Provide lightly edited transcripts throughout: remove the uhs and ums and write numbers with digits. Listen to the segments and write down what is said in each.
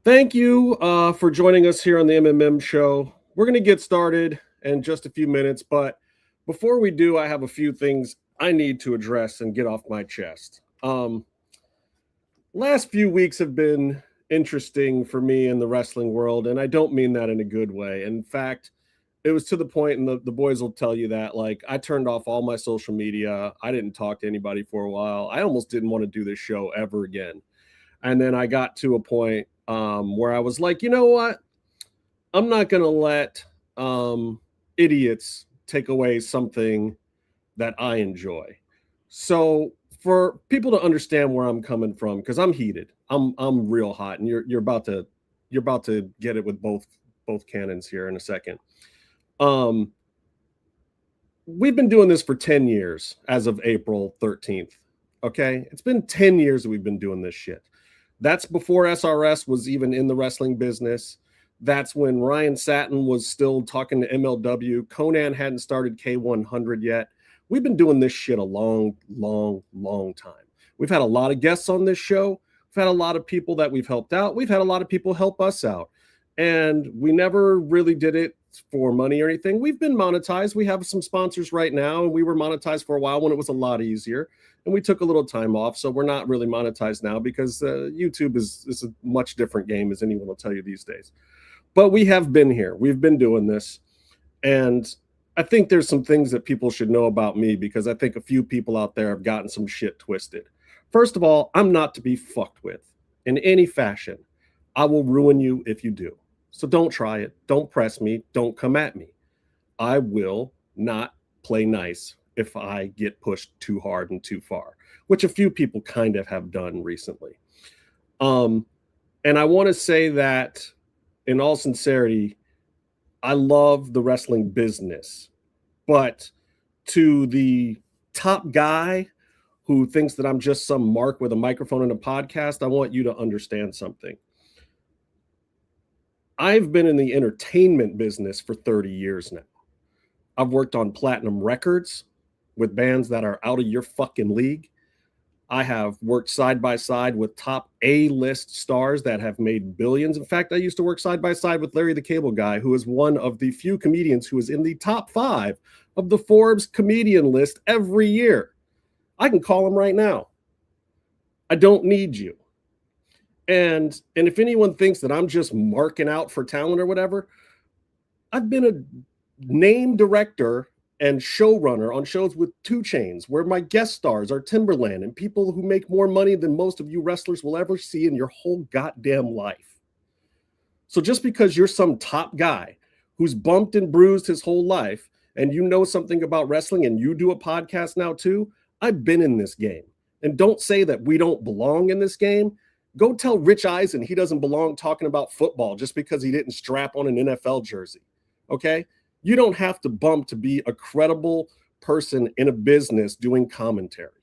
Thank you for joining us here on the MMM show. We're going to get started in just a few minutes, but before we do, I have a few things I need to address and get off my chest. Last few weeks have been interesting for me in the wrestling world, and I don't mean that in a good way. In fact, it was to the point, and the boys will tell you that, like, I turned off all my social media. I didn't talk to anybody for a while. I almost didn't want to do this show ever again. And then I got to a point where I was like, you know what? I'm not going to let idiots take away something that I enjoy. So for people to understand where I'm coming from, because I'm heated, I'm real hot, and you're about to get it with both cannons here in a second. We've been doing this for 10 years as of April 13th. Okay, it's been 10 years that we've been doing this shit. That's before SRS was even in the wrestling business. That's when Ryan Satin was still talking to MLW. Conan hadn't started K100 yet. We've been doing this shit a long time. We've had a lot of guests on this show. We've had a lot of people that we've helped out. We've had a lot of people help us out. And we never really did it for money or anything. We've been monetized. We have some sponsors right now, and we were monetized for a while when it was a lot easier. And we took a little time off, so we're not really monetized now because YouTube is a much different game, as anyone will tell you these days. But we have been here. We've been doing this. And I think there's some things that people should know about me, because I think a few people out there have gotten some shit twisted. First of all, I'm not to be fucked with in any fashion. I will ruin you if you do. So don't try it. Don't press me. Don't come at me. I will not play nice if I get pushed too hard and too far, which a few people kind of have done recently. And I want to say that in all sincerity, I love the wrestling business, but to the top guy who thinks that I'm just some mark with a microphone and a podcast, I want you to understand something. I've been in the entertainment business for 30 years now. I've worked on platinum records with bands that are out of your fucking league. I have worked side by side with top A-list stars that have made billions. In fact, I used to work side by side with Larry the Cable Guy, who is one of the few comedians who is in the top 5 of the Forbes comedian list every year. I can call him right now. I don't need you. And if anyone thinks that I'm just marking out for talent or whatever, I've been a name director and showrunner on shows with 2 Chainz, where my guest stars are Timberland and people who make more money than most of you wrestlers will ever see in your whole goddamn life. So just because you're some top guy who's bumped and bruised his whole life and you know something about wrestling and you do a podcast now too, I've been in this game. And don't say that we don't belong in this game. Go tell Rich Eisen he doesn't belong talking about football just because he didn't strap on an NFL jersey. Okay? You don't have to bump to be a credible person in a business doing commentary.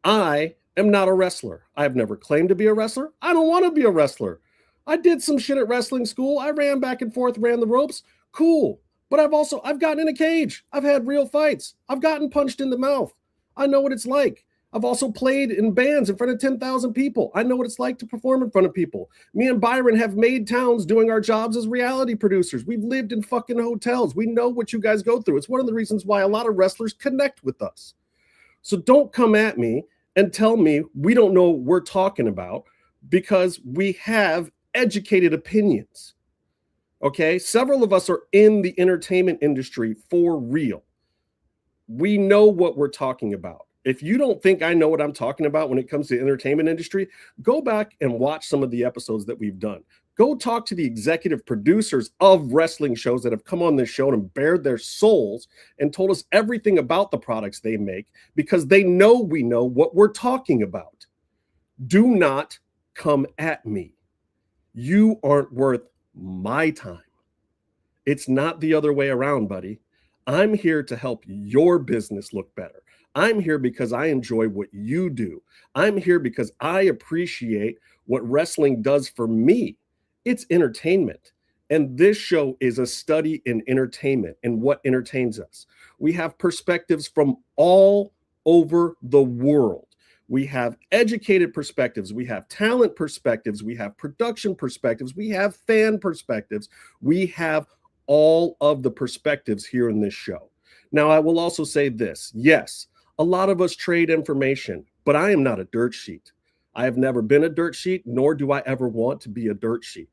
I am not a wrestler. I have never claimed to be a wrestler. I don't want to be a wrestler. I did some shit at wrestling school. I ran back and forth, ran the ropes. Cool. But I've gotten in a cage. I've had real fights. I've gotten punched in the mouth. I know what it's like. I've also played in bands in front of 10,000 people. I know what it's like to perform in front of people. Me and Byron have made towns doing our jobs as reality producers. We've lived in fucking hotels. We know what you guys go through. It's one of the reasons why a lot of wrestlers connect with us. So don't come at me and tell me we don't know what we're talking about, because we have educated opinions. Okay? Several of us are in the entertainment industry for real. We know what we're talking about. If you don't think I know what I'm talking about when it comes to the entertainment industry, go back and watch some of the episodes that we've done. Go talk to the executive producers of wrestling shows that have come on this show and bared their souls and told us everything about the products they make, because they know we know what we're talking about. Do not come at me. You aren't worth my time. It's not the other way around, buddy. I'm here to help your business look better. I'm here because I enjoy what you do. I'm here because I appreciate what wrestling does for me. It's entertainment. And this show is a study in entertainment and what entertains us. We have perspectives from all over the world. We have educated perspectives. We have talent perspectives. We have production perspectives. We have fan perspectives. We have all of the perspectives here in this show. Now, I will also say this. Yes, a lot of us trade information, but I am not a dirt sheet. I have never been a dirt sheet, nor do I ever want to be a dirt sheet.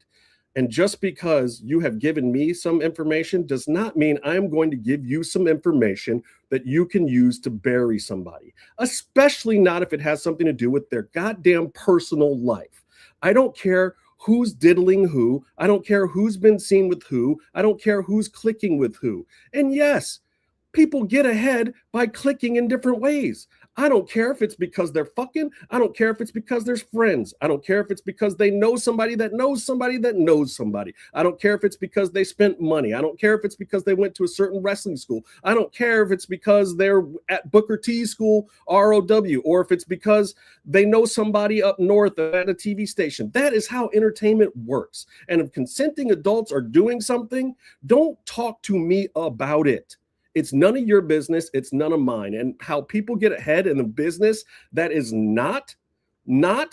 And just because you have given me some information does not mean I'm going to give you some information that you can use to bury somebody, especially not if it has something to do with their goddamn personal life. I don't care who's diddling who. I don't care who's been seen with who. I don't care who's clicking with who. And yes, people get ahead by clicking in different ways. I don't care if it's because they're fucking. I don't care if it's because there's friends. I don't care if it's because they know somebody that knows somebody that knows somebody. I don't care if it's because they spent money. I don't care if it's because they went to a certain wrestling school. I don't care if it's because they're at Booker T school, ROW, or if it's because they know somebody up north at a TV station. That is how entertainment works. And if consenting adults are doing something, don't talk to me about it. It's none of your business. It's none of mine. And how people get ahead in the business that is not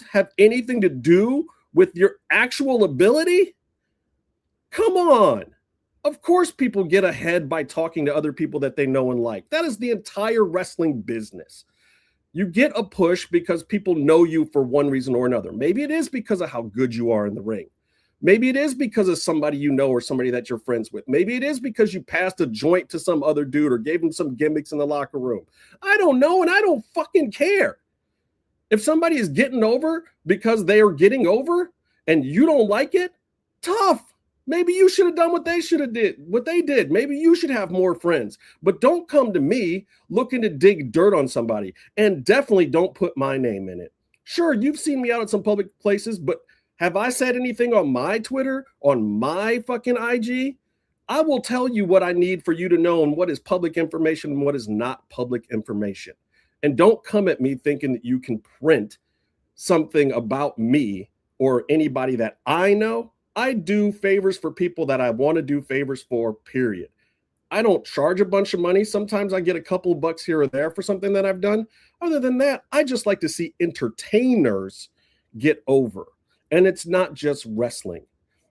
have anything to do with your actual ability. Come on. Of course, people get ahead by talking to other people that they know and like. That is the entire wrestling business. You get a push because people know you for one reason or another. Maybe it is because of how good you are in the ring. Maybe it is because of somebody you know or somebody that you're friends with. Maybe it is because you passed a joint to some other dude or gave him some gimmicks in the locker room. I don't know, and I don't fucking care. If somebody is getting over because they are getting over and you don't like it, tough. Maybe you should have done what they did. Maybe you should have more friends. But don't come to me looking to dig dirt on somebody. And definitely don't put my name in it. Sure, you've seen me out at some public places, but have I said anything on my Twitter, on my fucking IG? I will tell you what I need for you to know and what is public information and what is not public information. And don't come at me thinking that you can print something about me or anybody that I know. I do favors for people that I want to do favors for, period. I don't charge a bunch of money. Sometimes I get a couple of bucks here or there for something that I've done. Other than that, I just like to see entertainers get over. And it's not just wrestling.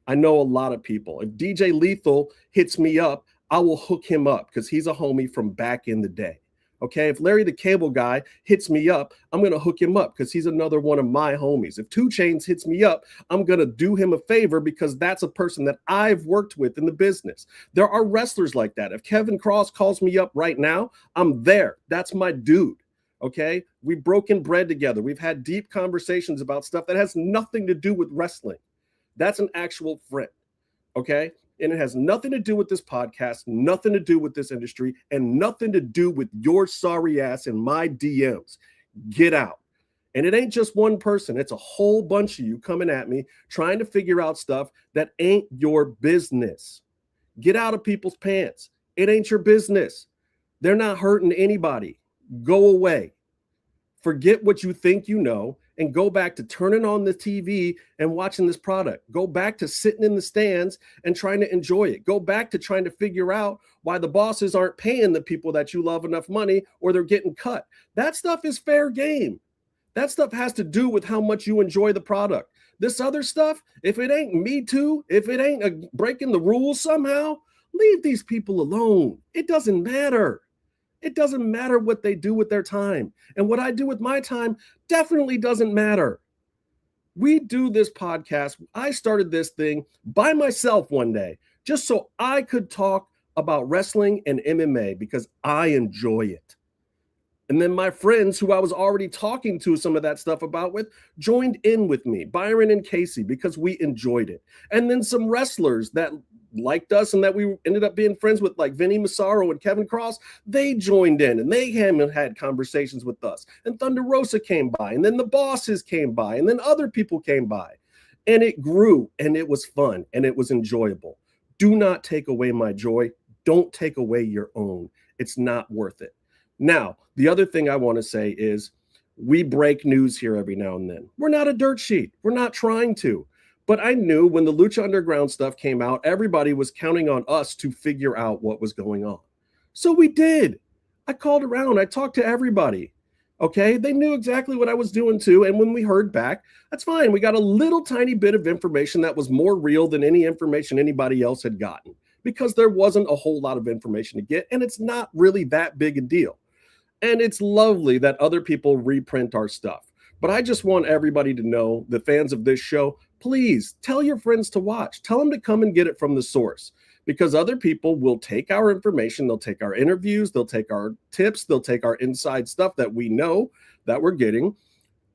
I know a lot of people. If DJ Lethal hits me up, I will hook him up because he's a homie from back in the day. Okay, if Larry the Cable Guy hits me up, I'm going to hook him up because he's another one of my homies. If 2 Chainz hits me up, I'm going to do him a favor because that's a person that I've worked with in the business. There are wrestlers like that. If Kevin Cross calls me up right now, I'm there. That's my dude. Okay, we've broken bread together. We've had deep conversations about stuff that has nothing to do with wrestling. That's an actual friend. Okay, and it has nothing to do with this podcast, nothing to do with this industry, and nothing to do with your sorry ass in my DMs. Get out. And it ain't just one person. It's a whole bunch of you coming at me trying to figure out stuff that ain't your business. Get out of people's pants. It ain't your business. They're not hurting anybody. Go away. Forget what you think you know and go back to turning on the TV and watching this product. Go back to sitting in the stands and trying to enjoy it. Go back to trying to figure out why the bosses aren't paying the people that you love enough money or they're getting cut. That stuff is fair game. That stuff has to do with how much you enjoy the product. This other stuff, if it ain't Me Too, if it ain't breaking the rules somehow, leave these people alone. It doesn't matter. It doesn't matter what they do with their time. And what I do with my time definitely doesn't matter. We do this podcast. I started this thing by myself one day just so I could talk about wrestling and MMA because I enjoy it. And then my friends who I was already talking to some of that stuff about with joined in with me, Byron and Casey, because we enjoyed it. And then some wrestlers that liked us and that we ended up being friends with, like Vinny Massaro and Kevin Cross, they joined in and they had conversations with us. And Thunder Rosa came by, and then the bosses came by, and then other people came by. And it grew, and it was fun, and it was enjoyable. Do not take away my joy. Don't take away your own. It's not worth it. Now, the other thing I want to say is we break news here every now and then. We're not a dirt sheet. We're not trying to. But I knew when the Lucha Underground stuff came out, everybody was counting on us to figure out what was going on. So we did. I called around. I talked to everybody. Okay, they knew exactly what I was doing too. And when we heard back, that's fine. We got a little tiny bit of information that was more real than any information anybody else had gotten, because there wasn't a whole lot of information to get. And it's not really that big a deal. And it's lovely that other people reprint our stuff. But I just want everybody to know, the fans of this show, please tell your friends to watch. Tell them to come and get it from the source, because other people will take our information. They'll take our interviews. They'll take our tips. They'll take our inside stuff that we know that we're getting,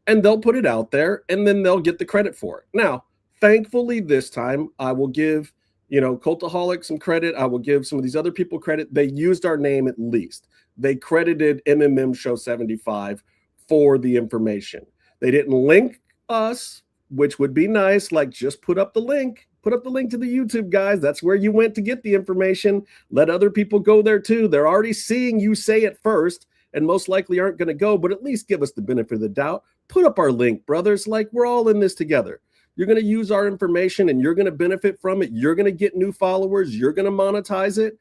and they'll put it out there, and then they'll get the credit for it. Now, thankfully, this time I will give, Cultaholic some credit. I will give some of these other people credit. They used our name at least. They credited MMMshow 75 for the information. They didn't link us, which would be nice. Like, just put up the link. Put up the link to the YouTube, guys. That's where you went to get the information. Let other people go there too. They're already seeing you say it first, and most likely aren't going to go, but at least give us the benefit of the doubt. Put up our link, brothers. Like, we're all in this together. You're going to use our information and you're going to benefit from it. You're going to get new followers. You're going to monetize it.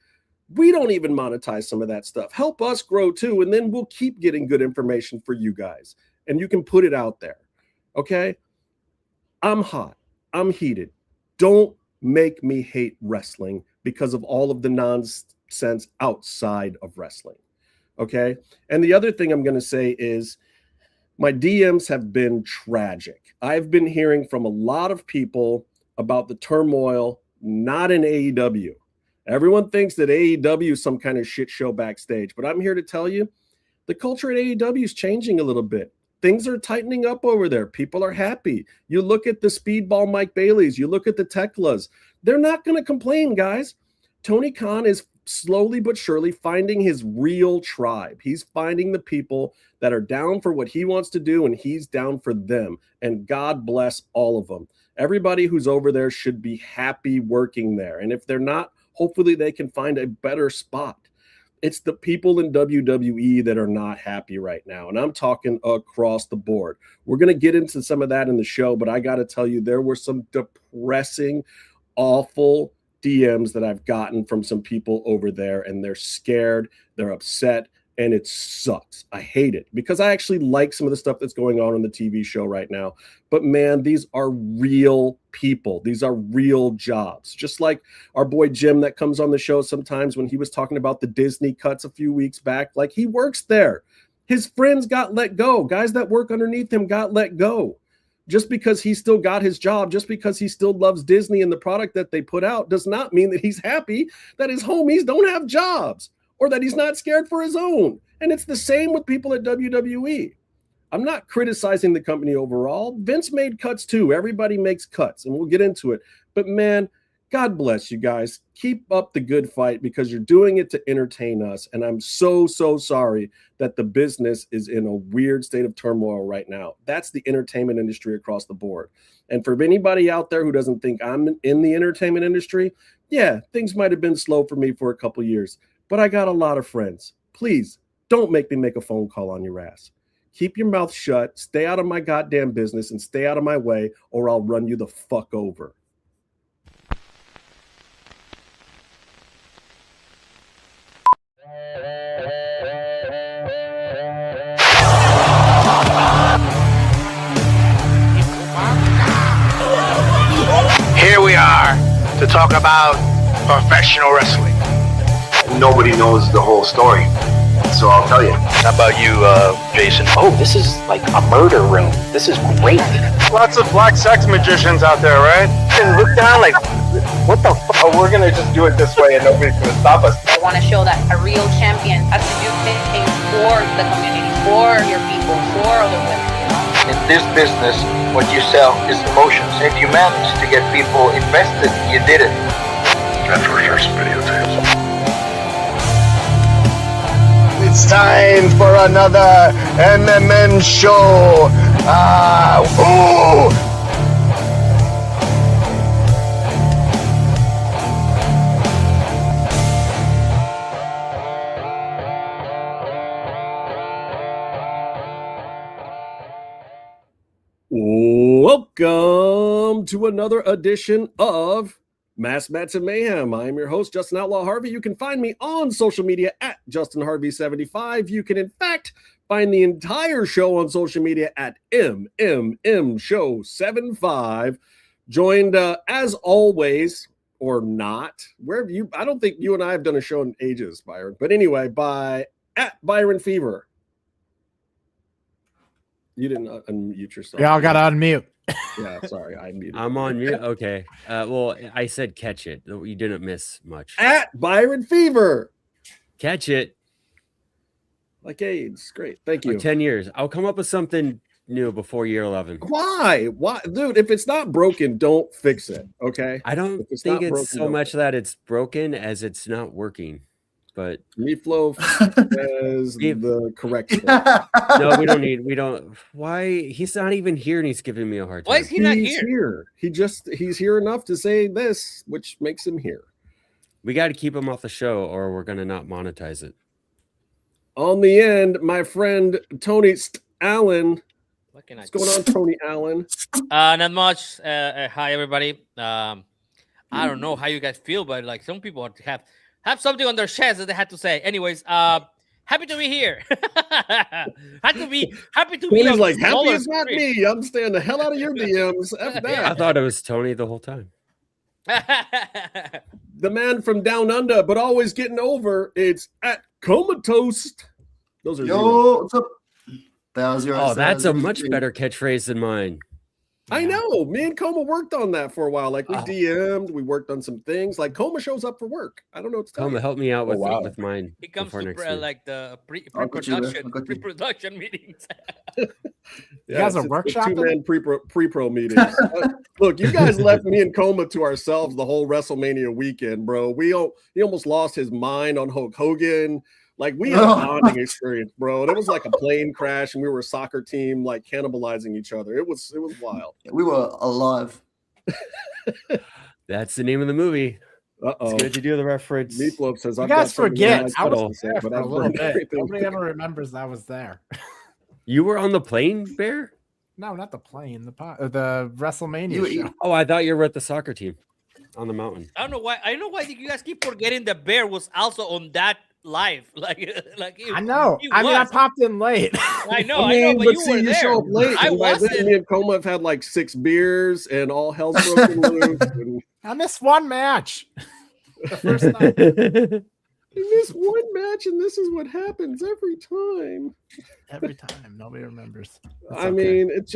We don't even monetize some of that stuff. Help us grow too, and then we'll keep getting good information for you guys, and you can put it out there. Okay? I'm hot. I'm heated. Don't make me hate wrestling because of all of the nonsense outside of wrestling. Okay? And the other thing I'm going to say is, my DMs have been tragic. I've been hearing from a lot of people about the turmoil, not in AEW. Everyone thinks that AEW is some kind of shit show backstage, but I'm here to tell you, the culture at AEW is changing a little bit. Things are tightening up over there. People are happy. You look at the Speedball Mike Baileys, you look at the Teklas. They're not going to complain, guys. Tony Khan is slowly but surely finding his real tribe. He's finding the people that are down for what he wants to do, and he's down for them. And God bless all of them. Everybody who's over there should be happy working there. And if they're not, hopefully they can find a better spot. It's the people in WWE that are not happy right now. And I'm talking across the board. We're going to get into some of that in the show, but I got to tell you, there were some depressing, awful DMs that I've gotten from some people over there, and they're scared, they're upset, and it sucks. I hate it because I actually like some of the stuff that's going on the TV show right now. But man, these are real people. These are real jobs. Just like our boy Jim that comes on the show sometimes, when he was talking about the Disney cuts a few weeks back, like, he works there. His friends got let go. Guys that work underneath him got let go. Just because he still got his job, just because he still loves Disney and the product that they put out, does not mean that he's happy that his homies don't have jobs, or that he's not scared for his own. And it's the same with people at WWE. I'm not criticizing the company overall. Vince made cuts too. Everybody makes cuts, and we'll get into it. But man, God bless you guys. Keep up the good fight, because you're doing it to entertain us. And I'm so, so sorry that the business is in a weird state of turmoil right now. That's the entertainment industry across the board. And for anybody out there who doesn't think I'm in the entertainment industry, yeah, things might have been slow for me for a couple years, but I got a lot of friends. Please don't make me make a phone call on your ass. Keep your mouth shut, stay out of my goddamn business, and stay out of my way, or I'll run you the fuck over. Here we are to talk about professional wrestling. Nobody knows the whole story, so I'll tell you. How about you, Jason? Oh, this is like a murder room. This is great. Lots of black sex magicians out there, right? And look down like, what the fuck? Oh, we're gonna just do it this way and nobody's gonna stop us. I want to show that a real champion has to do things for the community, for your people, for other women, you know? In this business, what you sell is emotions. If you manage to get people invested, you did it. That's for sure, some videotapes. It's time for another MMM show. Welcome to another edition of Mass Mats and Mayhem. I am your host, Justin Outlaw Harvey. You can find me on social media at Justin Harvey 75. You can, in fact, Find the entire show on social media at MMMshow75. Joined as always, or not, wherever you. I don't think you and I have done a show in ages, Byron. But anyway, by at Byron Fever. You didn't unmute yourself. Y'all got to unmute. Yeah, sorry, I muted. I'm on mute. Okay. Well, I said catch it. You didn't miss much. At Byron Fever. Catch it. Like AIDS. Great. Thank you. 10 years. I'll come up with something new before year 11. Why? Dude, if it's not broken, don't fix it. Okay. I don't think it's so much that it's broken as it's not working. But Meatloaf says the correct stuff. No, we don't. Why? He's not even here and he's giving me a hard time. Why is he not He's here? He's here enough to say this, which makes him here. We got to keep him off the show or we're going to not monetize it. On the end, my friend Tony Allen. What's going on, Tony Allen? Not much. Hi, everybody. I don't know how you guys feel, but like some people have something on their chest that they had to say. Anyways, happy to be here. happy to be. Tony's like, happy is not me. I'm staying the hell out of your DMs. F that. I thought it was Tony the whole time. The man from down under, but always getting over. It's at Comatose. Those are what's up? That's a much better catchphrase than mine. I know. Me and Coma worked on that for a while. Like we DM'd, we worked on some things. Like Coma shows up for work. I don't know what to tell Coma, you. help me out with mine. He comes to next the pre-production meetings. You guys are workshopping? Two-man pre-pro meetings. Look, you guys left me and Coma to ourselves the whole WrestleMania weekend, bro. He almost lost his mind on Hulk Hogan. Like we had a bonding experience, bro. And it was like a plane crash, and we were a soccer team like cannibalizing each other. It was wild. We were alive. That's the name of the movie. It's good to do the reference. Meatloaf says, "You guys forget I was there for a little bit. Nobody ever remembers I was there." You were on the plane, Bear? No, not the plane. The WrestleMania show. Oh, I thought you were at the soccer team on the mountain. I don't know why. You guys keep forgetting the Bear was also on that live. I know. I popped in late. I know, but you were there. Show up late. I wasn't. Me and Coma have had like 6 beers and all hell's broken loose. I missed one match. The first night. You miss one match, and this is what happens every time. Every time, nobody remembers. I mean, it's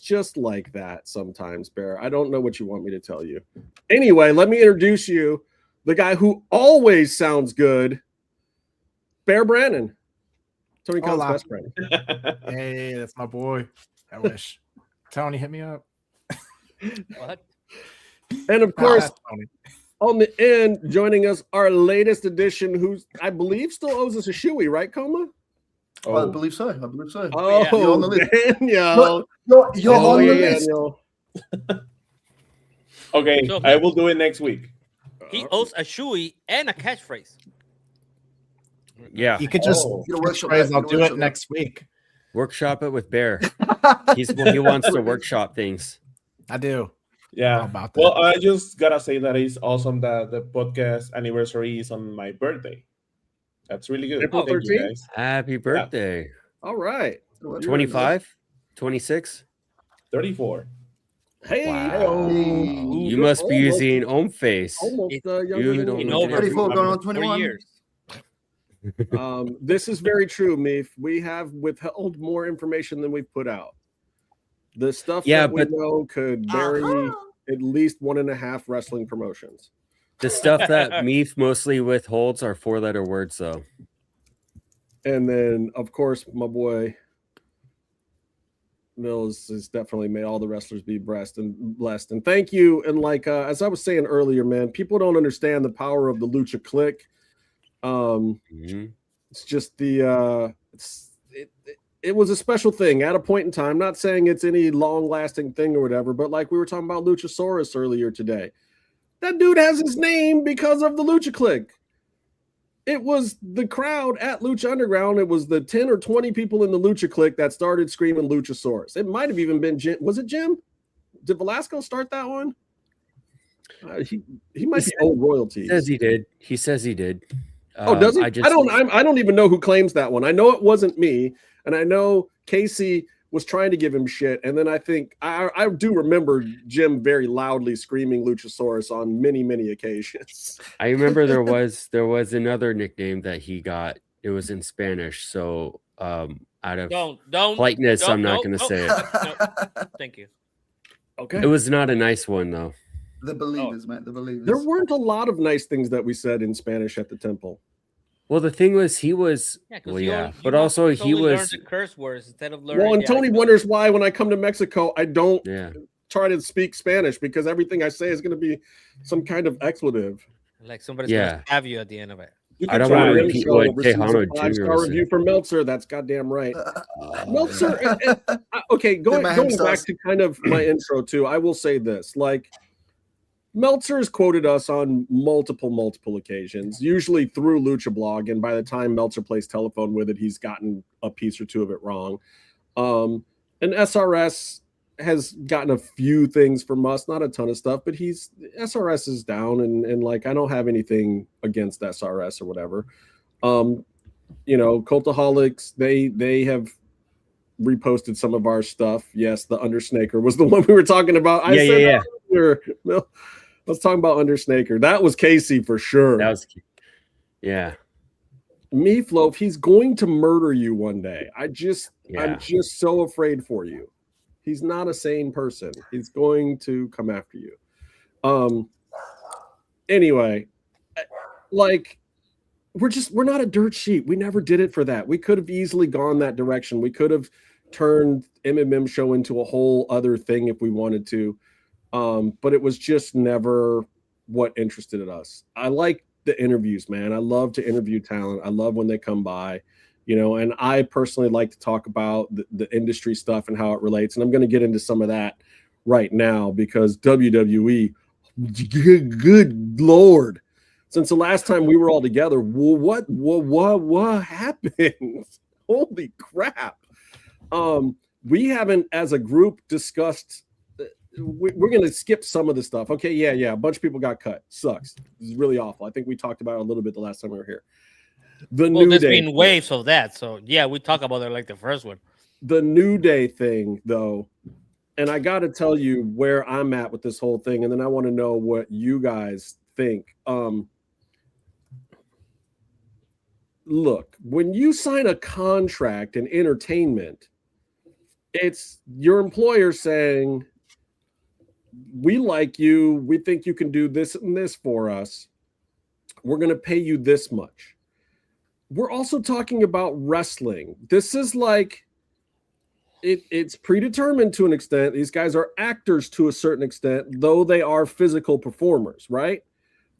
just like that sometimes, Bear. I don't know what you want me to tell you. Anyway, let me introduce you, the guy who always sounds good, Bear Brannon. Tony Khan's best friend. Hey, that's my boy. I wish. Tony, hit me up. What? And of course, on the end, joining us, our latest addition, who I believe still owes us a shoey, right, Coma? Oh, I believe so. Oh, yeah. You're on the list. Daniel. You're on the list. Okay, So I will do it next week. He owes a shoey and a catchphrase. Yeah. You could just I'll do it next week. Workshop it with Bear. He wants to workshop things. I do. Yeah. About that. Well, I just gotta say that it's awesome that the podcast anniversary is on my birthday. That's really good. April Thank you, 13th? guys. Happy birthday. Yeah. All right. 25? 26? 34. Hey. Wow. You must be using Om Face. Almost You don't look 34 going on 4 21. years. This is very true, Meef. We have withheld more information than we've put out. The stuff that we know could bury at least 1.5 wrestling promotions. The stuff that Meef mostly withholds are 4-letter words, though. And then, of course, my boy Mills has definitely made all the wrestlers be blessed. And thank you. And like as I was saying earlier, man, people don't understand the power of the Lucha Click. It's just it was a special thing at a point in time. Not saying it's any long-lasting thing or whatever, but like we were talking about Luchasaurus earlier today. That dude has his name because of the Lucha Click. It was the crowd at Lucha Underground. It was the 10 or 20 people in the Lucha Click that started screaming Luchasaurus. It might have even been Jim. Was it Jim? Did Velasco start that one? He might be old royalty. He says he did. Does he? I don't even know who claims that one. I know it wasn't me, and I know Casey was trying to give him shit, and then I think I do remember Jim very loudly screaming Luchasaurus on many occasions. I remember there was another nickname that he got. It was in Spanish, so out of politeness, I'm not going to say it. No. Thank you. Okay. It was not a nice one though. The believers, man. The believers. There weren't a lot of nice things that we said in Spanish at the temple. Well, the thing was, he was but also he was learned the curse words instead of learning. Well, and Tony wonders why when I come to Mexico, I don't yeah. try to speak Spanish because everything I say is going to be some kind of expletive. Like somebody's going to stab you at the end of it. You can I don't want to repeat what Tejano Jr. 5-star review from Meltzer. That's goddamn right. Meltzer. Okay, going back to kind of my intro too. I will say this: like Meltzer has quoted us on multiple occasions, usually through Lucha Blog, and by the time Meltzer plays telephone with it, he's gotten a piece or two of it wrong. And SRS has gotten a few things from us, not a ton of stuff, but SRS is down, and like I don't have anything against SRS or whatever. Cultaholics, they have reposted some of our stuff. Yes, the Undersnaker was the one we were talking about. Let's talk about Undersnaker. That was Casey for sure. That was, yeah. Meatloaf, he's going to murder you one day. I'm just so afraid for you. He's not a sane person. He's going to come after you. Anyway, like we're not a dirt sheet. We never did it for that. We could have easily gone that direction. We could have turned MMM show into a whole other thing if we wanted to. But it was just never what interested us. I like the interviews, man. I love to interview talent. I love when they come by, and I personally like to talk about the industry stuff and how it relates. And I'm going to get into some of that right now because WWE, good Lord, since the last time we were all together, what happened? Holy crap. We haven't as a group discussed. We're going to skip some of the stuff. Okay. Yeah. A bunch of people got cut. Sucks. This is really awful. I think we talked about it a little bit the last time we were here. There's been waves of that. So yeah, we talk about it like the first one. The New Day thing though. And I got to tell you where I'm at with this whole thing. And then I want to know what you guys think. Look, when you sign a contract in entertainment, it's your employer saying, we like you. We think you can do this and this for us. We're going to pay you this much. We're also talking about wrestling. This is like, it's predetermined to an extent. These guys are actors to a certain extent, though they are physical performers, right?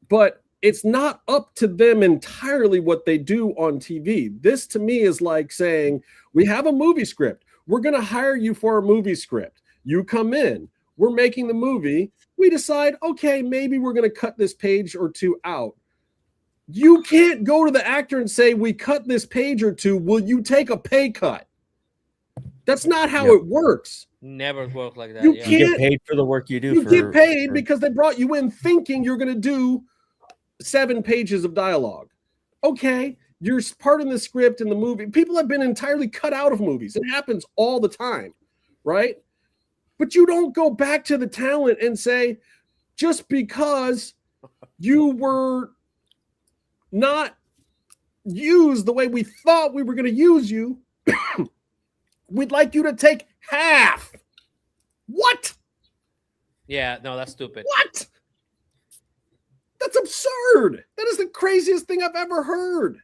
But it's not up to them entirely what they do on TV. This to me is like saying, we have a movie script. We're going to hire you for a movie script. You come in. We're making the movie. We decide, okay, maybe we're going to cut this page or two out. You can't go to the actor and say, we cut this page or two. Will you take a pay cut? That's not how it works. Never work like that. You get paid for the work you do. You get paid because they brought you in thinking you're going to do 7 pages of dialogue. Okay, you're part of the script in the movie. People have been entirely cut out of movies. It happens all the time, right? But you don't go back to the talent and say, just because you were not used the way we thought we were going to use you, we'd like you to take half. What? Yeah, no, that's stupid. What? That's absurd. That is the craziest thing I've ever heard.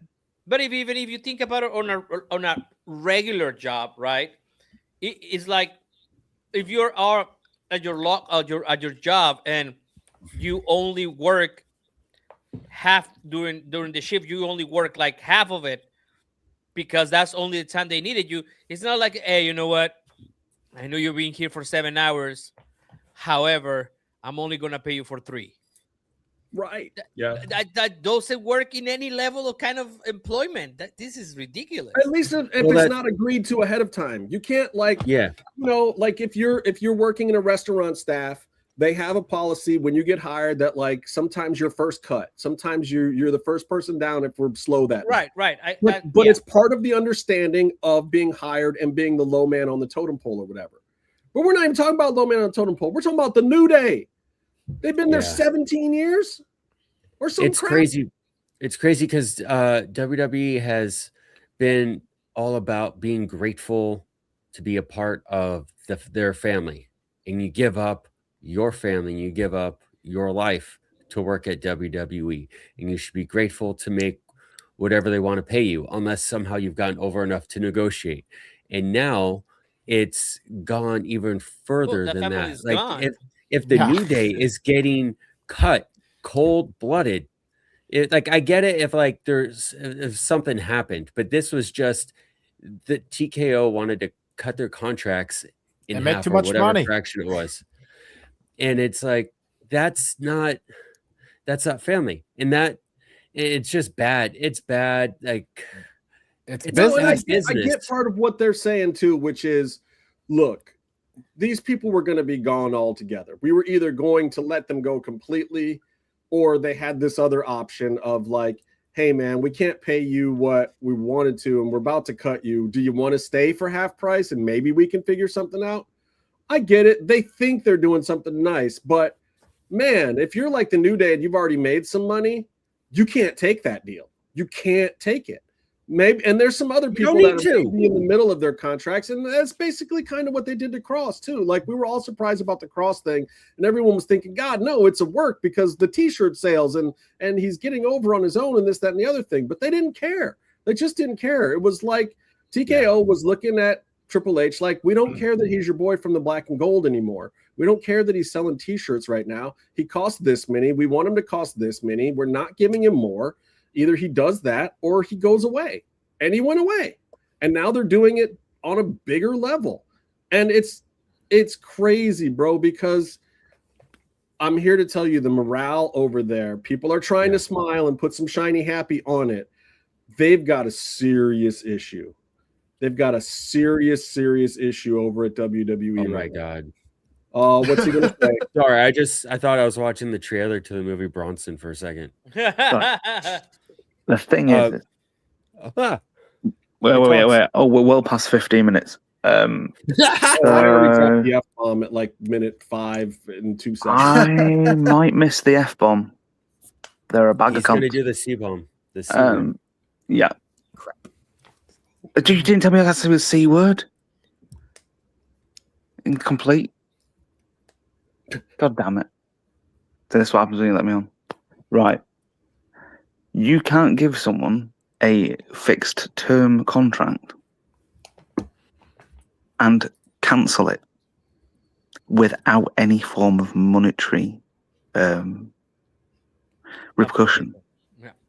But even if you think about it on a regular job, right? It's like if you are at your job and you only work half during the shift, you only work like half of it because that's only the time they needed you. It's not like, hey, you know what? I know you're being here for 7 hours. However, I'm only gonna pay you for 3. Right. That doesn't work in any level of kind of employment. This is ridiculous. At least if it's not agreed to ahead of time. You can't like if you're working in a restaurant staff they have a policy when you get hired that like sometimes you're first cut, sometimes you're the first person down if we're slow that Right, night. right. But it's part of the understanding of being hired and being the low man on the totem pole or whatever. But we're not even talking about low man on the totem pole. We're talking about the New Day. They've been there 17 years or something. It's crazy. It's crazy because WWE has been all about being grateful to be a part of their family, and you give up your family, you give up your life to work at WWE, and you should be grateful to make whatever they want to pay you, unless somehow you've gotten over enough to negotiate. And now it's gone even further than that. Like if the New Day is getting cut cold-blooded, like I get it if something happened, but this was just the TKO wanted to cut their contracts in and make half too or much whatever money. fraction it was. And it's like that's not family. And that it's just bad. It's bad. Like it's business. I get part of what they're saying too, which is, look, these people were going to be gone altogether. We were either going to let them go completely, or they had this other option of like, hey man, we can't pay you what we wanted to, and we're about to cut you. Do you want to stay for half price and maybe we can figure something out? I get it. They think they're doing something nice, but man, if you're like the New Day and you've already made some money, you can't take that deal. You can't take it. Maybe, and there's some other people that are maybe in the middle of their contracts, and that's basically kind of what they did to Cross too. Like we were all surprised about the Cross thing, and everyone was thinking, God, no, it's a work because the T-shirt sales and he's getting over on his own and this, that, and the other thing. But they didn't care. They just didn't care. It was like TKO was looking at Triple H like, we don't care that he's your boy from the black and gold anymore. We don't care that he's selling T-shirts right now. He costs this many. We want him to cost this many. We're not giving him more. Either he does that or he goes away. And he went away. And now they're doing it on a bigger level. And it's crazy, bro, because I'm here to tell you the morale over there. People are trying to smile and put some shiny happy on it. They've got a serious issue. They've got a serious issue over at WWE. Oh my God. What's he gonna say? Sorry, I thought I was watching the trailer to the movie Bronson for a second. The thing is, wait. Oh, we're well past 15 minutes. I already dropped the F-bomb at like minute 5 and 2 seconds. I might miss the F-bomb. They're a bag of He's going to do the C-bomb. The C-bomb. Yeah. Crap. You didn't tell me I had to say the C word? Incomplete. God damn it. So that's what happens when you let me on. Right. You can't give someone a fixed term contract and cancel it without any form of monetary repercussion.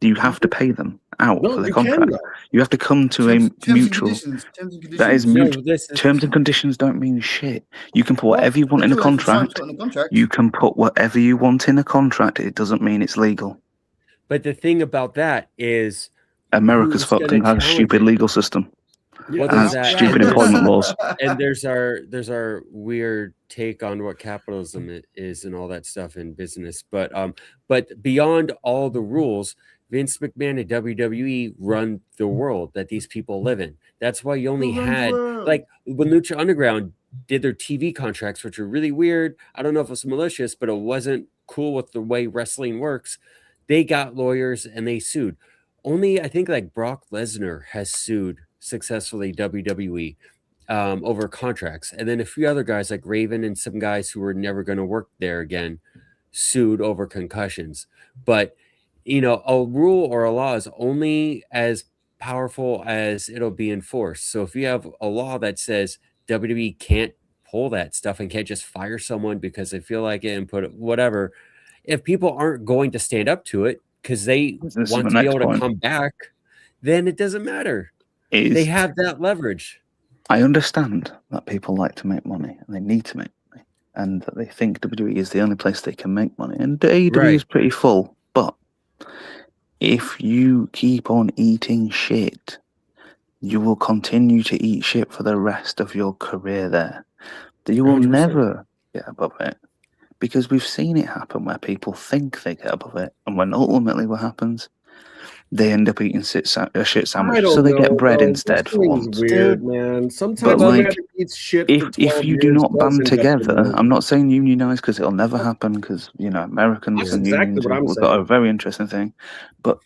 You have to pay them out for the contract. You have to come to a mutual. That is mutual. Terms and conditions don't mean shit. You can put whatever you want in a contract. You can put whatever you want in a contract. It doesn't mean it's legal. But the thing about that is, America's fucked and has a stupid legal system. What and has stupid employment laws. And there's our weird take on what capitalism is and all that stuff in business. But beyond all the rules, Vince McMahon and WWE run the world that these people live in. That's why you only had, like, when Lucha Underground did their TV contracts, which are really weird. I don't know if it was malicious, but it wasn't cool with the way wrestling works. They got lawyers and they sued. Only, I think, like Brock Lesnar has sued successfully WWE over contracts. And then a few other guys like Raven and some guys who were never going to work there again sued over concussions. But, you know, a rule or a law is only as powerful as it'll be enforced. So if you have a law that says WWE can't pull that stuff and can't just fire someone because they feel like it and put it, whatever, if people aren't going to stand up to it because they want to be able to come back, then it doesn't matter. They have that leverage. I understand that people like to make money and they need to make money, and that they think WWE is the only place they can make money. And AEW is pretty full, but if you keep on eating shit, you will continue to eat shit for the rest of your career there. You will 100%. Never get above it. because we've seen it happen where people think they get above it, and when ultimately what happens, they end up eating a shit sandwich, so they get bread instead for once. Weird, man. Sometimes But a man like, eats shit for 12 if you do years not does band end up in together, the- I'm not saying unionize because it'll never happen, because Americans That's and exactly unions what I'm we've got saying. a very interesting thing, but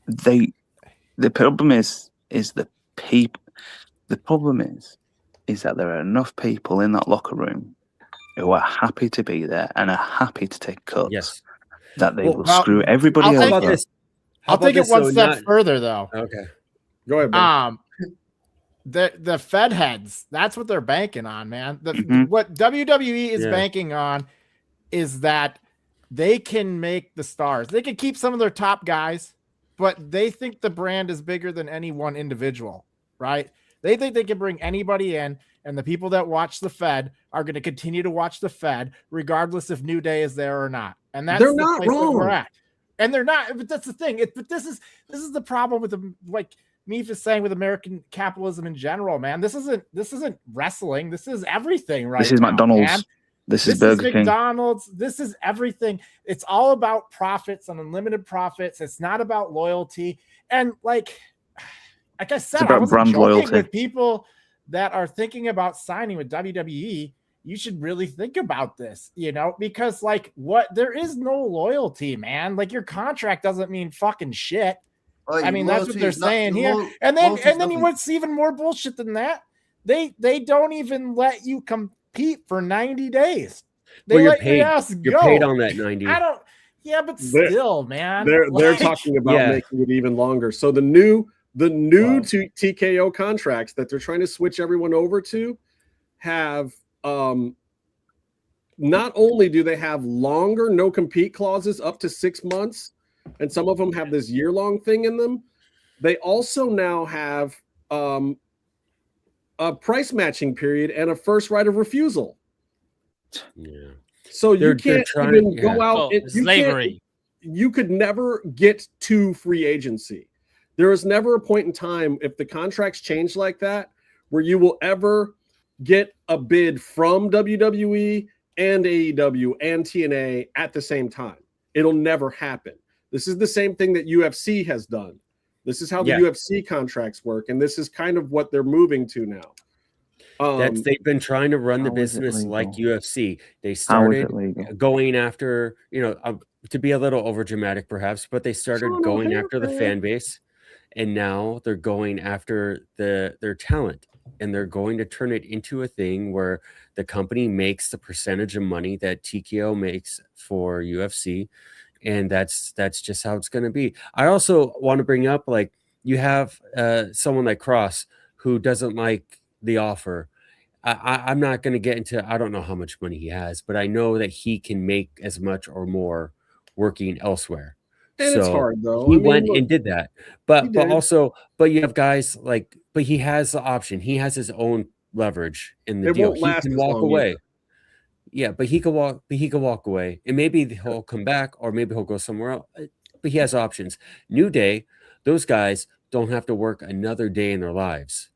the problem is the people. The problem is that there are enough people in that locker room who are happy to be there and are happy to take cuts that they will screw everybody I'll over. I'll take it one step further, though. Okay, go ahead, man. The Fed heads, that's what they're banking on, man. What WWE is banking on is that they can make the stars. They can keep some of their top guys, but they think the brand is bigger than any one individual, right? They think they can bring anybody in, and the people that watch the Fed are going to continue to watch the Fed, regardless if New Day is there or not. And that's They're the not place that we're wrong. at. And they're not, but that's the thing. But this is the problem with the, like me just saying, with American capitalism in general, man. This isn't wrestling. This is everything, right? This is now, McDonald's. man. This is Burger King. McDonald's. This is everything. It's all about profits and unlimited profits. It's not about loyalty. And like I said, I was joking loyalty with people that are thinking about signing with WWE. You should really think about this, because like there is no loyalty, man. Like your contract doesn't mean fucking shit. I mean, that's what they're saying here. And then what's even more bullshit than that? They don't even let you compete for 90 days. They well, let your ass go. You're paid on that 90. Yeah, but still, man. They're talking about making it even longer. So the new TKO contracts that they're trying to switch everyone over to have not only do they have longer no compete clauses up to 6 months, and some of them have this year-long thing in them, they also now have a price matching period and a first right of refusal. Yeah. So you can't even go out. Slavery. You could never get to free agency. There is never a point in time, if the contracts change like that, where you will ever get a bid from WWE and AEW and TNA at the same time. It'll never happen. This is the same thing that UFC has done. This is how the UFC contracts work, and this is kind of what they're moving to now. They've been trying to run the business like UFC. They started going after, to be a little over dramatic perhaps, but they started going after the fan base, and now they're going after their talent, and they're going to turn it into a thing where the company makes the percentage of money that TKO makes for UFC. And that's just how it's going to be. I also want to bring up, like, you have someone like Cross who doesn't like the offer. I'm not going to get into, I don't know how much money he has, but I know that he can make as much or more working elsewhere. And it's hard though. He went and did that. But you have guys like, but he has the option. He has his own leverage in the deal. He can walk away. Either. Yeah, but he could walk away, and maybe he'll come back, or maybe he'll go somewhere else. But he has options. New Day, those guys don't have to work another day in their lives.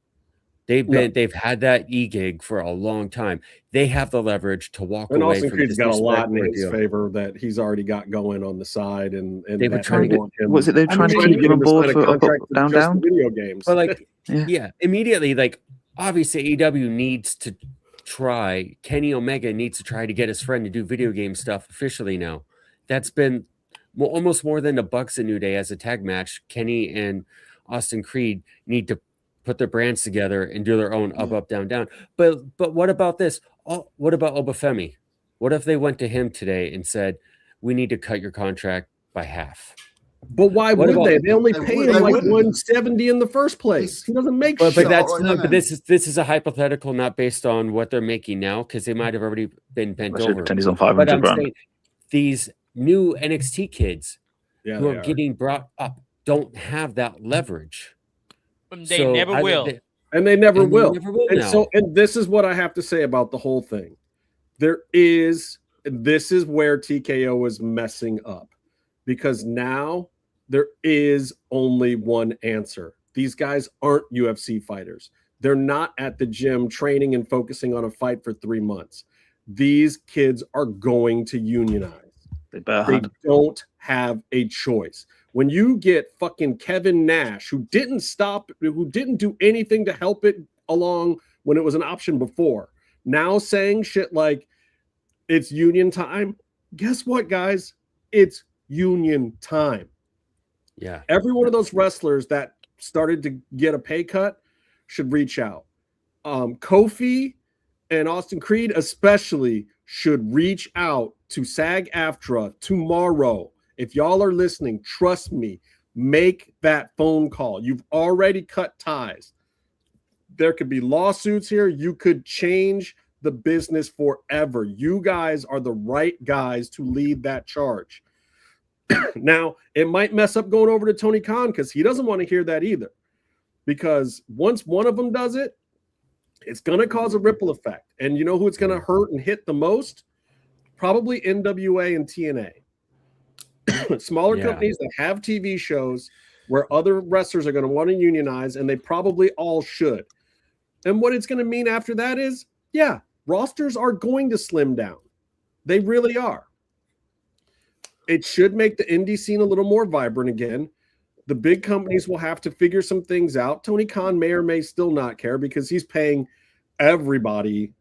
They've had that gig for a long time. They have the leverage to walk away. And Austin from Creed's got a lot in his favor that he's already got going on the side, and they were trying to. Was it they're trying to keep him on board for up, down? Video games, but like, immediately, like obviously AEW needs to. Kenny Omega needs to try to get his friend to do video game stuff officially now. That's been almost more than $1 a New Day as a tag match. Kenny and Austin Creed need to put their brands together and do their own up, down, down. But what about this? What about Obafemi? What if they went to him today and said, we need to cut your contract by half? But why would they? They only pay him like $170 in the first place. He doesn't make shit. But that's not. But this is a hypothetical, not based on what they're making now, because they might have already been bent over. He's on 500 but I'm grand. saying these new NXT kids who are getting brought up don't have that leverage. They never will. And they never will. And and this is what I have to say about the whole thing. This is where TKO is messing up, because now there is only one answer. These guys aren't UFC fighters. They're not at the gym training and focusing on a fight for 3 months. these kids are going to unionize. They don't have a choice. When you get fucking Kevin Nash, who didn't do anything to help it along when it was an option before, now saying shit like it's union time. Guess what, guys? It's union time. Yeah. Every one of those wrestlers that started to get a pay cut should reach out. Kofi and Austin Creed especially should reach out to SAG-AFTRA tomorrow. If y'all are listening, trust me, make that phone call. You've already cut ties. There could be lawsuits here. You could change the business forever. You guys are the right guys to lead that charge. Now, it might mess up going over to Tony Khan because he doesn't want to hear that either. Because once one of them does it, it's going to cause a ripple effect. And you know who it's going to hurt and hit the most? Probably NWA and TNA. Smaller companies that have TV shows where other wrestlers are going to want to unionize, and they probably all should. And what it's going to mean after that is, yeah, rosters are going to slim down. They really are. It should make the indie scene a little more vibrant again. The big companies will have to figure some things out. Tony Khan may or may still not care because he's paying everybody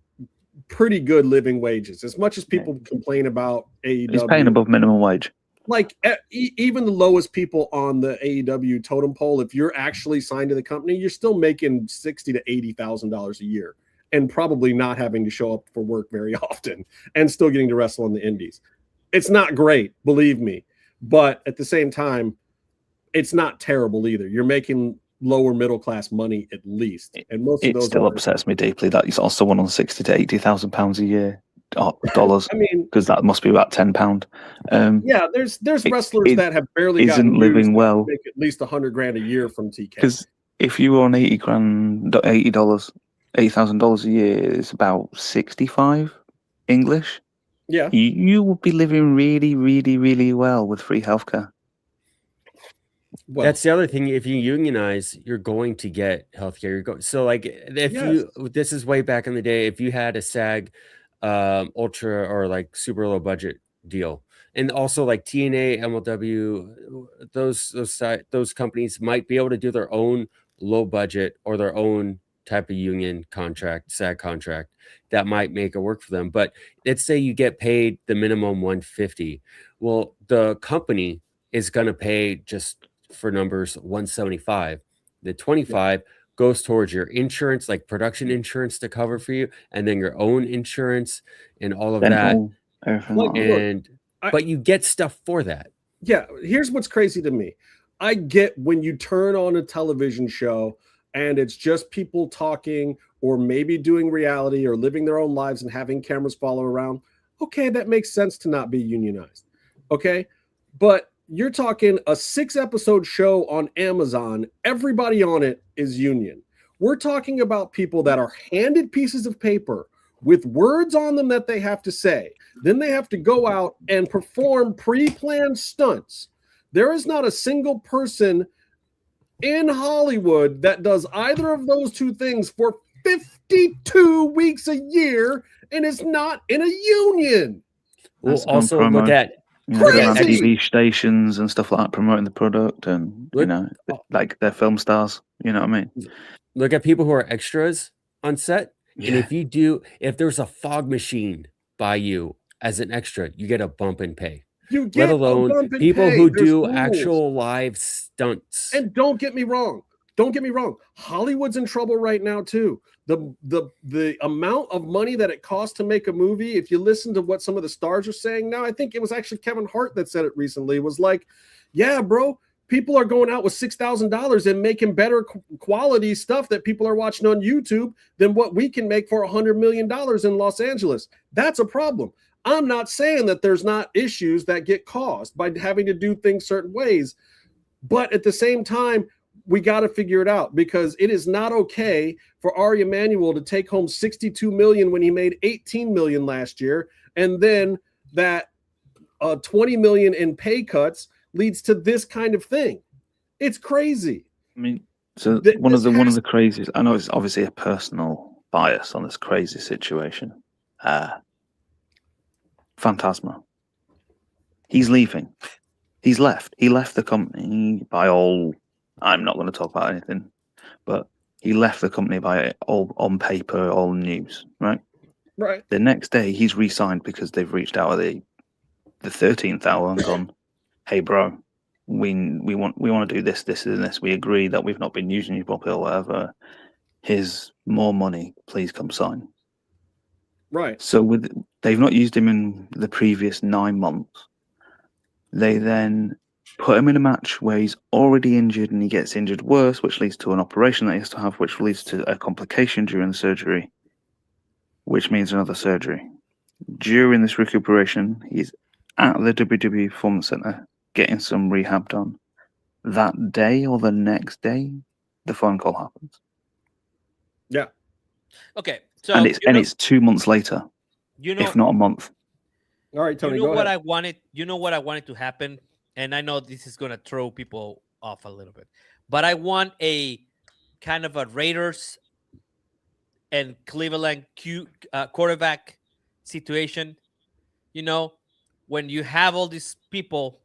pretty good living wages. As much as people complain about AEW. He's paying above minimum wage. Like even the lowest people on the AEW totem pole, if you're actually signed to the company, you're still making $60,000 to $80,000 a year and probably not having to show up for work very often and still getting to wrestle in the indies. It's not great, believe me. But at the same time, it's not terrible either. You're making lower middle class money at least. And most of those still upsets me deeply that he's also won on £60,000 to £80,000 a year. Dollars. I mean, because that must be about £10. Yeah, there's wrestlers that have barely isn't living well. Make at least $100,000 a year from TK. Because if you were on $80,000 a year, it's about 65 English. Yeah, you would be living really, really, really well with free healthcare. Well, that's the other thing. If you unionize, you're going to get healthcare. So, like, this is way back in the day. If you had a SAG, ultra or like super low budget deal, and also like TNA, MLW, those companies might be able to do their own low budget or their own type of union contract, SAG contract that might make it work for them. But let's say you get paid the minimum 150. Well, the company is going to pay, just for numbers, 175. The 25 goes towards your insurance, like production insurance to cover for you, and then your own insurance and all of that. But you get stuff for that. Yeah, here's what's crazy to me. I get when you turn on a television show and it's just people talking or maybe doing reality or living their own lives and having cameras follow around. Okay, that makes sense to not be unionized. Okay, but you're talking a 6-episode show on Amazon. Everybody on it is union. We're talking about people that are handed pieces of paper with words on them that they have to say. Then they have to go out and perform pre-planned stunts. There is not a single person in Hollywood that does either of those two things for 52 weeks a year and is not in a union. We'll also look at TV stations and stuff like that, promoting the product, and like they're film stars. You know what I mean? Look at people who are extras on set, and if there's a fog machine by you as an extra, you get a bump in pay. You get let alone people who do actual live stunts. And don't get me wrong. Hollywood's in trouble right now too. The amount of money that it costs to make a movie, if you listen to what some of the stars are saying now, I think it was actually Kevin Hart that said it recently, was like, yeah, bro, people are going out with $6,000 and making better quality stuff that people are watching on YouTube than what we can make for $100 million in Los Angeles. That's a problem. I'm not saying that there's not issues that get caused by having to do things certain ways, but at the same time, we got to figure it out, because it is not okay for Ari Emanuel to take home $62 million when he made $18 million last year, and then that $20 million in pay cuts leads to this kind of thing. It's crazy. I mean, so one of the craziest. I know it's obviously a personal bias on this crazy situation. Phantasma. He's leaving. He's left. He left the company by all. I'm not going to talk about anything, but he left the company by all on paper, all news, right? Right. The next day, he's re-signed because they've reached out at the 13th hour and gone, "Hey, bro, we want to do this, this, and this. We agree that we've not been using you properly or whatever. Here's more money. Please come sign." Right. So they've not used him in the previous 9 months. They then put him in a match where he's already injured and he gets injured worse, which leads to an operation that he has to have, which leads to a complication during the surgery, which means another surgery. During this recuperation, he's at the WWE Performance Center getting some rehab done. That day or the next day, the phone call happens. Yeah. Okay. So it's 2 months later, if not a month. All right, Tony. You know go what ahead. I wanted. You know what I wanted to happen, and I know this is gonna throw people off a little bit, but I want a kind of a Raiders and Cleveland quarterback situation. You know, when you have all these people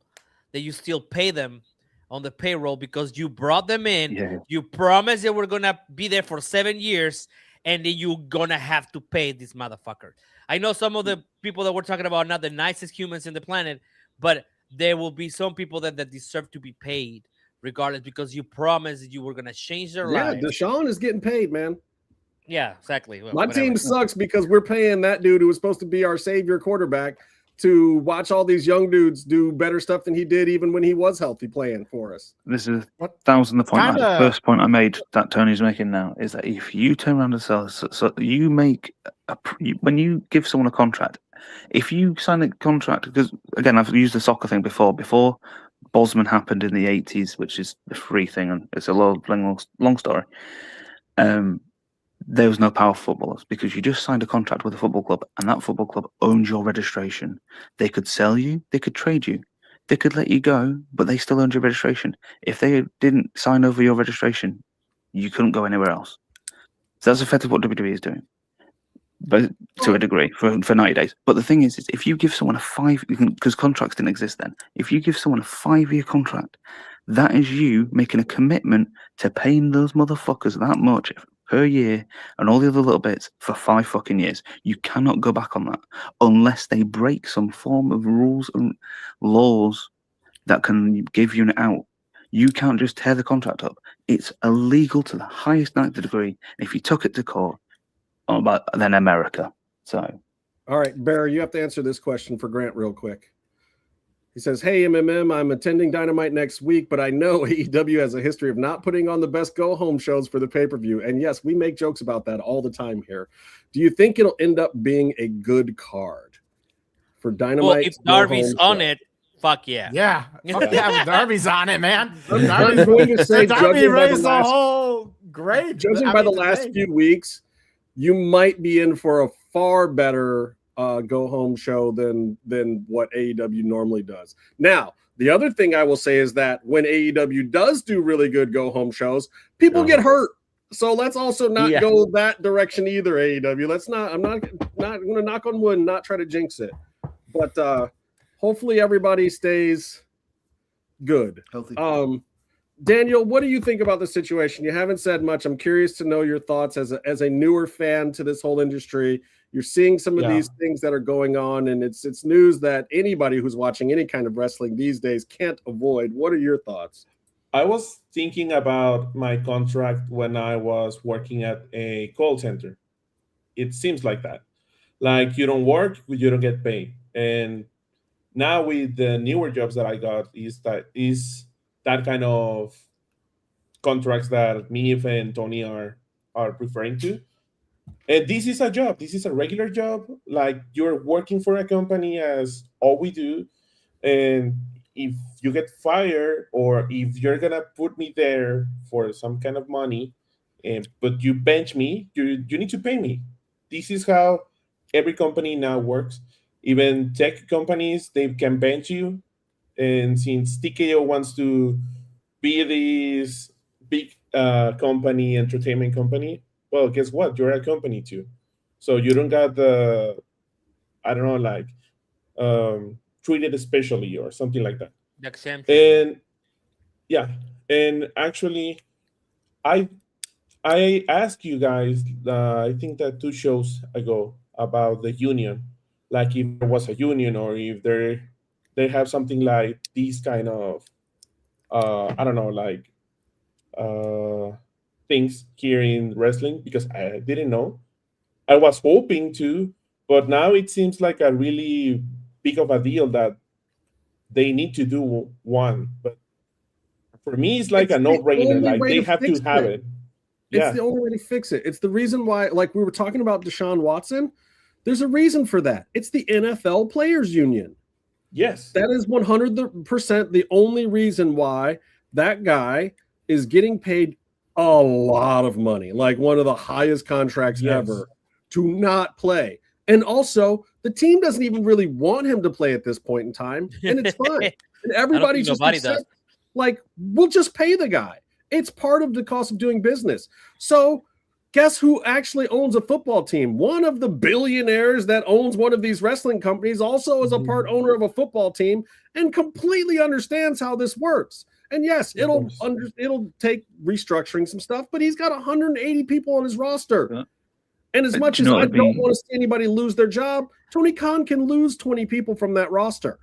that you still pay them on the payroll because you brought them in, you promised they were gonna be there for 7 years, and then you're gonna have to pay this motherfucker. I know some of the people that we're talking about are not the nicest humans in the planet, but there will be some people that deserve to be paid regardless because you promised that you were gonna change their lives. Deshaun is getting paid, man. Yeah, exactly. Well, My team sucks because we're paying that dude who was supposed to be our savior quarterback to watch all these young dudes do better stuff than he did even when he was healthy playing for us. This is 1,000 the point. The first point I made that Tony's making now is that if you turn around and sell, so you make when you give someone a contract, if you sign a contract, because again I've used the soccer thing before Bosman happened in the 80s, which is the free thing, and it's a long story. There was no power for footballers because you just signed a contract with a football club and that football club owns your registration. They could sell you, they could trade you, they could let you go, but they still owned your registration. If they didn't sign over your registration, you couldn't go anywhere else. So that's effectively what WWE is doing, but to a degree for 90 days. But the thing is if you give someone because contracts didn't exist then, if you give someone a 5-year contract, that is you making a commitment to paying those motherfuckers that much per year and all the other little bits for 5 fucking years. You cannot go back on that unless they break some form of rules and laws that can give you an out. You can't just tear the contract up. It's illegal to the highest degree. If you took it to court, then America. So, all right, Barry, you have to answer this question for Grant real quick. He says, "Hey, MMM, I'm attending Dynamite next week, but I know AEW has a history of not putting on the best go-home shows for the pay-per-view. And yes, we make jokes about that all the time here. Do you think it'll end up being a good card for Dynamite?" Well, if Darby's on it, fuck yeah. Yeah. Yeah, Darby's on it, man. I'm going to say, Darby raised the whole grade. Judging by the last few weeks, you might be in for a far better go home show than what AEW normally does. Now, the other thing I will say is that when AEW does do really good go home shows, people get hurt. So let's also not go that direction either, AEW. Let's not. I'm not going to knock on wood and not try to jinx it. But hopefully everybody stays good. Healthy. Daniel, what do you think about the situation? You haven't said much. I'm curious to know your thoughts as a newer fan to this whole industry. You're seeing some of these things that are going on, and it's news that anybody who's watching any kind of wrestling these days can't avoid. What are your thoughts? I was thinking about my contract when I was working at a call center. It seems like that. Like you don't work, you don't get paid. And now with the newer jobs that I got is that kind of contracts that me and Tony are referring to. And this is a job. This is a regular job. Like you're working for a company as all we do. And if you get fired or if you're going to put me there for some kind of money, but you bench me, you need to pay me. This is how every company now works. Even tech companies, they can bench you. And since TKO wants to be this big company, entertainment company, well, guess what? You're a company too. So you don't got the, I don't know, like treated especially or something like that. The exemption. And yeah, and actually, I asked you guys, I think that 2 shows ago, about the union, like if there was a union or if they have something like these kind of I don't know, like things here in wrestling, because I didn't know. I was hoping to, but now it seems like a really big of a deal that they need to do one. But for me, it's like a no-brainer. Like they have to have it. It's the only way to fix it. It's the reason why, like we were talking about Deshaun Watson, there's a reason for that. It's the NFL Players Union. Yes. That is 100% the only reason why that guy is getting paid a lot of money, like one of the highest contracts ever, to not play. And also, the team doesn't even really want him to play at this point in time, and it's fine. And everybody just accepts, like, we'll just pay the guy. It's part of the cost of doing business. So guess who actually owns a football team? One of the billionaires that owns one of these wrestling companies also is a part owner of a football team and completely understands how this works. And yes, it'll take restructuring some stuff, but he's got 180 people on his roster. Yeah. And as much as I don't want to see anybody lose their job, Tony Khan can lose 20 people from that roster,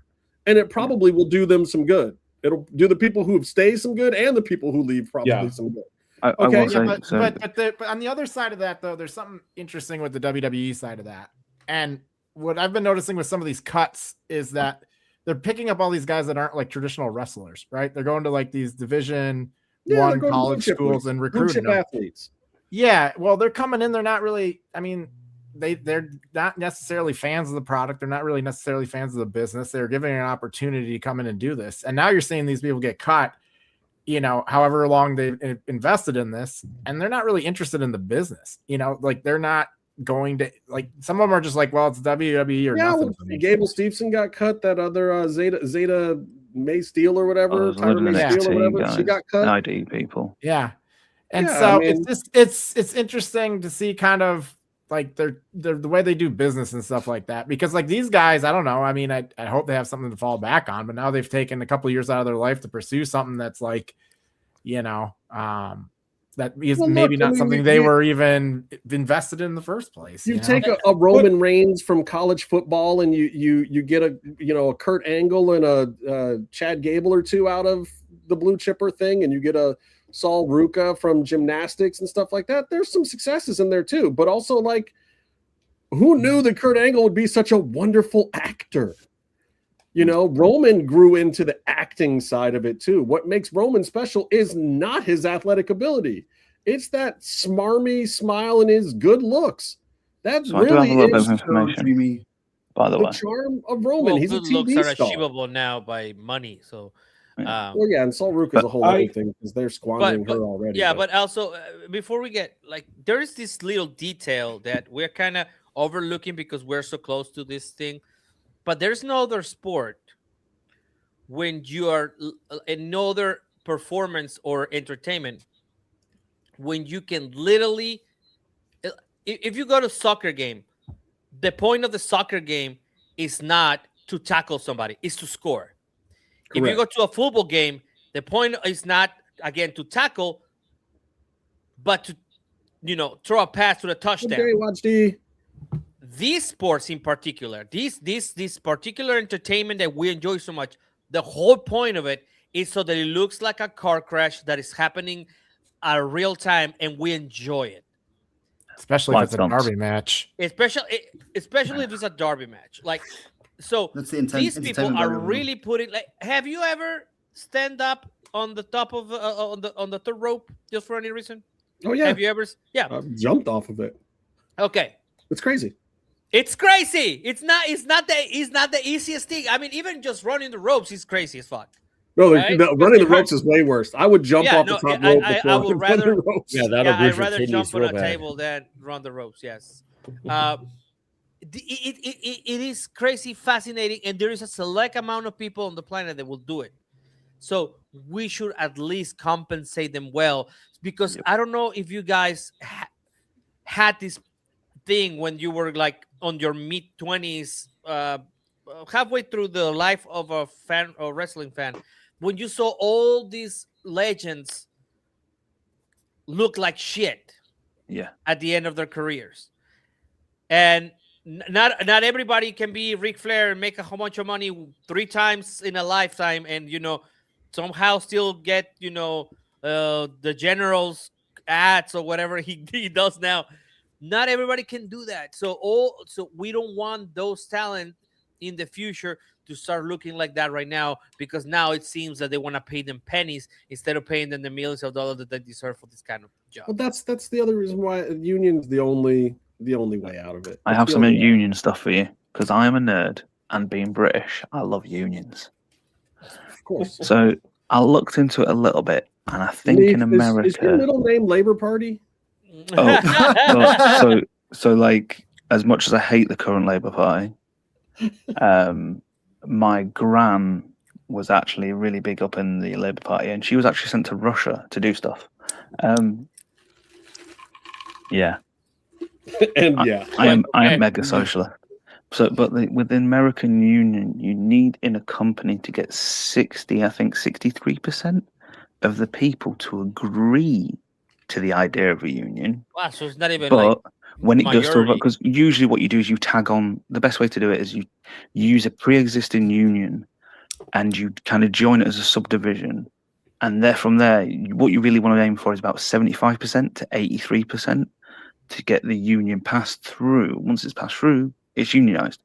and it probably will do them some good. It'll do the people who stay some good and the people who leave probably some good. But on the other side of that, though, there's something interesting with the WWE side of that. And what I've been noticing with some of these cuts is that they're picking up all these guys that aren't like traditional wrestlers, right? They're going to like these Division I college schools and recruiting them. Athletes. Yeah, well, they're coming in. They're not really. I mean, they're not necessarily fans of the product. They're not really necessarily fans of the business. They're giving an opportunity to come in and do this. And now you're seeing these people get cut, you know, however long they've invested in this, and they're not really interested in the business. You know, like they're not going to, like, some of them are just like, well, it's WWE or nothing. Gable Steveson got cut. That other Zeta May Steele or whatever, Tyler May Steele or whatever, she got cut. ID people. Yeah. And so it's just it's interesting to see kind of like they're the way they do business and stuff like that, because like these guys, I don't know. I mean, I hope they have something to fall back on, but now they've taken a couple of years out of their life to pursue something that's like, you know, that is not something they were even invested in the first place. You take a Roman Reigns from college football and you get a Kurt Angle and a Chad Gable or two out of the blue chipper thing, and you get a Saul Ruka from gymnastics and stuff like that. There's some successes in there too, but also, like, who knew that Kurt Angle would be such a wonderful actor? You know, Roman grew into the acting side of it too. What makes Roman special is not his athletic ability. It's that smarmy smile and his good looks. That's really is information, by the way. Charm of Roman. Well, he's good a TV looks are star. achievable now by money. So, and Saul Ruka is a whole other thing because they're squandering her already. Yeah, but also before we get, like, there is this little detail that we're kind of overlooking because we're so close to this thing. But there's no other sport when you are in no other performance or entertainment when you can literally, if you go to a soccer game, the point of the soccer game is not to tackle somebody, it's to score. Correct. If you go to a football game, the point is not, again, to tackle, but to, throw a pass to the touchdown. Okay, watch these sports in particular, this particular entertainment that we enjoy so much, the whole point of it is so that it looks like a car crash that is happening at real time, and we enjoy it. Especially if it's a derby match. Especially if it's a derby match. Like, so these people are really putting, like, have you ever stand up on the top of on the third rope just for any reason? Oh yeah. Have you ever? Yeah. I've jumped off of it. Okay. It's crazy. It's crazy. It's not the easiest thing. I mean, even just running the ropes is crazy as fuck. No, right? Running the ropes is way worse. I would jump off the top rope. I would rather. I'd rather jump on a table than run the ropes. Yes. It is crazy, fascinating, and there is a select amount of people on the planet that will do it. So we should at least compensate them well, because I don't know if you guys had this thing when you were like on your mid-20s, halfway through the life of a fan or wrestling fan, when you saw all these legends look like shit, at the end of their careers, and not everybody can be Ric Flair and make a whole bunch of money 3 times in a lifetime, and somehow still get the General's ads or whatever he does now. Not everybody can do that. So we don't want those talent in the future to start looking like that right now, because now it seems that they want to pay them pennies instead of paying them the millions of dollars that they deserve for this kind of job. Well, that's the other reason why union's the only way out of it. I have some union stuff for you because I am a nerd, and being British, I love unions. Of course. So I looked into it a little bit, and I think in America, is your middle name Labour Party? Oh, so like, as much as I hate the current Labour Party, my gran was actually really big up in the Labour Party, and she was actually sent to Russia to do stuff. Yeah. And I am mega socialist. So, but with the American Union, you need in a company to get 63% of the people to agree to the idea of a union. Wow, so it's not even. But when it majority. goes to, because usually what you do is you tag on. The best way to do it is you use a pre-existing union, and you kind of join it as a subdivision, and from there, what you really want to aim for is about 75% to 83% to get the union passed through. Once it's passed through, it's unionized.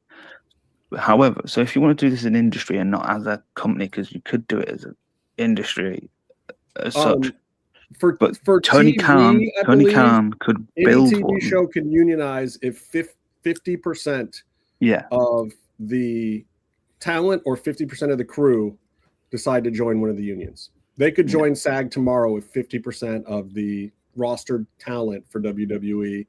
However, so if you want to do this as an industry and not as a company, because you could do it as an industry as such. For Tony Khan, could build any TV one. show can unionize if 50% of the talent or 50% of the crew decide to join one of the unions. They could join SAG tomorrow if 50% of the rostered talent for WWE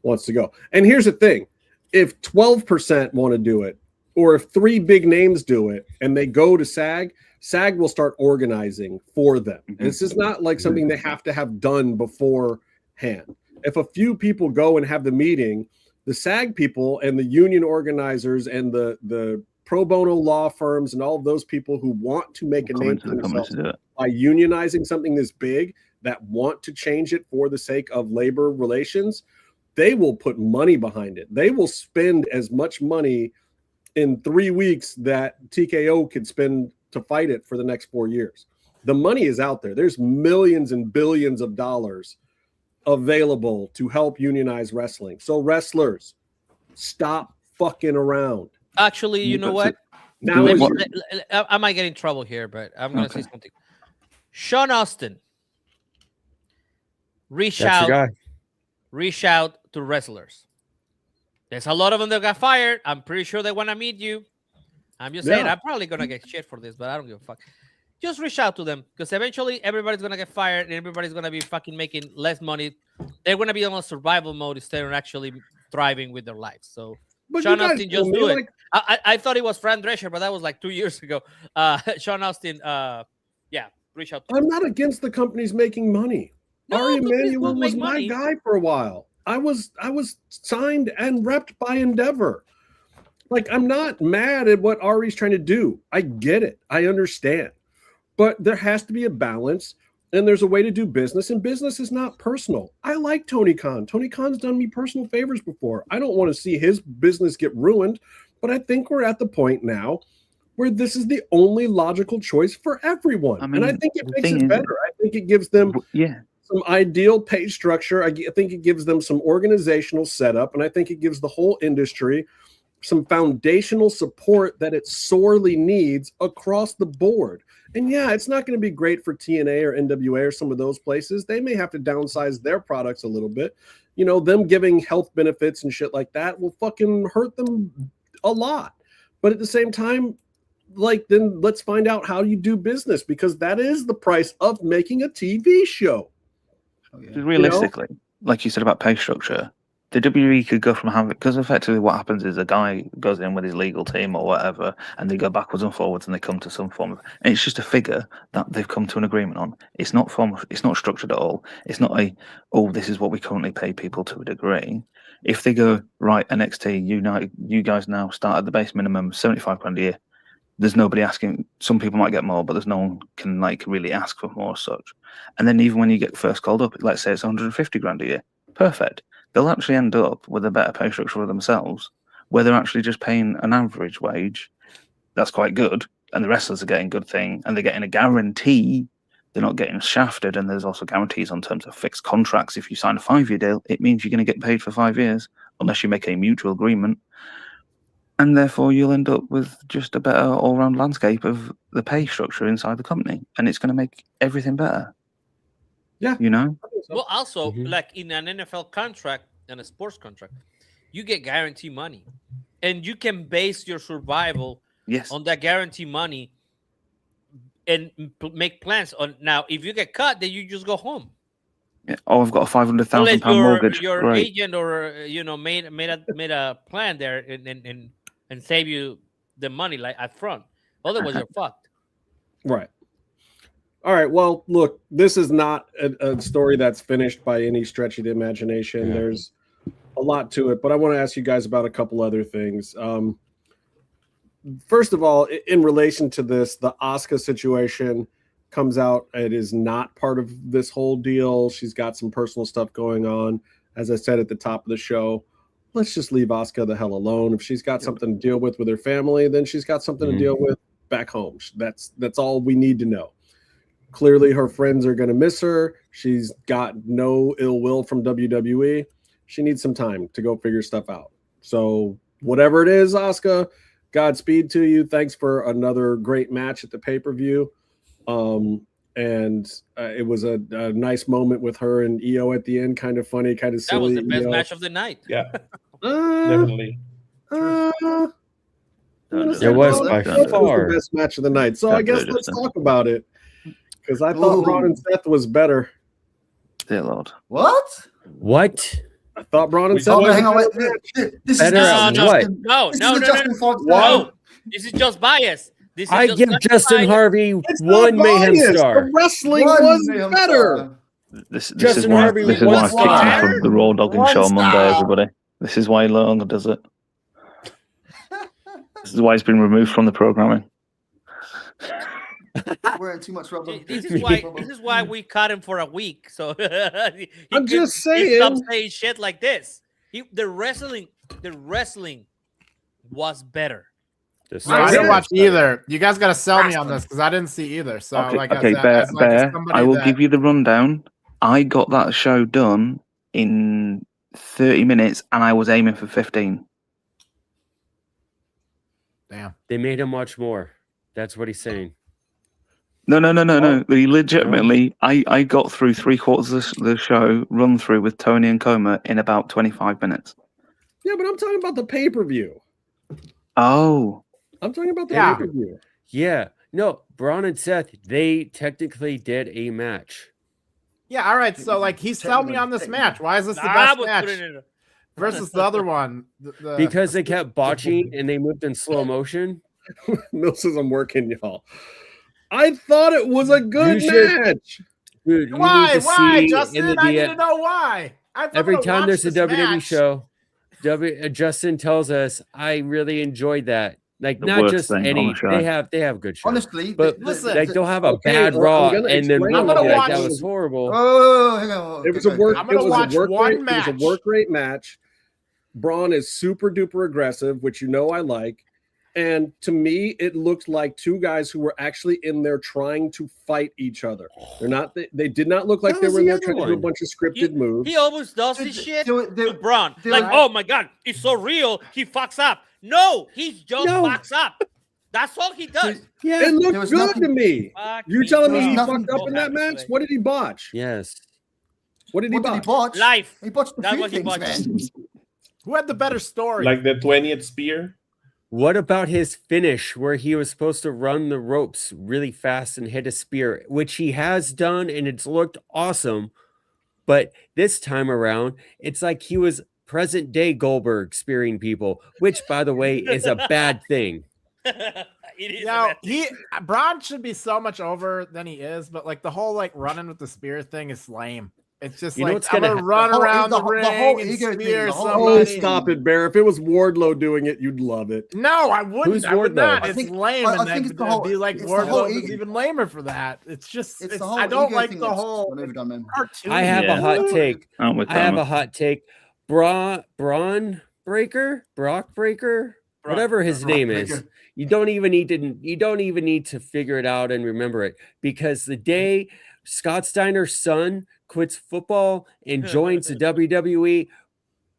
wants to go. And here's the thing. If 12% want to do it, or if 3 big names do it and they go to SAG will start organizing for them. And this is not like something they have to have done beforehand. If a few people go and have the meeting, the SAG people and the union organizers and the pro bono law firms and all of those people who want to make a name for themselves by unionizing something this big, that want to change it for the sake of labor relations, they will put money behind it. They will spend as much money in 3 weeks that TKO could spend to fight it for the next 4 years. The money is out there. There's millions and billions of dollars available to help unionize wrestling. So wrestlers, stop fucking around. Actually, you know what? Now I might get in trouble here, but I'm going to say something. Sean Austin, reach out to wrestlers. There's a lot of them that got fired. I'm pretty sure they want to meet you. I'm just saying, I'm probably going to get shit for this, but I don't give a fuck. Just reach out to them, because eventually everybody's going to get fired and everybody's going to be fucking making less money. They're going to be on survival mode instead of actually thriving with their lives. So Sean Austin, just do it. I thought it was Fran Drescher, but that was like 2 years ago. Sean Austin, reach out to I'm not against the companies making money. Ari Emanuel was my guy for a while. I was signed and repped by Endeavor. Like, I'm not mad at what Ari's trying to do. I get it. I understand. But there has to be a balance, and there's a way to do business, and business is not personal. I like Tony Khan. Tony Khan's done me personal favors before. I don't want to see his business get ruined, but I think we're at the point now where this is the only logical choice for everyone. And I think it makes it better. I think it gives them some ideal pay structure. I think it gives them some organizational setup, and I think it gives the whole industry some foundational support that it sorely needs across the board. And yeah, it's not going to be great for TNA or NWA or some of those places. They may have to downsize their products a little bit. You know, them giving health benefits and shit like that will fucking hurt them a lot. But at the same time, like, then let's find out how you do business, because that is the price of making a TV show. Realistically, like you said about pay structure, the WWE could go from having, because effectively what happens is a guy goes in with his legal team or whatever, and they go backwards and forwards, and they come to some form of, and it's just a figure that they've come to an agreement on. It's not structured at all. It's not this is what we currently pay people to a degree. If they go, right, NXT, you guys now start at the base minimum, $75 a year. There's nobody asking. Some people might get more, but there's no one can like really ask for more as such. And then even when you get first called up, let's say it's $150 a year. Perfect. They'll actually end up with a better pay structure for themselves, where they're actually just paying an average wage. That's quite good. And the wrestlers are getting good thing, and they're getting a guarantee. They're not getting shafted, and there's also guarantees on terms of fixed contracts. If you sign a 5-year deal, it means you're going to get paid for 5 years, unless you make a mutual agreement. And therefore, you'll end up with just a better all-round landscape of the pay structure inside the company, and it's going to make everything better. Yeah, you know. Well, also, like in an NFL contract and a sports contract, you get guarantee money, and you can base your survival on that guarantee money, and make plans on. Now, if you get cut, then you just go home. Yeah. Oh, I've got a £500,000 mortgage. Your Great. agent or made a plan there and save you the money like up front. Otherwise, you're fucked. Right. All right. Well, look, this is not a story that's finished by any stretch of the imagination. Yeah. There's a lot to it, but I want to ask you guys about a couple other things. First of all, in relation to this, the Asuka situation comes out. It is not part of this whole deal. She's got some personal stuff going on. As I said at the top of the show, let's just leave Asuka the hell alone. If she's got something to deal with her family, then she's got something to deal with back home. That's all we need to know. Clearly, her friends are going to miss her. She's got no ill will from WWE. She needs some time to go figure stuff out. So whatever it is, Asuka, Godspeed to you. Thanks for another great match at the pay-per-view. It was a nice moment with her and EO at the end. Kind of funny, kind of silly. That was the best match of the night. Yeah, definitely. It was by far the best match of the night. So I guess let's talk about it, because I thought Braun and Seth was better. Dear Lord. What? I thought Braun and Seth was hang on, wait. This is No. This is just bias. I give Justin Harvey one mayhem star. The wrestling was better. This is why I kicked him from the Raw Dogging Show on Monday, everybody. This is why he no longer does it. This is why he's been removed from the programming. We're in too much trouble. This is why we cut him for a week. So I'm just saying. Stop saying shit like this. The wrestling was better. I didn't watch either. You guys got to sell me on this because I didn't see either. So, Bear, I will give you the rundown. I got that show done in 30 minutes, and I was aiming for 15. Damn. They made him watch more. That's what he's saying. No. He legitimately, I got through 3/4 of the show run through with Tony and Coma in about 25 minutes. Yeah, but I'm talking about the pay-per-view. Oh. I'm talking about the pay-per-view. Yeah. No, Braun and Seth, they technically did a match. Yeah, all right. So, like, he sold me on this match. Why is this the best match versus the other one? Because they kept botching and they moved in slow motion. Mill says I'm working, y'all. I thought it was a good match. Dude, why, Justin? I need to know why. Every time there's a WWE show, Justin tells us, I really enjoyed that. Like, not just any, they have good shows. Honestly, but listen, like they'll have a bad Raw and then we'll be like, that was horrible. Oh, hang on. It was a work rate match. Braun is super duper aggressive, which I like. And to me, it looked like two guys who were actually in there trying to fight each other. They're not. They did not look like they were in there trying to do a bunch of scripted moves. He always does this shit to Braun. Like, oh my God, it's so real. He fucks up. No, he just fucks up. That's all he does. Yeah, it looked good to me. You're telling me he fucked up in that match? What did he botch? Yes. What did he botch? Life. He botched the That's what he botched. Who had the better story? Like the 20th spear? What about his finish where he was supposed to run the ropes really fast and hit a spear, which he has done and it's looked awesome. But this time around, it's like he was present day Goldberg spearing people, which, by the way, is a bad thing. Braun should be so much over than he is, but like the whole like running with the spear thing is lame. It's just You know like what's I'm gonna gonna run around the ring whole and ego thing, spear the whole somebody. Oh, stop it, Bear. If it was Wardlow doing it, you'd love it. No, I wouldn't. Who's I would Wardlow? not. I It's think- lame, I and think I'd it's the whole- be like it's the whole Wardlow is ego. even lamer for that. It's just It's the whole I don't ego like thing the that's whole overdone, man. cartoon. I have a hot take. I'm with I have that. a hot take. Braun Breaker, Brock Breaker, whatever his name is. You don't even need to figure it out and remember it, because the day Scott Steiner's son quits football and joins the WWE,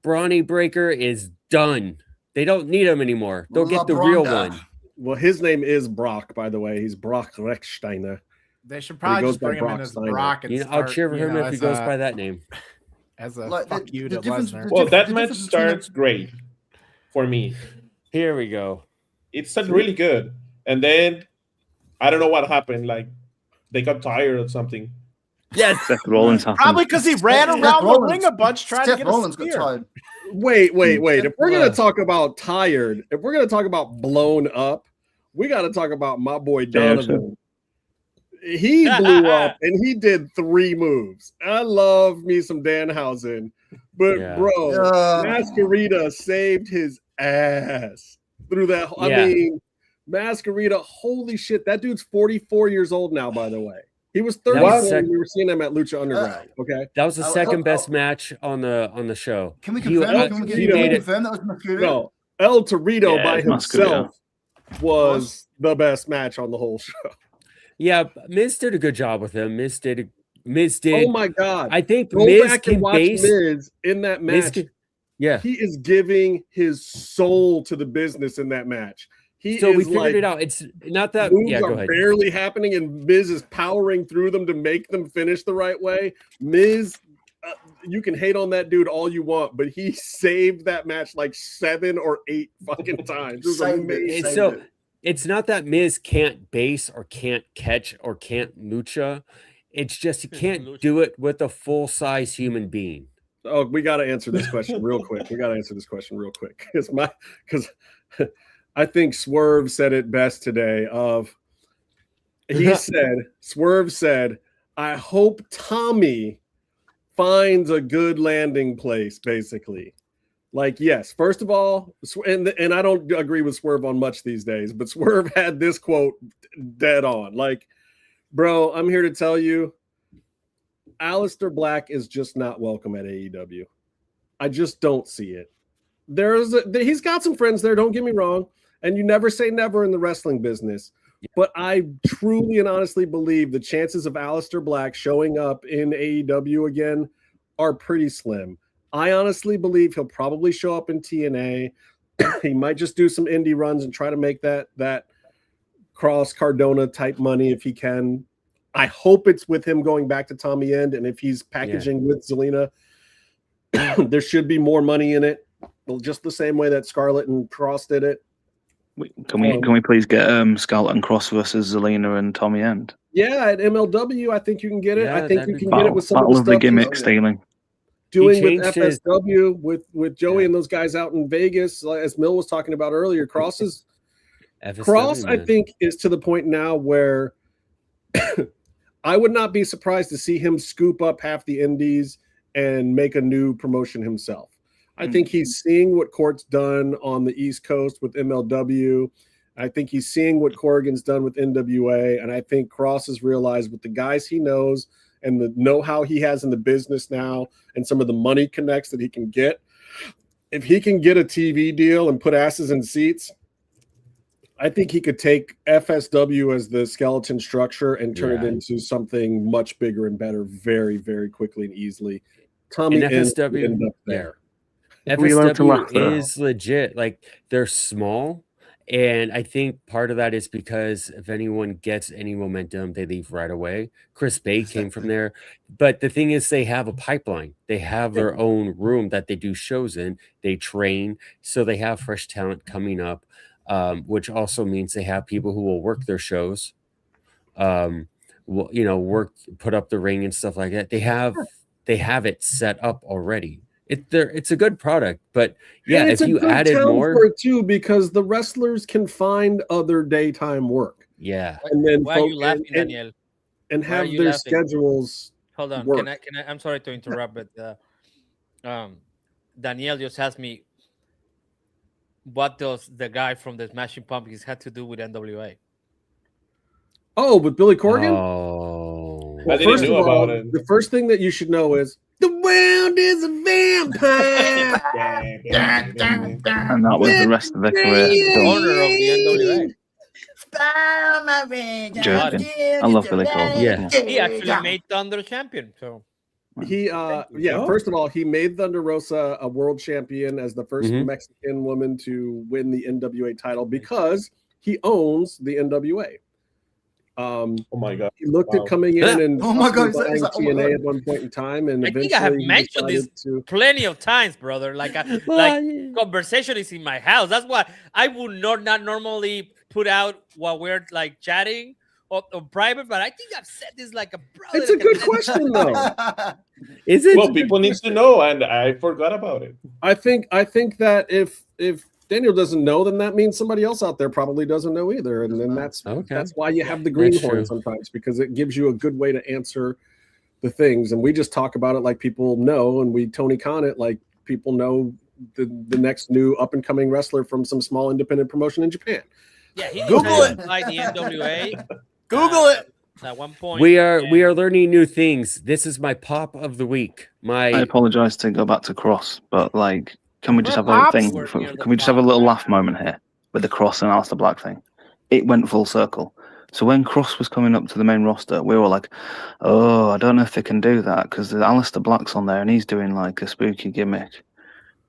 Brawny Breaker is done. They don't need him anymore. They'll get the real one. Well, his name is Brock, by the way. He's Brock Rechsteiner. They should probably just bring him in as Brock. And I'll cheer for him if he goes by that name. As a Like, fuck you to difference- Lesnar. Well, that the match difference between starts great for me. Here we go. It started really good, and then I don't know what happened. Like they got tired or something. Yes, Seth Rollins happened. Probably because he ran around the ring a bunch trying to Seth get Rollins a got spear. tired. Wait. If we're gonna talk about tired, if we're gonna talk about blown up, we got to talk about my boy Donovan. He blew up and he did 3 moves. I love me some Danhausen, but bro, Masquerita saved his ass through that. I mean, Masquerita, holy shit, that dude's 44 years old now, by the way. He was 34 when we were seeing him at Lucha Underground. Okay, that was the second best match on the show. Can we confirm? Can we confirm that was Masquerita? No, El Torito by himself was the best match on the whole show. Yeah, Miz did a good job with him. Miz did. Oh my god! I think go Miz back can and watch base. Miz in that match. Yeah, he is giving his soul to the business in that match. We figured it out. It's not that moves go are ahead. barely happening, and Miz is powering through them to make them finish the right way. Miz, you can hate on that dude all you want, but he saved that match like 7 or 8 fucking times. It was amazing. It's not that Miz can't base or can't catch or can't lucha. It's just he can't do it with a full-size human being. Oh, we got to answer this question real quick. Because I think Swerve said it best today. Swerve said, I hope Tommy finds a good landing place, basically. Like, yes, first of all, and I don't agree with Swerve on much these days, but Swerve had this quote dead on. Like, bro, I'm here to tell you, Aleister Black is just not welcome at AEW. I just don't see it. He's got some friends there, don't get me wrong, and you never say never in the wrestling business. But I truly and honestly believe the chances of Aleister Black showing up in AEW again are pretty slim. I honestly believe he'll probably show up in TNA. He might just do some indie runs and try to make that Cross Cardona type money if he can. I hope it's with him going back to Tommy End, and if he's packaging with Zelina, there should be more money in it, just the same way that Scarlett and Cross did it. Can we please get Scarlett and Cross versus Zelina and Tommy End? Yeah, at MLW, I think you can get it. Yeah, I think you can battle, get it with some battle of the the stuff gimmick stealing. Doing with FSW with Joey and those guys out in Vegas, as Mill was talking about earlier. Cross, I think, is to the point now where I would not be surprised to see him scoop up half the indies and make a new promotion himself. I think he's seeing what Court's done on the East Coast with MLW. I think he's seeing what Corrigan's done with NWA. And I think Cross has realized with the guys he knows and the know-how he has in the business now and some of the money connects that he can get, if he can get a TV deal and put asses in seats, I think he could take FSW as the skeleton structure and turn it into something much bigger and better very, very quickly and easily. Tommy and FSW end up there. FSW is legit. Like, they're small, and I think part of that is because if anyone gets any momentum, they leave right away. Chris Bay came from there, but the thing is, they have a pipeline. They have their own room that they do shows in. They train, so they have fresh talent coming up, which also means they have people who will work their shows. Put up the ring and stuff like that. They have it set up already. It's a good product, but yeah, if you added more for it too, because the wrestlers can find other daytime work. Yeah, and then why are you laughing, Daniel? And have their schedules Hold on. work. Can I? I'm sorry to interrupt, but Danielle just asked me, what does the guy from the Smashing Pumpkins had to do with NWA? Oh, with Billy Corgan? Oh. Well, I didn't first know of all, about it. the first thing that you should know is the world is a vampire. And that was the rest of their career. Owner of the NWA. Joking. I love Billy Corgan. Yeah. He actually made Thunder champion. So He first of all, he made Thunder Rosa a world champion as the first Mexican woman to win the NWA title because he owns the NWA. Oh my god! He looked at coming in and Oh my God, is buying that- TNA at one point in time, and I think I have eventually he mentioned this decided to. plenty of times, brother. Like conversation is in my house. That's why I would not normally put out while we're like chatting or private, but I think I've said this like a brother. It's a good question, though. Is it? Well, people need to know, and I forgot about it. I think that if Daniel doesn't know, then that means somebody else out there probably doesn't know either, and then that's why you have the greenhorn sometimes, because it gives you a good way to answer the things, and we just talk about it like people know, and we Tony Khan it like people know the next new up and coming wrestler from some small independent promotion in Japan. Yeah, he Google it. By the NWA. Google it. At one point, We are learning new things. This is my pop of the week. I apologize to go back to Cross, but like, can we just have a thing? Can we just have a little laugh moment here with the Cross and Aleister Black thing? It went full circle. So when Cross was coming up to the main roster, we were like, "Oh, I don't know if they can do that because Aleister Black's on there and he's doing like a spooky gimmick."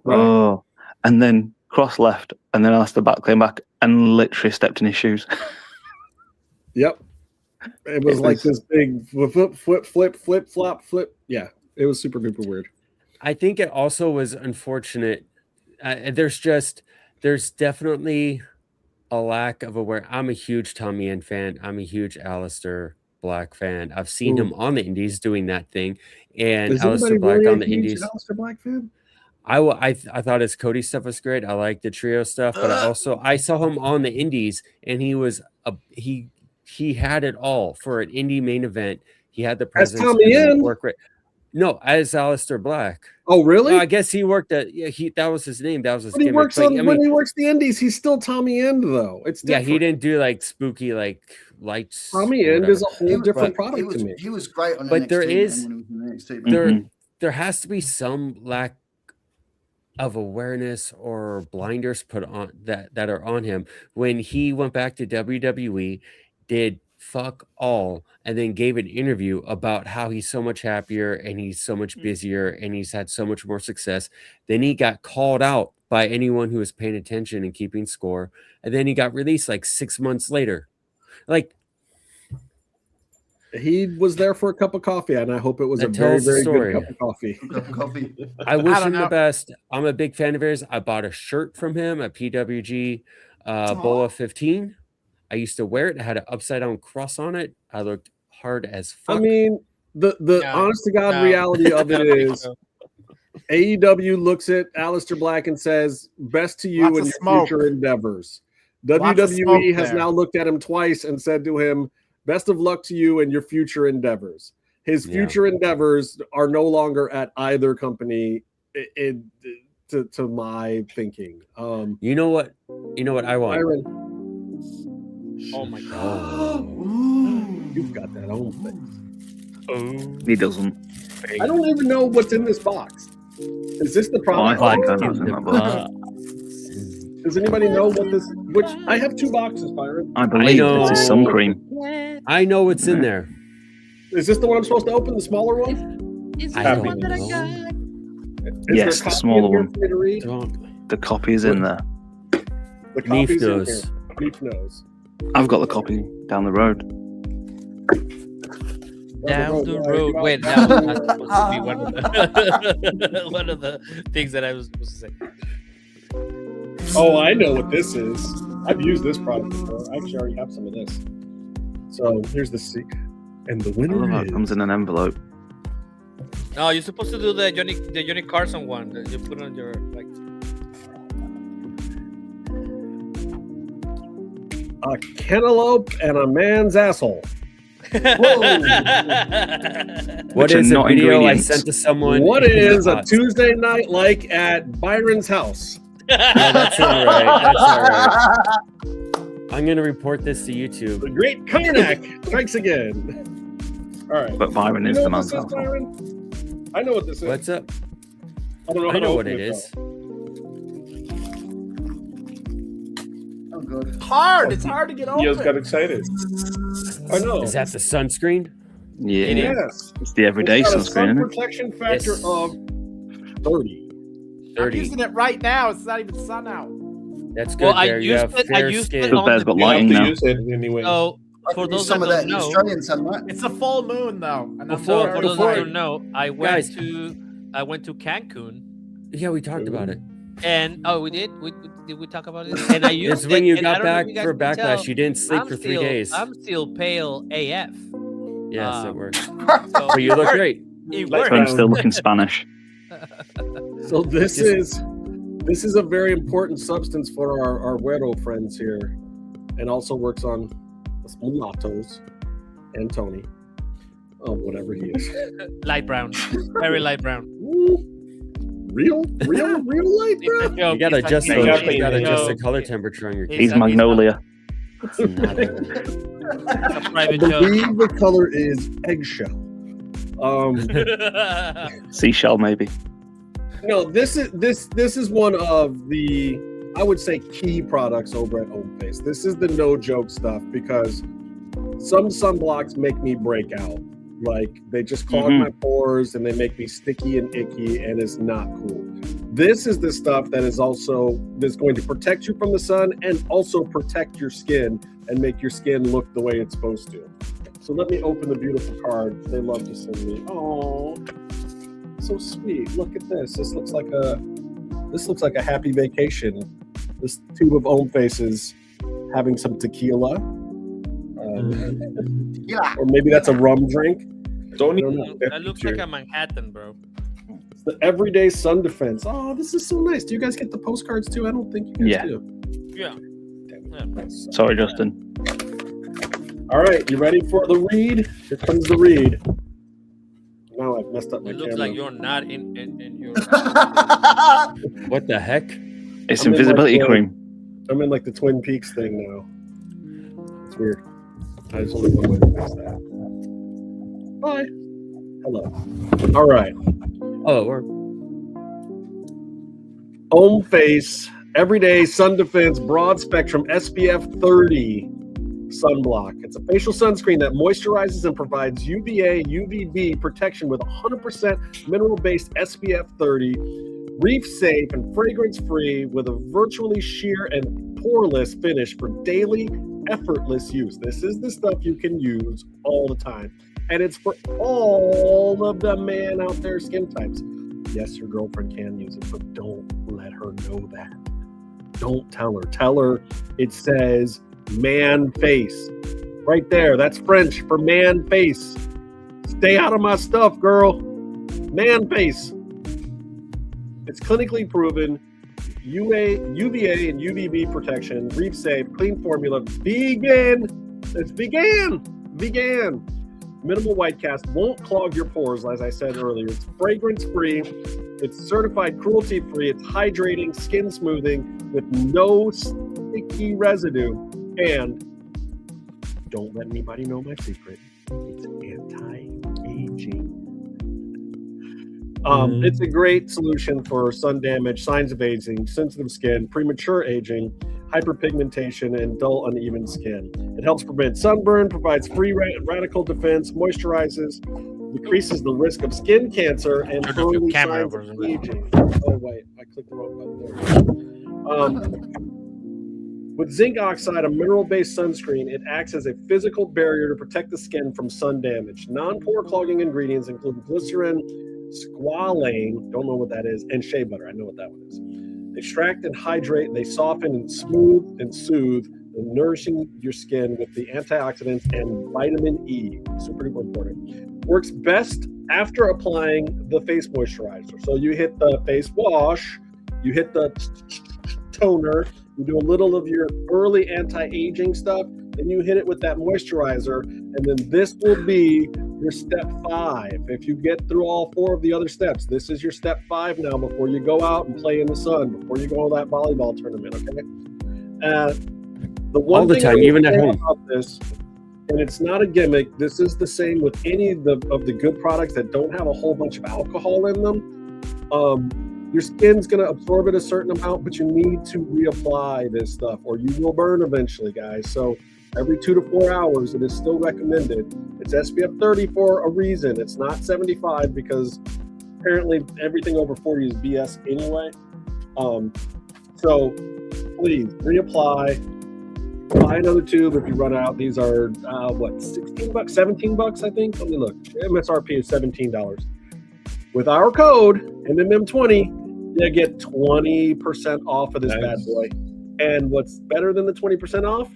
Right. Oh, and then Cross left, and then Aleister Black came back and literally stepped in his shoes. Yep. It was like this big flip, flop. Yeah, it was super duper weird. I think it also was unfortunate. There's definitely a lack of awareness. I'm a huge Tommy End fan. I'm a huge Aleister Black fan. I've seen him on the Indies doing that thing, and Aleister Black on the Indies. Aleister Black fan? I thought his Cody stuff was great. I like the trio stuff, but I saw him on the Indies, and he had it all for an indie main event. He had the presence. As Tommy End? No, as Aleister Black. Oh, really? Well, I guess he worked at that was his name. That was his when he gimmick. works when he works the Indies, he's still Tommy End though. It's different. Yeah, he didn't do like spooky like lights. Tommy End is a whole different product to me. He was great on but NXT. There is when he was in NXT. There has to be some lack of awareness or blinders put on that are on him when he went back to WWE, did fuck all, and then gave an interview about how he's so much happier and he's so much busier and he's had so much more success. Then he got called out by anyone who was paying attention and keeping score, and then he got released like 6 months later. Like, he was there for a cup of coffee, and I hope it was a very, very good cup of coffee. I wish him the best. I'm a big fan of his. I bought a shirt from him at PWG Boa 15. I used to wear it. It had an upside down cross on it. I looked hard as fuck. I mean, the honest to God reality of it is AEW looks at Aleister Black and says, best to you in your future endeavors. WWE has now looked at him twice and said to him, best of luck to you in your future endeavors. His future endeavors are no longer at either company to my thinking. You know what I want? Byron, oh my god. You've got that own thing. Oh, he doesn't. I don't even know what's in this box. Is this the product? Does anybody know what this? Which I have 2 boxes, Byron. I believe this is sun cream. I know what's in there. Is this the one I'm supposed to open? The smaller one? Is this the one that I got? Yes, the smaller one. The copy is in there. The copy's in here. Neef knows. I've got the copy down the road. Down the road. Wait, that was not supposed to be one of the things that I was supposed to say. Oh, I know what this is. I've used this product before. I actually already have some of this. So here's the secret. And the winner comes in an envelope. No, you're supposed to do the Johnny Carson one that you put on your like. A cantaloupe and a man's asshole. What is a video I sent to someone? What is a Tuesday night like at Byron's house? No, that's all right. That's all right. I'm going to report this to YouTube. The great Karnak strikes again. All right. But Byron is the man. I know what this is. What's up? I don't know. I know what it is. Oh, good. Hard. It's hard to get over. You just got excited. I know. Is that the sunscreen? Yeah. It is. It's the everyday It's got a sunscreen, sun isn't it? protection factor of 30. I'm using it right now. It's not even sun out. That's good. Well, I there. You have used fair it skin. on Bear's the got lighting now. Use it anyway. So I for can use those some that of that don't in know, Australian sun, right? It's a full moon though. And for I'm those not that don't know, I went to Cancun. Yeah, we talked about it. And we did. Did we talk about it? And I used It's when you and I got don't know if back you guys for can tell, Backlash. You didn't sleep for 3 days. I'm still pale AF. Yes, it works. So But you look great. It Like worked. I'm still looking Spanish. So this is a very important substance for our Güero friends here, and also works on us mulattoes and Tony. Oh, whatever he is. Light brown, very light brown. Real light, bro. You gotta adjust the color temperature on your case. He's Magnolia. A I private joke. believe the color is eggshell. Seashell, maybe. No, this is one of the, I would say, key products over at Homeface. This is the no joke stuff because some sunblocks make me break out. Like they just clog my pores and they make me sticky and icky, and it's not cool. This is the stuff that is that's going to protect you from the sun and also protect your skin and make your skin look the way it's supposed to. So let me open the beautiful card they love to send me. Oh, so sweet. Look at this. This looks like a happy vacation. This tube of Ohm Faces having some tequila. Or maybe that's a rum drink. That looks like a Manhattan, bro. It's the everyday sun defense. Oh, this is so nice. Do you guys get the postcards too? I don't think you guys do. Yeah. Sorry, Justin. All right, you ready for the read? Here comes the read. Now I've messed up my It looks camera. like you're not in your. What the heck? It's invisibility cream. I'm in like the Twin Peaks thing now. It's weird. I just only one way to fix that. Bye. Hello. All right. Oh, we're Ohm Face Everyday Sun Defense Broad Spectrum SPF 30 Sunblock. It's a facial sunscreen that moisturizes and provides UVA, UVB protection with 100% mineral-based SPF 30, reef-safe and fragrance-free with a virtually sheer and poreless finish for daily, effortless use. This is the stuff you can use all the time. And it's for all of the man out there skin types. Yes, your girlfriend can use it, but don't let her know that. Don't tell her. Tell her it says man face. Right there. That's French for man face. Stay out of my stuff, girl. Man face. It's clinically proven UVA and UVB protection, reef safe, clean formula, vegan. It's vegan. Vegan. Minimal white cast, won't clog your pores, as I said earlier. It's fragrance free. It's certified cruelty free. It's hydrating, skin smoothing with no sticky residue. And don't let anybody know my secret. It's anti-aging. It's a great solution for sun damage, signs of aging, sensitive skin, premature aging, hyperpigmentation, and dull, uneven skin. It helps prevent sunburn, provides free radical defense, moisturizes, decreases the risk of skin cancer, and early signs of aging. Oh, wait, I clicked the wrong button there. With zinc oxide, a mineral-based sunscreen, it acts as a physical barrier to protect the skin from sun damage. Non-pore clogging ingredients include glycerin, squalane, don't know what that is, and shea butter. I know what that one is. Extract and hydrate, they soften and smooth and soothe, nourishing your skin with the antioxidants and vitamin E. Super duper important. Works best after applying the face moisturizer. So you hit the face wash, you hit the toner, you do a little of your early anti-aging stuff, then you hit it with that moisturizer, and then this will be your step 5. If you get through all 4 of the other steps, this is your step 5 now before you go out and play in the sun, before you go to that volleyball tournament, okay? The one all the thing time, even at home. about this, and it's not a gimmick, this is the same with any of the good products that don't have a whole bunch of alcohol in them. Your skin's going to absorb it a certain amount, but you need to reapply this stuff or you will burn eventually, guys. So every 2 to 4 hours, it is still recommended. It's SPF 30 for a reason. It's not 75 because apparently everything over 40 is BS anyway. So please reapply. Buy another tube if you run out. These are what, $16, $17, I think. Let me look. MSRP is $17. With our code MMM20, you get 20% off of this bad boy. And what's better than the 20% off?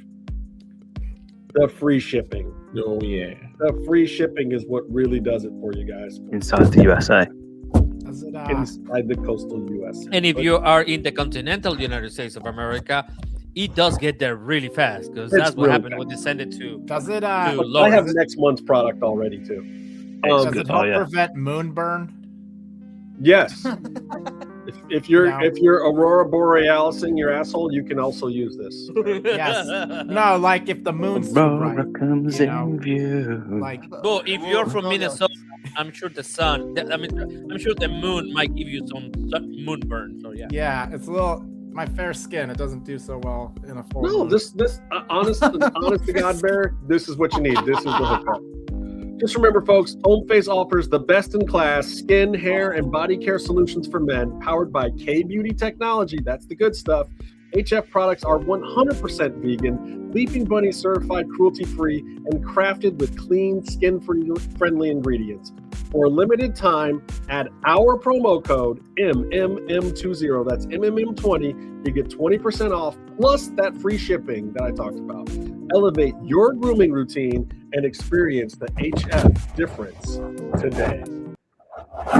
The free shipping. Oh yeah. The free shipping is what really does it for you guys. Inside the USA. Inside the coastal US. And if you are in the continental United States of America, it does get there really fast because that's what really happened fast. when they send it to. Does it? I have next month's product already too. Does it help prevent moonburn? Yes. if you're Aurora Borealising your asshole, you can also use this. Yes. No, like if the moon's too bright, comes in view. Like, well, if you're from Minnesota, I'm sure the sun. I'm sure the moon might give you some moonburn. So yeah. Yeah, it's a little. My fair skin, it doesn't do so well in a full. No, moon. this honest to God, Bear, this is what you need. This is the hookup. Just remember, folks, Home Face offers the best in class skin, hair, and body care solutions for men, powered by K-Beauty technology. That's the good stuff. HF products are 100% vegan, Leaping Bunny certified cruelty-free, and crafted with clean, skin-friendly ingredients. For a limited time, add our promo code MMM20. That's MMM20. You get 20% off plus that free shipping that I talked about. Elevate your grooming routine and experience the HF difference today.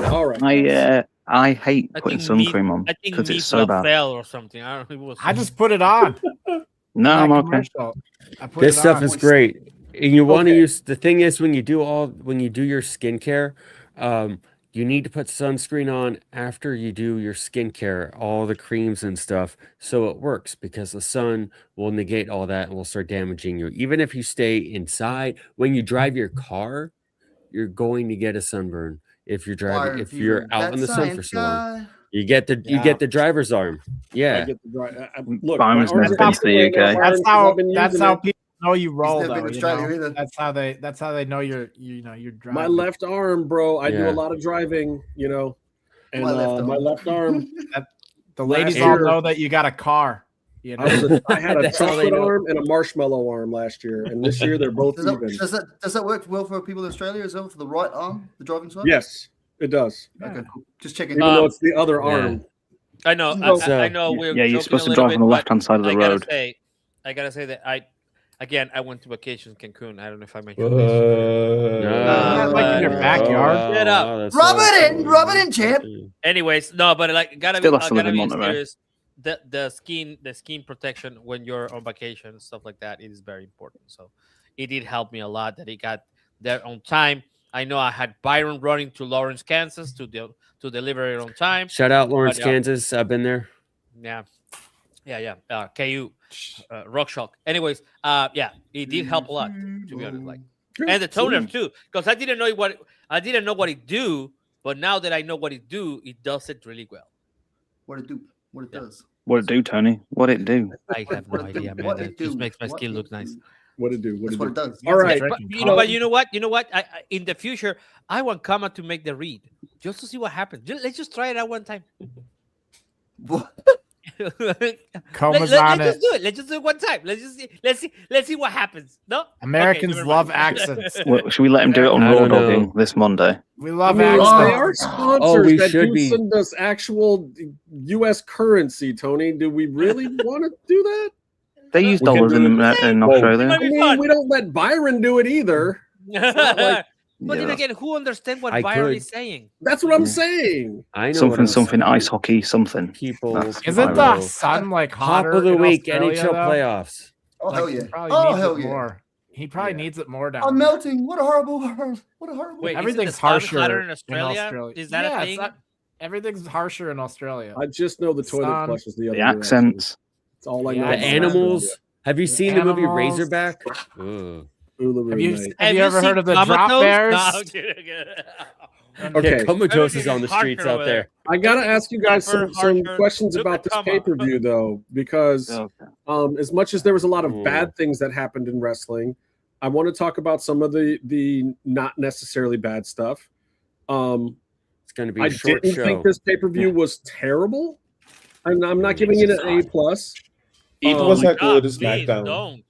All right. I hate putting sun cream on because it's so bad. Fell or something. I just put it on. No, I'm okay. This stuff is great. And you want to use, the thing is, when you do your skincare, you need to put sunscreen on after you do your skincare, all the creams and stuff, so it works, because the sun will negate all that and will start damaging you. Even if you stay inside, when you drive your car, you're going to get a sunburn. If you're driving, if you're out in the sun for so long, you get the driver's arm. Yeah. Look, Farmers never been to the UK. That's how people know you roll. He's never Though, been to Australia either. That's how they know you're driving. My left arm, bro. I do a lot of driving, and my left arm. The ladies all know that you got a car. I had a chocolate arm and a marshmallow arm last year, and this year they're both even. Does that work well for people in Australia as well, for the right arm, the driving side? Yes, it does. Okay, cool. Just checking. Even though it's the other arm. I know. I know. You're supposed to drive on the left-hand side of the road. I gotta say that I went to vacation in Cancun. I don't know if I mentioned this. Like in your backyard. Get up. Rub it in, champ. Anyways, no, but like gotta be serious. The skin protection when you're on vacation and stuff like that, it is very important. So it did help me a lot that it got there on time. I know I had Byron running to Lawrence, Kansas to deliver it on time. Shout out Lawrence, Kansas. I've been there. Yeah. KU, Rock Shock. Anyways, it did help a lot, to be honest. Like, and the toner too, because I didn't know what it do, but now that I know what it do, it does it really well. What it do? What it does? What it do, Tony? What it do? I have no idea, man. It just makes my skin look nice. What it do? What it does. All right. But you know what? In the future, I want Kama to make the read just to see what happens. Let's just try it out one time. What? Let's just do it. Let's just do it one time. Let's see what happens. No, Americans love accents. Well, should we let him do it on Raw Dogging this Monday? We love They accents. are sponsors that do send us actual U.S. currency. Tony, do we really want to do that? They use dollars in Australia. I mean, we don't let Byron do it either. But then again, who understands what Byron is saying? That's what I'm saying. I know something ice hockey something. People. Isn't the sun like hotter top of the in week Australia, NHL though? playoffs? Oh hell yeah! Probably needs hell it yeah! more. He probably needs it more down. I'm there. melting. What a horrible world. What a horrible. Wait, Everything's harsher in Australia. Is that a thing? Everything's harsher in Australia. I just know the toilet flush is the other The accents. It's all I know. The animals. Have you seen the movie Razorback? Have you ever heard of the drop bears? Okay, Comatose is on the streets out there. I gotta ask you guys some questions about this pay-per-view though, because as much as there was a lot of bad things that happened in wrestling, I want to talk about some of the not necessarily bad stuff. It's going to be. I didn't think this pay-per-view was terrible. I'm not giving it an A+. It was a good SmackDown.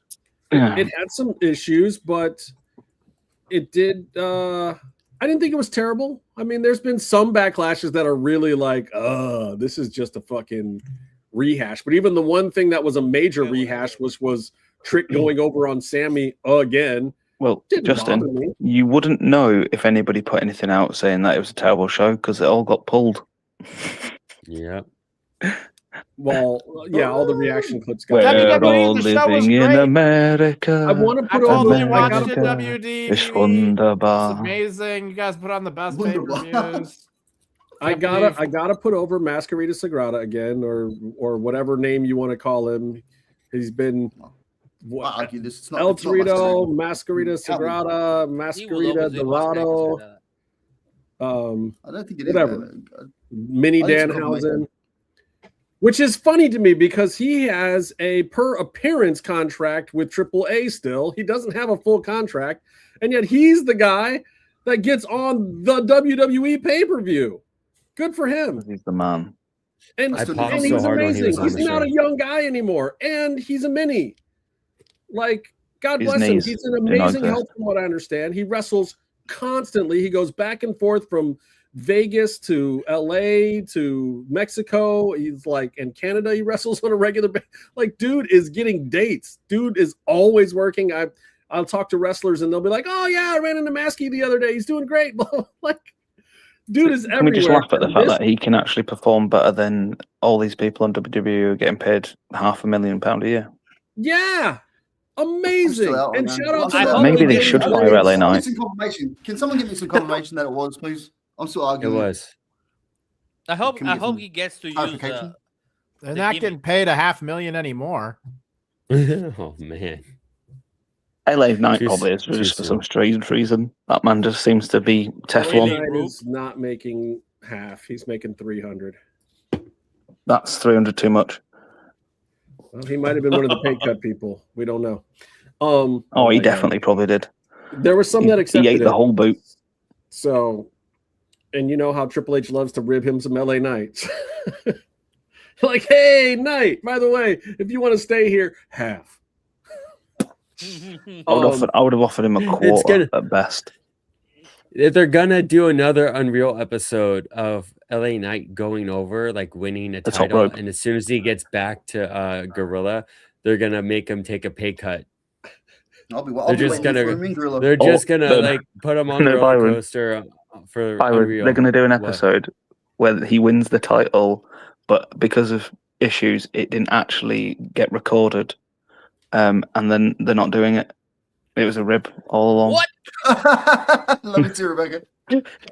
It had some issues, but it did. I didn't think it was terrible. I mean, there's been some backlashes that are really like, this is just a fucking rehash. But even the one thing that was a major rehash was Trick going over on Sammy again. Well, Justin, you wouldn't know if anybody put anything out saying that it was a terrible show because it all got pulled. Yeah. Well, yeah, all the reaction clips got. We're all living in America. I want to put on over. Watched it, WD. It's wunderbar. It's amazing. You guys put on the best pay-per-views. I gotta put over Masquerita Sagrada again, or whatever name you want to call him. He's been El Torito, Masquerita Sagrada, Masquerita Dorado. I don't think it whatever. Mini Danhausen. Which is funny to me because he has a per appearance contract with AAA still. He doesn't have a full contract, and yet he's the guy that gets on the WWE pay-per-view. Good for him. He's the man. And he's amazing. He's not a young guy anymore, and he's a mini. Like, God bless him. He's in amazing health from what I understand. He wrestles constantly. He goes back and forth from Vegas to LA to Mexico. He's like in Canada. He wrestles on a regular basis. Like, dude is getting dates. Dude is always working. I'll talk to wrestlers and they'll be like, "Oh yeah, I ran into Maskey the other day. He's doing great." Like, dude is everywhere. Can we just laugh at the fact that he can actually perform better than all these people on WWE who are getting paid £500,000 a year? Yeah. Amazing. And shout out to maybe they should fire LA Knight. Can someone give me some confirmation that it was, please? I'm still arguing. It was. I hope he gets to use. They're not getting paid $500,000 anymore. Oh man. LA Knight probably is just for some strange reason. That man just seems to be Teflon. He's not making half. He's making 300. That's 300 too much. Well, he might have been one of the pay cut people. We don't know. He definitely probably did. There were some that accepted he ate the whole boot. So, and you know how Triple H loves to rib him some LA Knights. Like, hey, Knight, by the way, if you want to stay here, half. I would have offered him a quarter at best. If they're gonna do another Unreal episode of LA Knight going over, like winning a title, and as soon as he gets back to Gorilla, they're gonna make him take a pay cut. They're just gonna like put him on the roller coaster for Unreal. They're gonna do an episode where he wins the title, but because of issues, it didn't actually get recorded. And then they're not doing it. It was a rib all along. What? Love it too, Rebecca.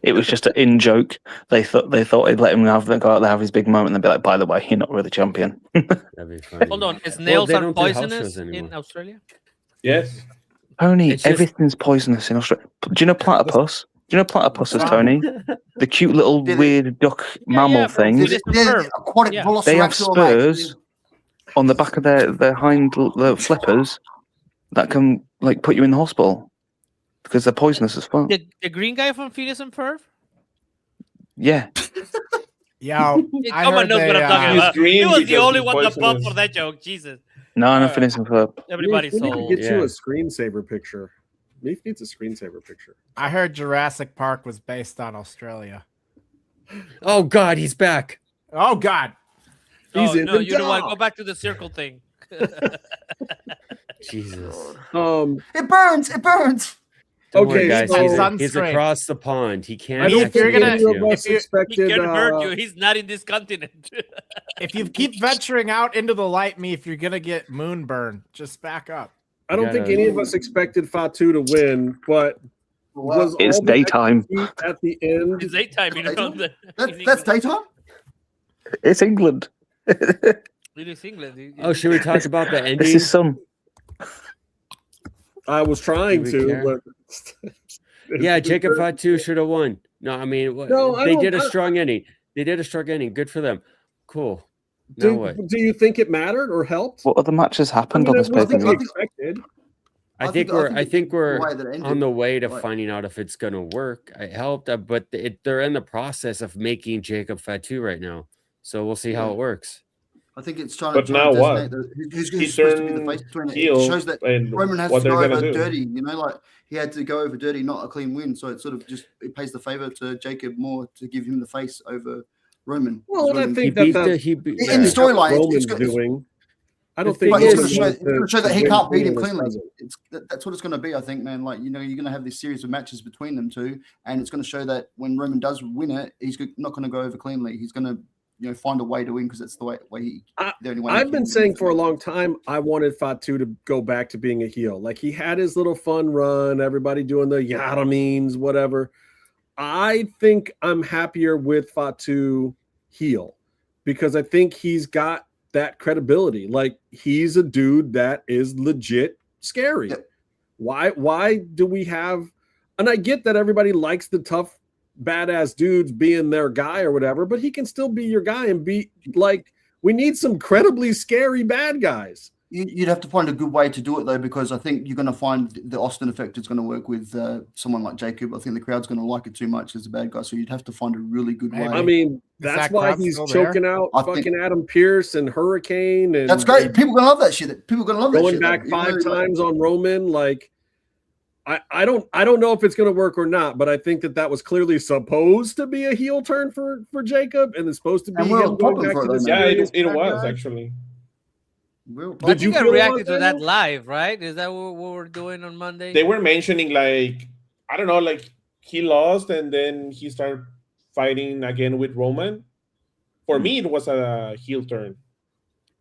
It was just an in joke. They thought they'd let him go out there, have his big moment, and be like, "By the way, you're not really champion." That'd be funny. Hold on, is nails are poisonous in Australia? Yes. Tony, everything's poisonous in Australia. Do you know platypus? Do you know platypuses, Tony? The cute little weird duck mammal things. They have spurs on the back of their hind flippers that can like put you in the hospital because they're poisonous as fuck. The green guy from Phineas and Ferb? Yeah. Yeah. Someone knows what I'm talking about. He was the only one that popped for that joke. Jesus. No, Phineas and Ferb. Everybody's sold. Get you a screensaver picture. Leaf needs a screensaver picture. I heard Jurassic Park was based on Australia. Oh God, he's back. Oh God. He's in the you don't want to go back to the circle thing. Jesus. It burns. It burns. Don't worry, guys. so He's across the pond. He can't. I don't think any of us He expected. can hurt you. He's not in this continent. If you keep venturing out into the light, if you're gonna get moon burn, just back up. I don't think any of us expected Fatu to win, but was it's all the daytime at the end. It's daytime. That's daytime. It's England. It is England. Oh, should we talk about the ending? This is some. I was trying to, but yeah, Jacob Fatu should have won. No, I mean, they did a strong ending. They did a strong ending. Good for them. Cool. Now what? Do you think it mattered or helped? What other matches happened on this pay-per-view? I think we're on the way to finding out if it's going to work. It helped, but they're in the process of making Jacob Fatu right now, so we'll see how it works. I think it's trying but to now what? Who's supposed to be the face between it. It shows that Roman has to go over dirty. You know, like he had to go over dirty, not a clean win. So it sort of it pays the favor to Jacob more to give him the face over Roman. Well, and I think in the storyline, it's doing. I don't think it's going to show that he can't beat him cleanly. That's what it's going to be, I think, man. Like, you know, you're going to have this series of matches between them two, and it's going to show that when Roman does win it, he's not going to go over cleanly. He's going to, you know, find a way to win because it's the way the only way. I've been saying for a long time I wanted Fatu to go back to being a heel. Like, he had his little fun run, everybody doing the yada means, whatever. I think I'm happier with Fatu heel because I think he's got that credibility. Like, he's a dude that is legit scary. Yep. Why do we have, and I get that everybody likes the tough badass dudes being their guy or whatever, but he can still be your guy and be like, we need some credibly scary bad guys. You'd have to find a good way to do it, though, because I think you're going to find the Austin effect is going to work with someone like Jacob. I think the crowd's going to like it too much as a bad guy, so you'd have to find a really good way. I mean, that's why he's choking out fucking Adam Pearce and Hurricane. And that's great. People are going to love that shit. People are going to love that shit. Going back 5 times on Roman, like, I don't know if it's going to work or not, but I think that was clearly supposed to be a heel turn for Jacob, and it's supposed to be him going back to the it was actually. Did you reacted to that live, right? Is that what we're doing on Monday? They were mentioning, like, I don't know, like he lost and then he started fighting again with Roman. For me, it was a heel turn.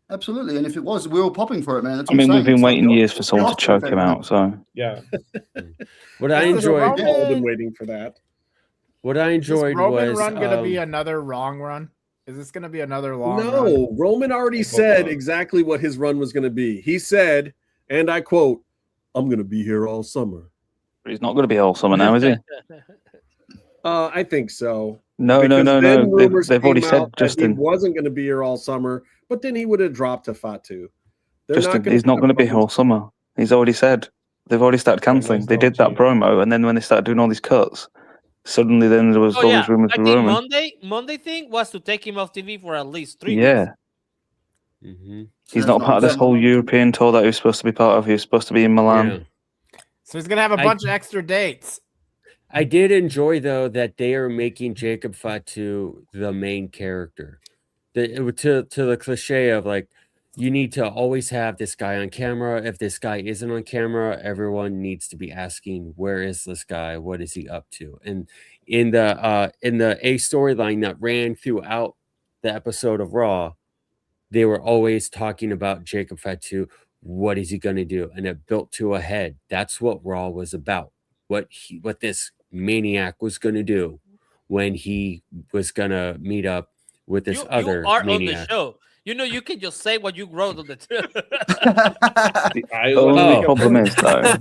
Absolutely, and if it was, we were popping for it, man. That's I mean, we've been waiting years for someone to choke him out, so yeah. What I enjoyed, I've been waiting for that. What I enjoyed was Roman run going to be another wrong run. Is this going to be another long run? No, Roman already said exactly what his run was going to be. He said, and I quote, "I'm going to be here all summer." He's not going to be all summer now, is he? I think so. No. They've already said Justin he wasn't going to be here all summer, but then he would have dropped to Fatu. Justin, he's not going to be here all summer. He's already said. They've already started cancelling. They did that promo, and then when they started doing all these cuts, suddenly then there was all these rumors of Roman. Monday thing was to take him off TV for at least 3 weeks. Yeah. Mm-hmm. He's not part of this whole European tour that he was supposed to be part of. He was supposed to be in Milan. Yeah. So he's going to have a bunch of extra dates. I did enjoy, though, that they are making Jacob Fatu the main character. To the cliche of, like, you need to always have this guy on camera. If this guy isn't on camera, everyone needs to be asking, where is this guy? What is he up to? And in the A storyline that ran throughout the episode of Raw, they were always talking about Jacob Fatu. What is he going to do? And it built to a head. That's what Raw was about. What this maniac was going to do when he was going to meet up with this other maniac. On the show. You know, you can just say what you wrote on the The only problem is, though,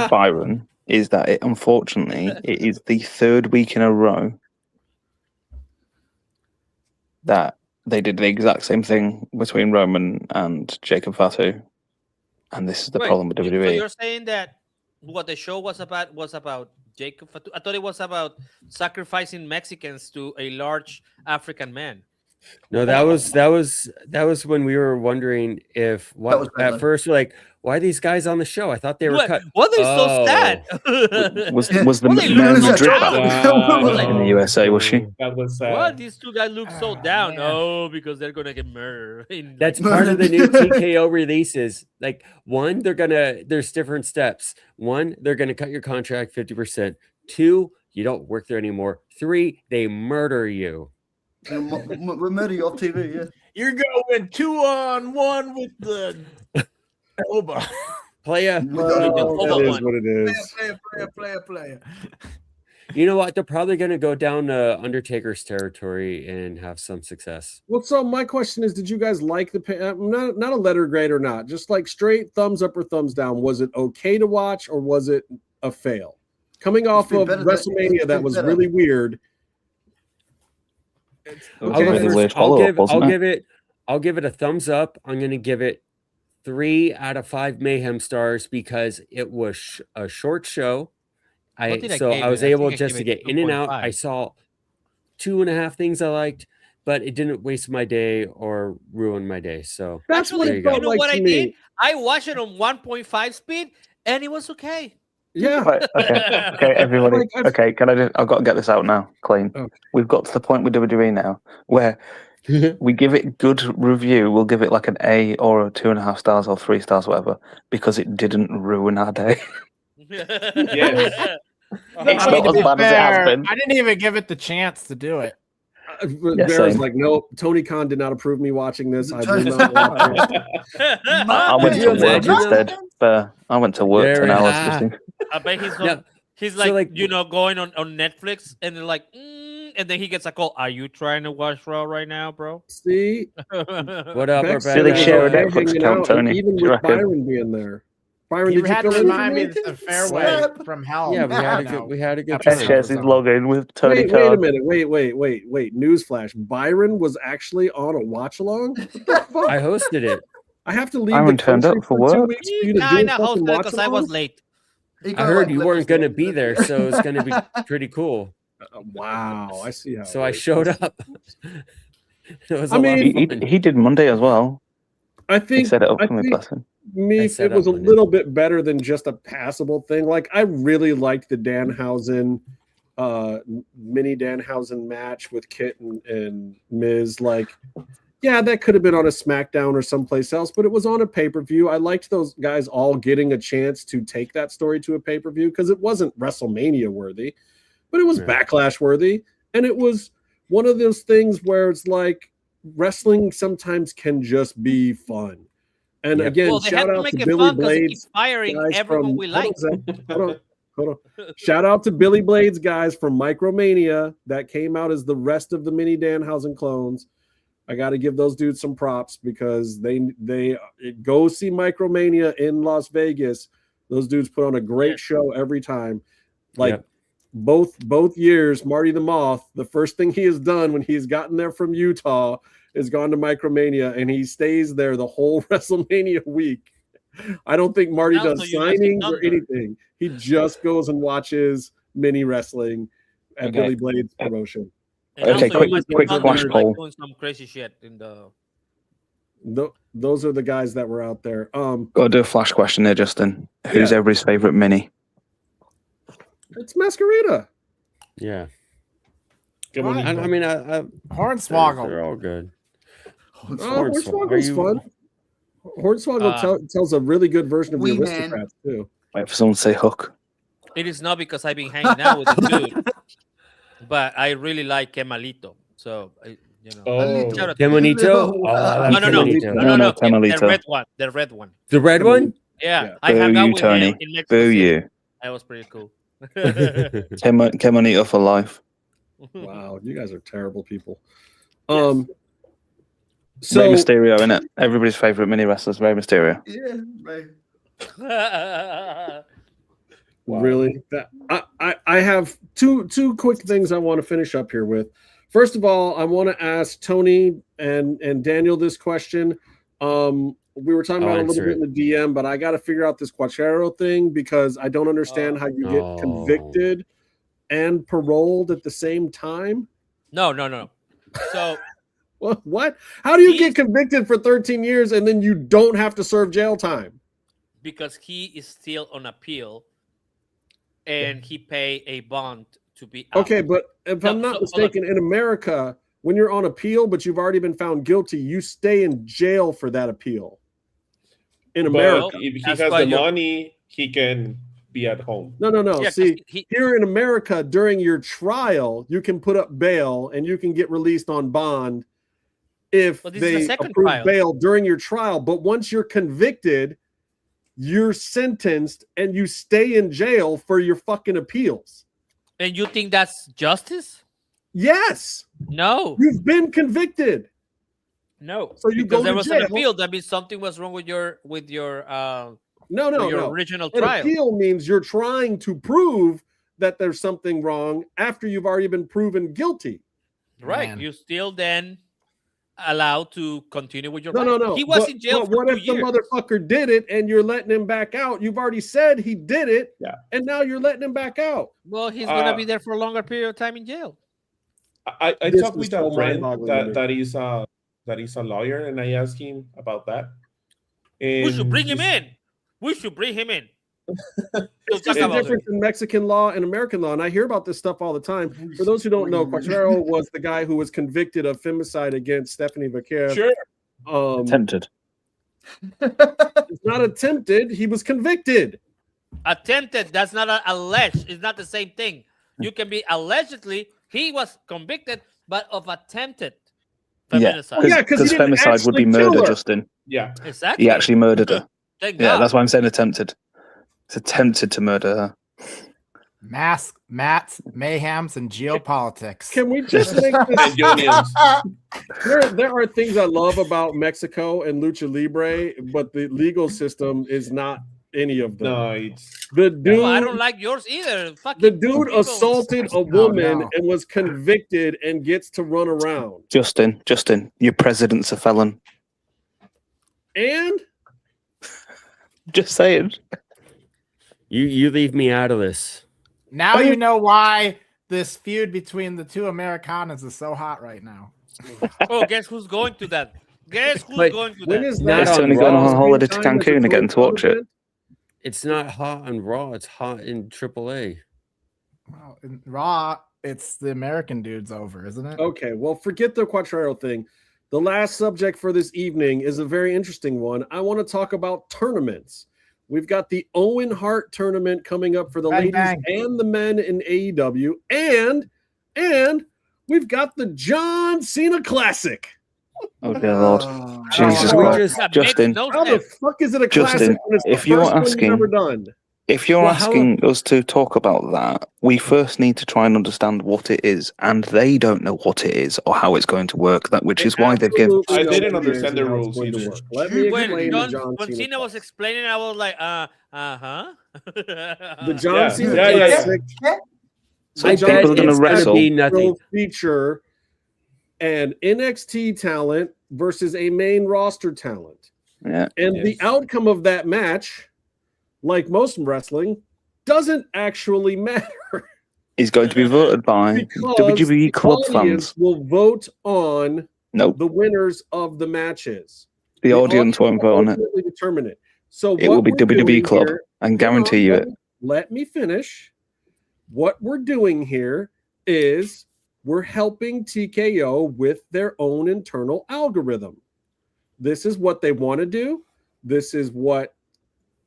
Byron, is that unfortunately, it is the 3rd week in a row that they did the exact same thing between Roman and Jacob Fatu. And this is the problem with WWE. So you're saying that what the show was about Jacob Fatu? I thought it was about sacrificing Mexicans to a large African man. No, that was when we were wondering if at first we're like, Why are these guys on the show? I thought they were cut. What are they so sad? Was the man Madrid back in the USA? Was she? That was What? These two guys look so down. Man. Oh, because they're gonna get murdered. That's part of the new TKO releases. Like there's different steps. 1, they're gonna cut your contract 50%. 2, you don't work there anymore. 3, they murder you. We murder you off TV, yeah. You're going 2-on-1 with the elbow. Player. That is what it is. Player. You know what? They're probably going to go down Undertaker's territory and have some success. Well, so my question is, did you guys like not a letter grade or not? Just like straight thumbs up or thumbs down. Was it okay to watch or was it a fail? Coming off of WrestleMania, that was really weird. I'll give it a thumbs up. I'm going to give it 3 out of 5 Mayhem stars because it was a short show. I was able just to get in and out. I saw 2.5 things I liked, but it didn't waste my day or ruin my day. So that's what it felt like to me. Did? I watched it on 1.5 speed, and it was okay. Yeah. Right, okay, everybody. Okay, I've got to get this out now, clean. Okay. We've got to the point with WWE now where we give it good review. We'll give it like an A or a 2.5 stars or 3 stars, whatever, because it didn't ruin our day. Yes. It's not as bad as it has been. I didn't even give it the chance to do it. Bear's like, no, Tony Khan did not approve me watching this. I will not watch it. I went to work instead. I went to work 10 hours listening. I bet he's like, going on Netflix and they're like, and then he gets a call. Are you trying to watch Raw right now, bro? See, what up? Do they share a Netflix account, Tony? Even with Byron being there. Byron, you had to remind me that the fairway from hell. Yeah, we had a good time. Shares his login with Tony Khan. Wait a minute. Wait. Newsflash. Byron was actually on a watch along? I hosted it. I have to leave. Byron turned up for work. 2 weeks for you to I hosted it because I was late. I heard you weren't going to be there, so it's going to be pretty cool. Wow, I see how. So I showed up. He did Monday as well. I think he set it up for me, bless him. It was a little bit better than just a passable thing. Like I really liked the Danhausen, mini Danhausen match with Kit and Miz. Like, yeah, that could have been on a SmackDown or someplace else, but it was on a pay-per-view. I liked those guys all getting a chance to take that story to a pay-per-view because it wasn't WrestleMania worthy, but it was Backlash worthy, and it was one of those things where it's like wrestling sometimes can just be fun. And again, shout out to Billy Blades, firing everyone we like. Hold on. Shout out to Billy Blades guys from Micromania that came out as the rest of the mini Danhausen clones. I got to give those dudes some props because they go see Micromania in Las Vegas. Those dudes put on a great show every time. Like both years, Marty the Moth, the first thing he has done when he's gotten there from Utah is gone to Micromania, and he stays there the whole WrestleMania week. I don't think Marty does signings or anything. He just goes and watches mini wrestling at Billy Blades promotion. Okay, quick flash poll. Doing some crazy shit in the. Those are the guys that were out there. Got to do a flash question there, Justin. Who's everybody's favorite mini? It's Masquerita. Yeah. I mean, Hornswoggle. They're all good. Hornswoggle's fun. Hornswoggle tells a really good version of the Aristocrats too. Wait for someone to say Hook. It is not because I've been hanging out with the dude, but I really like Kemalito. So Kemalito. No. The red one. The red one. Yeah, I hung out with Tony. him in Mexico Boo City. you. That was pretty cool. Kemalito for life. Wow, you guys are terrible people. So Rey Mysterio, innit? Everybody's favorite mini wrestlers, Rey Mysterio. Yeah, Rey. Wow. Really? I have two quick things I want to finish up here with. First of all, I want to ask Tony and Daniel this question. We were talking about a little bit in the DM, but I got to figure out this Quachero thing because I don't understand how you get convicted and paroled at the same time. No. So what? How do you get convicted for 13 years and then you don't have to serve jail time? because he is still on appeal, and he pay a bond to be out. Okay, but if I'm not mistaken, in America, when you're on appeal, but you've already been found guilty, you stay in jail for that appeal. In America, if he has the money, he can be at home. No. Yeah, see, here in America, during your trial, you can put up bail and you can get released on bond if they approve bail during your trial. But once you're convicted, you're sentenced and you stay in jail for your fucking appeals. And you think that's justice? Yes. No. You've been convicted. No. So you because go there to was jail. an appeal. That means something was wrong with your No. original An trial. appeal means you're trying to prove that there's something wrong after you've already been proven guilty. Right. Man. You still then allowed to continue with your No. He was But in jail for what 2 if years. the motherfucker did it and you're letting him back out? You've already said he did it, and now you're letting him back out. Well, he's gonna be there for a longer period of time in jail. I talked with a friend that is a lawyer, and I asked him about that. We should bring him in. It's just a difference in Mexican law and American law, and I hear about this stuff all the time. For those who don't know, Cuatrero was the guy who was convicted of femicide against Stephanie Vaquer. Sure. Attempted. It's not attempted. He was convicted. Attempted. That's not alleged. It's not the same thing. You can be allegedly. He was convicted, but of attempted feminicide. Because femicide would be murder, Justin. Yeah, exactly. He actually murdered her. Thank Yeah, God. that's why I'm saying attempted. It's attempted to murder her. Mats, mayhems, and geopolitics. Can we just make this? There are things I love about Mexico and Lucha Libre, but the legal system is not any of them. No, it's the dude. Well, I don't like yours either. The dude assaulted a woman and was convicted and gets to run around. Justin, your president's a felon. And just saying. You leave me out of this. Now you know why this feud between the two Americanas is so hot right now. Oh, guess who's going to that? Guess who's going to that? It's only going on holiday to Cancun and getting to watch it. It's not hot on Raw. It's hot in AAA. Well, in Raw, it's the American dudes over, isn't it? Okay, well, forget the Cuatrero thing. The last subject for this evening is a very interesting one. I want to talk about tournaments. We've got the Owen Hart tournament coming up for the ladies and the men in AEW, and we've got the John Cena Classic. Oh dear Lord, Jesus Christ, Justin! How the fuck is it a Justin, classic when it's the if you're first one you've asking, ever done? If you're asking us to talk about that, we first need to try and understand what it is, and they don't know what it is or how it's going to work. Which is why they've given. I didn't understand the rules either. Let me explain the John When Cena. Cena was explaining, I was like, The John Cena Classic. So people are going to wrestle. Feature an NXT talent versus a main roster talent. Yeah. And the outcome of that match, like most wrestling, doesn't actually matter. Is going to be voted by WWE club fans. Will vote on the winners of the matches. The audience won't vote on it. Determine it. So it will be WWE club. I can guarantee you it. Let me finish. What we're doing here is we're helping TKO with their own internal algorithm. This is what they want to do. This is what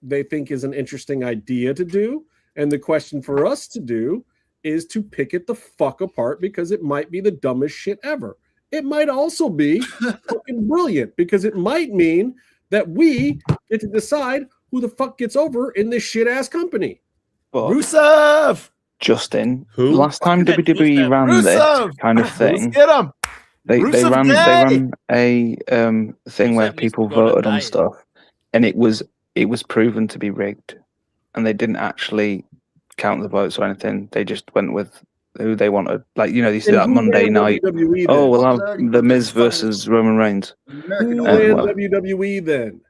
they think is an interesting idea to do. And the question for us to do is to pick it the fuck apart, because it might be the dumbest shit ever. It might also be fucking brilliant, because it might mean that we get to decide who the fuck gets over in this shit ass company. But Rusev! Justin, last time WWE ran this kind of thing, they ran a thing where people voted on stuff, and it was proven to be rigged, and they didn't actually count the votes or anything. They just went with who they wanted. Like, you know, you see that Monday night. Oh, we'll have The Miz versus Roman Reigns. Who ran WWE then?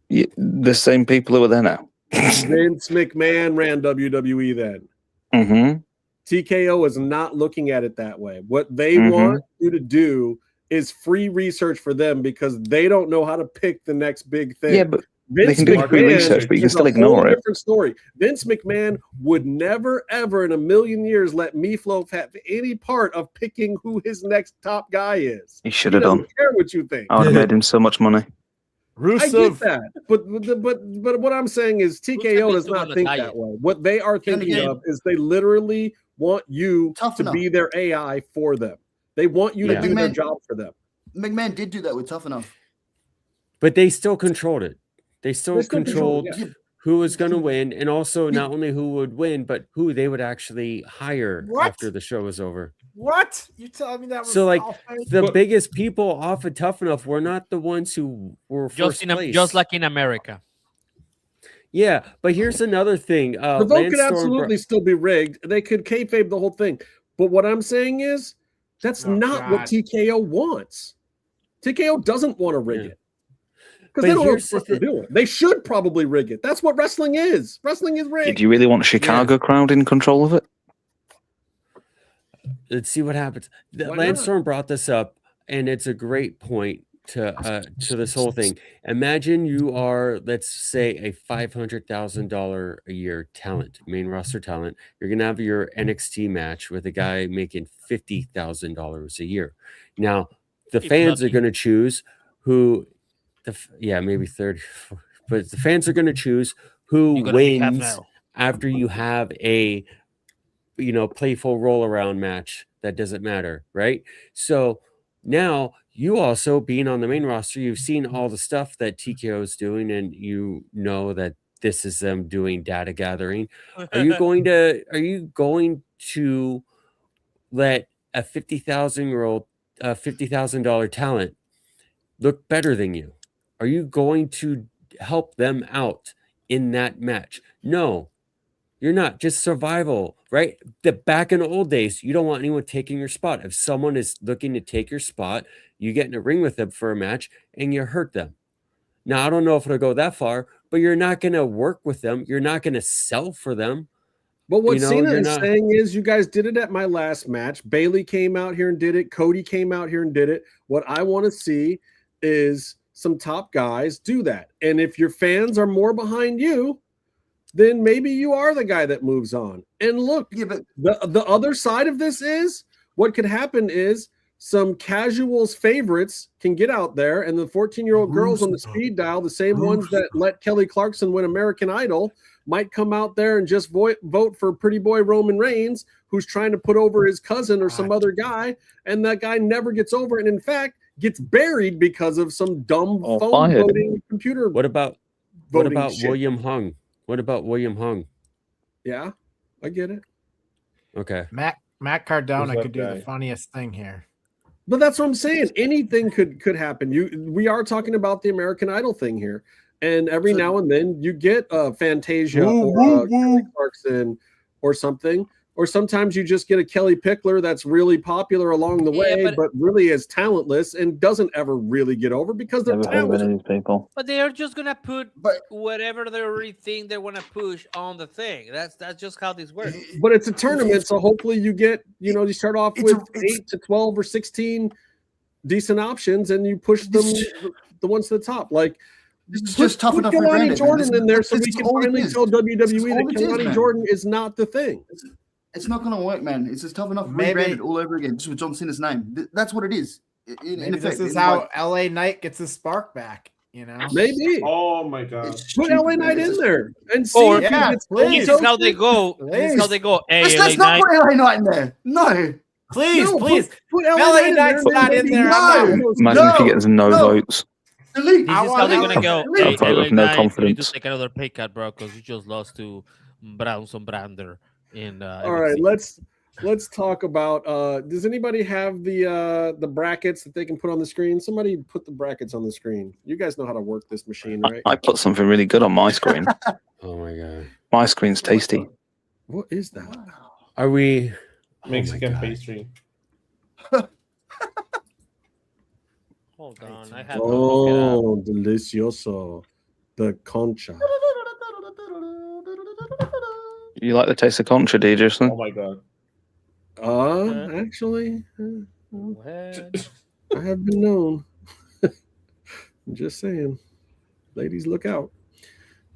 The same people who are there now. Vince McMahon ran WWE then. Mm-hmm. TKO is not looking at it that way. What they want you to do is free research for them, because they don't know how to pick the next big thing. Yeah, but They can do free research, but you can still ignore it. Different story. Vince McMahon would never, ever in a million years let Meatloaf have any part of picking who his next top guy is. He should have done. Care what you think. I would have made him so much money. I get that, but what I'm saying is TKO does not think that way. What they are thinking of is they literally want you to be their AI for them. They want you to do their job for them. McMahon did do that with Tough Enough. But they still controlled it. They still controlled who was going to win, and also not only who would win, but who they would actually hire after the show was over. What? You telling me that was so like fake? the biggest people off of Tough Enough were not the ones who were first place. Just like in America. Yeah, but here's another thing. The vote could absolutely still be rigged. They could kayfabe the whole thing. But what I'm saying is that's not what TKO wants. TKO doesn't want to rig it. Because they don't know what they're doing. They should probably rig it. That's what wrestling is. Wrestling is rigged. Do you really want Chicago crowd in control of it? Let's see what happens. Lance Storm brought this up, and it's a great point to this whole thing. Imagine you are, let's say, a $500,000 a year talent, main roster talent. You're gonna have your NXT match with a guy making $50,000 a year. Now, the fans are gonna choose who. Maybe 30, but the fans are going to choose who wins after you have a, playful roll around match that doesn't matter, right? So now you also being on the main roster, you've seen all the stuff that TKO is doing, and you know that this is them doing data gathering. Are you going to let a $50,000 talent look better than you? Are you going to help them out in that match? No, you're not. Just survival, right? Back in the old days, you don't want anyone taking your spot. If someone is looking to take your spot, you get in a ring with them for a match and you hurt them. Now, I don't know if it'll go that far, but you're not going to work with them. You're not going to sell for them. But what Cena is saying is you guys did it at my last match. Bailey came out here and did it. Cody came out here and did it. What I want to see is some top guys do that. And if your fans are more behind you, then maybe you are the guy that moves on. And look, the other side of this is what could happen is some casuals favorites can get out there, and the 14-year-old girls on the speed dial, the same ones that let Kelly Clarkson win American Idol, might come out there and just vote for pretty boy Roman Reigns, who's trying to put over his cousin or some other guy, and that guy never gets over. And in fact, gets buried because of some dumb phone voting computer. What about William Hung? What about William Hung? Yeah, I get it. Okay. Matt Cardona could do the funniest thing here. But that's what I'm saying. Anything could happen. We are talking about the American Idol thing here. And every now and then you get a Fantasia or Kelly Clarkson or something. Or sometimes you just get a Kelly Pickler that's really popular along the way, but really is talentless and doesn't ever really get over because they're talented. But they are just gonna put whatever they already think they want to push on the thing. That's just how this works. But it's a tournament, so hopefully you get, you start off with 8 to 12 or 16 decent options, and you push them the ones to the top. Like, it's just tough enough. Kelani Jordan in there, so we can finally tell WWE that Kelani Jordan is not the thing. It's not going to work, man. It's just tough enough. Rebranded all over again, just with John Cena's name. That's what it is. In effect, this is how LA Knight gets his spark back. Maybe. Oh my God! Put LA Knight in there and see if this is how they go. This is how they go. Hey, let's not put LA Knight in there. No. Please. Put LA Knight's not in there. Imagine if he gets no votes. This is how they're gonna go. Hey, LA no Knight, confidence. you need to take another pay cut, bro, because you just lost to Brownson Brander. All right, let's talk about. Does anybody have the brackets that they can put on the screen? Somebody put the brackets on the screen. You guys know how to work this machine, right? I put something really good on my screen. Oh my God, my screen's tasty. What is that? Are we Mexican pastry? Hold on, I have. Oh, delicioso, the concha. You like the taste of concha, do you, Justin? Oh my God. Actually, I have been known. I'm just saying, ladies, look out.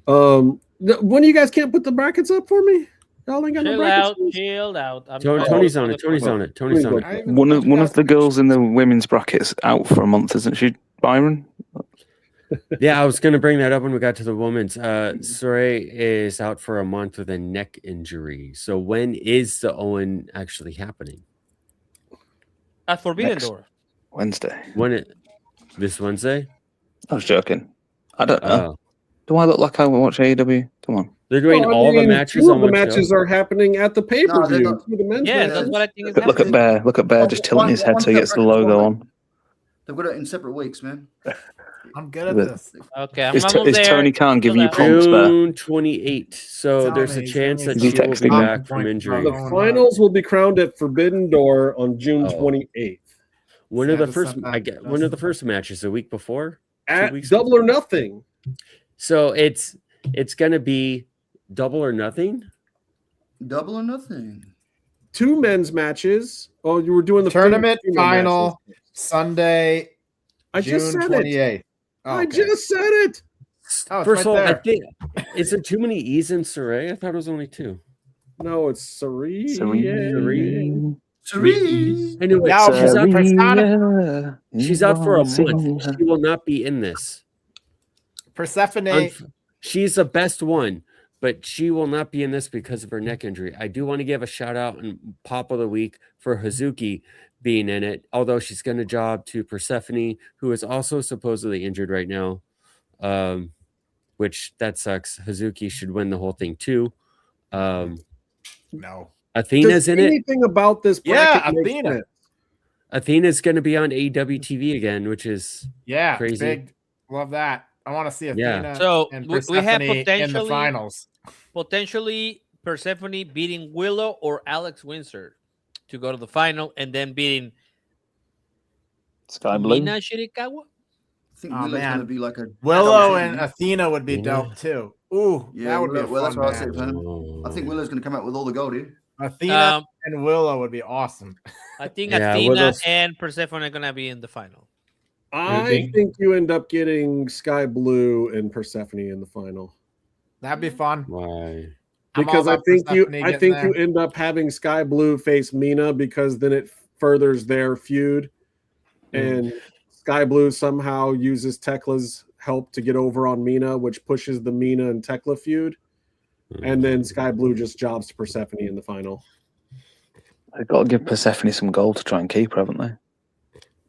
When you guys can't put the brackets up for me? Y'all ain't got no brackets. Chill out. Tony's on it. Tony's on it. Tony's on it. One of the girls in the women's brackets out for a month, isn't she, Byron? Yeah, I was going to bring that up when we got to the women's. Soraya is out for a month with a neck injury. So when is the Owen actually happening? At Forbidden Door. Wednesday. This Wednesday? I was joking. I don't know. Do I look like I watch AEW? Come on. They're doing the matches on the matches are happening at the pay-per-view. That's what I think is Look at Bear. Look at Bear just tilting his head so he gets the logo on. They've got it in separate weeks, man. I'm good at this. Okay, Is Tony Khan giving you prompts, Bear? June 28th. So there's a chance that she will be back from injury. The finals will be crowned at Forbidden Door on June 28th. When are the first matches? A week before? At Double or Nothing. So it's gonna be Double or Nothing. Double or Nothing. 2 men's matches. Oh, you were doing the tournament final Sunday. I just June said 28th. it. I just said it. Oh, First of all, right I think is there too many E's in Saray? I thought it was only 2. No, it's Sari. Anyway, now, she's out for a month. She will not be in this. Persephone. She's the best one, but she will not be in this because of her neck injury. I do want to give a shout out and pop of the week for Hazuki being in it, although she's going to job to Persephone, who is also supposedly injured right now, which that sucks. Hazuki should win the whole thing too. No. Athena's in it. Anything about this bracket? Athena. Athena's going to be on AEW TV again, which is crazy. Big. Love that. I want to see Athena. So and we have potentially in the finals. Potentially Persephone beating Willow or Alex Windsor to go to the final, and then beating Sky Blue. Mina Shirikawa. I think Willow's going to be like a Willow and Athena would be dope too. Ooh, that would be a that's fun what I match. said for him. I think Willow's going to come out with all the gold here. Athena and Willow would be awesome. I think Athena and Persephone are going to be in the final. I think you end up getting Sky Blue and Persephone in the final. That'd be fun. Why? Because I think you end up having Sky Blue face Mina, because then it furthers their feud, and Sky Blue somehow uses Tekla's help to get over on Mina, which pushes the Mina and Tekla feud, and then Sky Blue just jobs to Persephone in the final. They've got to give Persephone some gold to try and keep her, haven't they?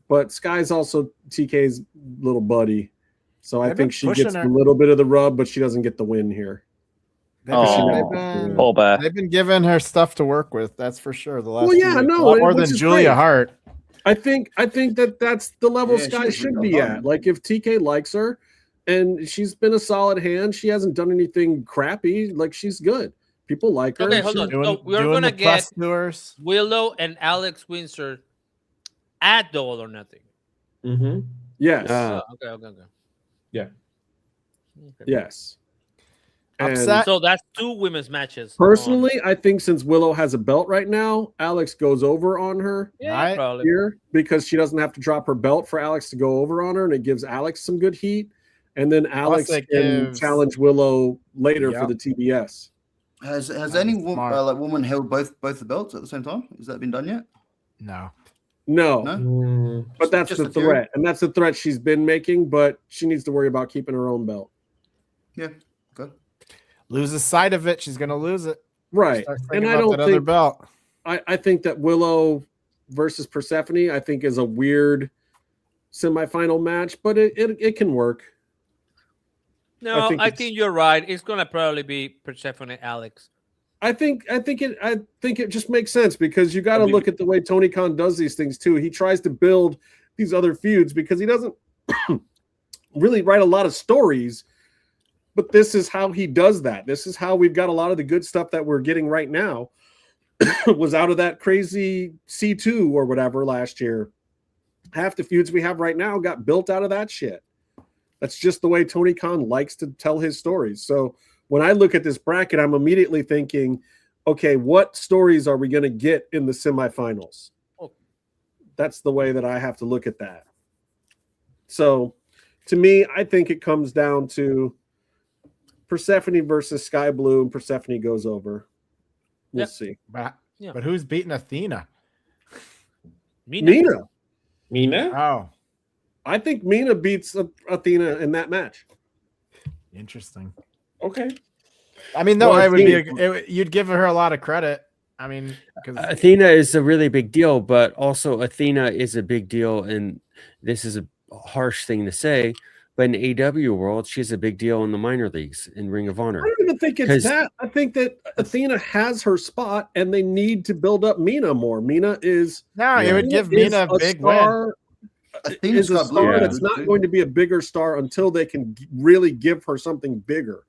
But Sky's also TK's little buddy, so I think she gets a little bit of the rub, but she doesn't get the win here. They've been giving her stuff to work with. That's for sure. The last more than Julia Hart. I think that's the level Sky should be at. Like, if TK likes her, and she's been a solid hand, she hasn't done anything crappy. Like, she's good. People like her. Okay, hold on. So we're gonna get Willow and Alex Windsor at Double or Nothing. Mm-hmm. Yes. Okay. Yeah. Okay. Yes. So that's 2 women's matches. Personally, I think since Willow has a belt right now, Alex goes over on her here, because she doesn't have to drop her belt for Alex to go over on her, and it gives Alex some good heat. And then Alex can challenge Willow later for the TBS. Has any woman held both the belts at the same time? Has that been done yet? No. But that's the threat, and that's the threat she's been making. But she needs to worry about keeping her own belt. Yeah, good. Loses sight of it, she's gonna lose it. Right, and I don't think belt. I think that Willow versus Persephone, I think, is a weird semifinal match, but it can work. No, I think you're right. It's gonna probably be Persephone Alex. I think it just makes sense, because you got to look at the way Tony Khan does these things too. He tries to build these other feuds because he doesn't really write a lot of stories, but this is how he does that. This is how we've got a lot of the good stuff that we're getting right now was out of that crazy C2 or whatever last year. Half the feuds we have right now got built out of that shit. That's just the way Tony Khan likes to tell his stories. So when I look at this bracket, I'm immediately thinking, okay, what stories are we going to get in the semifinals? That's the way that I have to look at that. So to me, I think it comes down to Persephone versus Sky Blue, and Persephone goes over. We'll see. But who's beating Athena? Mina. Oh, I think Mina beats Athena in that match. interesting. Okay. I mean, though, I would you'd give her a lot of credit. I mean, because Athena is a really big deal, but also Athena is a big deal, and this is a harsh thing to say, but in AEW world, she's a big deal in the minor leagues in Ring of Honor. I don't even think it's that. I think that Athena has her spot, and they need to build up Mina more. Mina is it would give Mina a big win. Athena's a star that's not going to be a bigger star until they can really give her something bigger.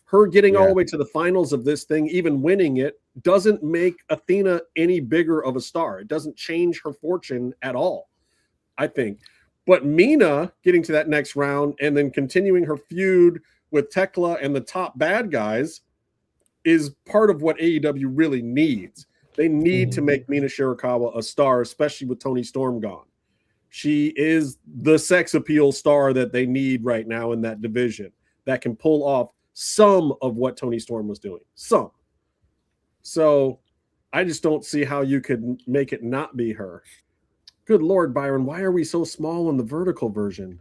Her getting all the way to the finals of this thing, even winning it, doesn't make Athena any bigger of a star. It doesn't change her fortune at all, I think. But Mina getting to that next round and then continuing her feud with Tekla and the top bad guys is part of what AEW really needs. They need to make Mina Shirakawa a star, especially with Toni Storm gone. She is the sex appeal star that they need right now in that division that can pull off some of what Toni Storm was doing. Some. So I just don't see how you could make it not be her. Good Lord, Byron, why are we so small in the vertical version?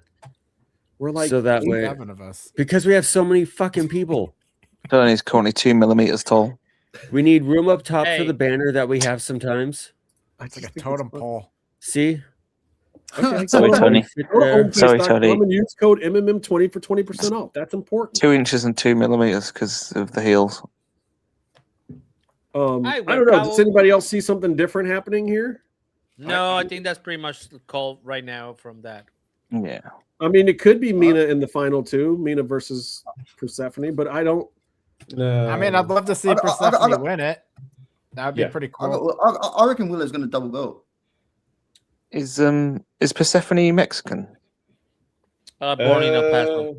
We're like so that way, 7 of us. Because we have so many fucking people. Tony's currently 2 millimeters tall. We need room up top for the banner that we have sometimes. It's like a totem pole. See? Okay, sorry, Tony. Sorry, Tony. And use code MMM20 for 20% off. That's important. 2 inches and 2 millimeters because of the heels. I don't know. Does anybody else see something different happening here? No, I think that's pretty much the call right now from that. Yeah. I mean, it could be Mina in the final two, Mina versus Persephone, but I don't. I mean, I'd love to see Persephone win it. That would be pretty cool. I reckon Willow's going to double belt. Is Persephone Mexican? Born in El Paso.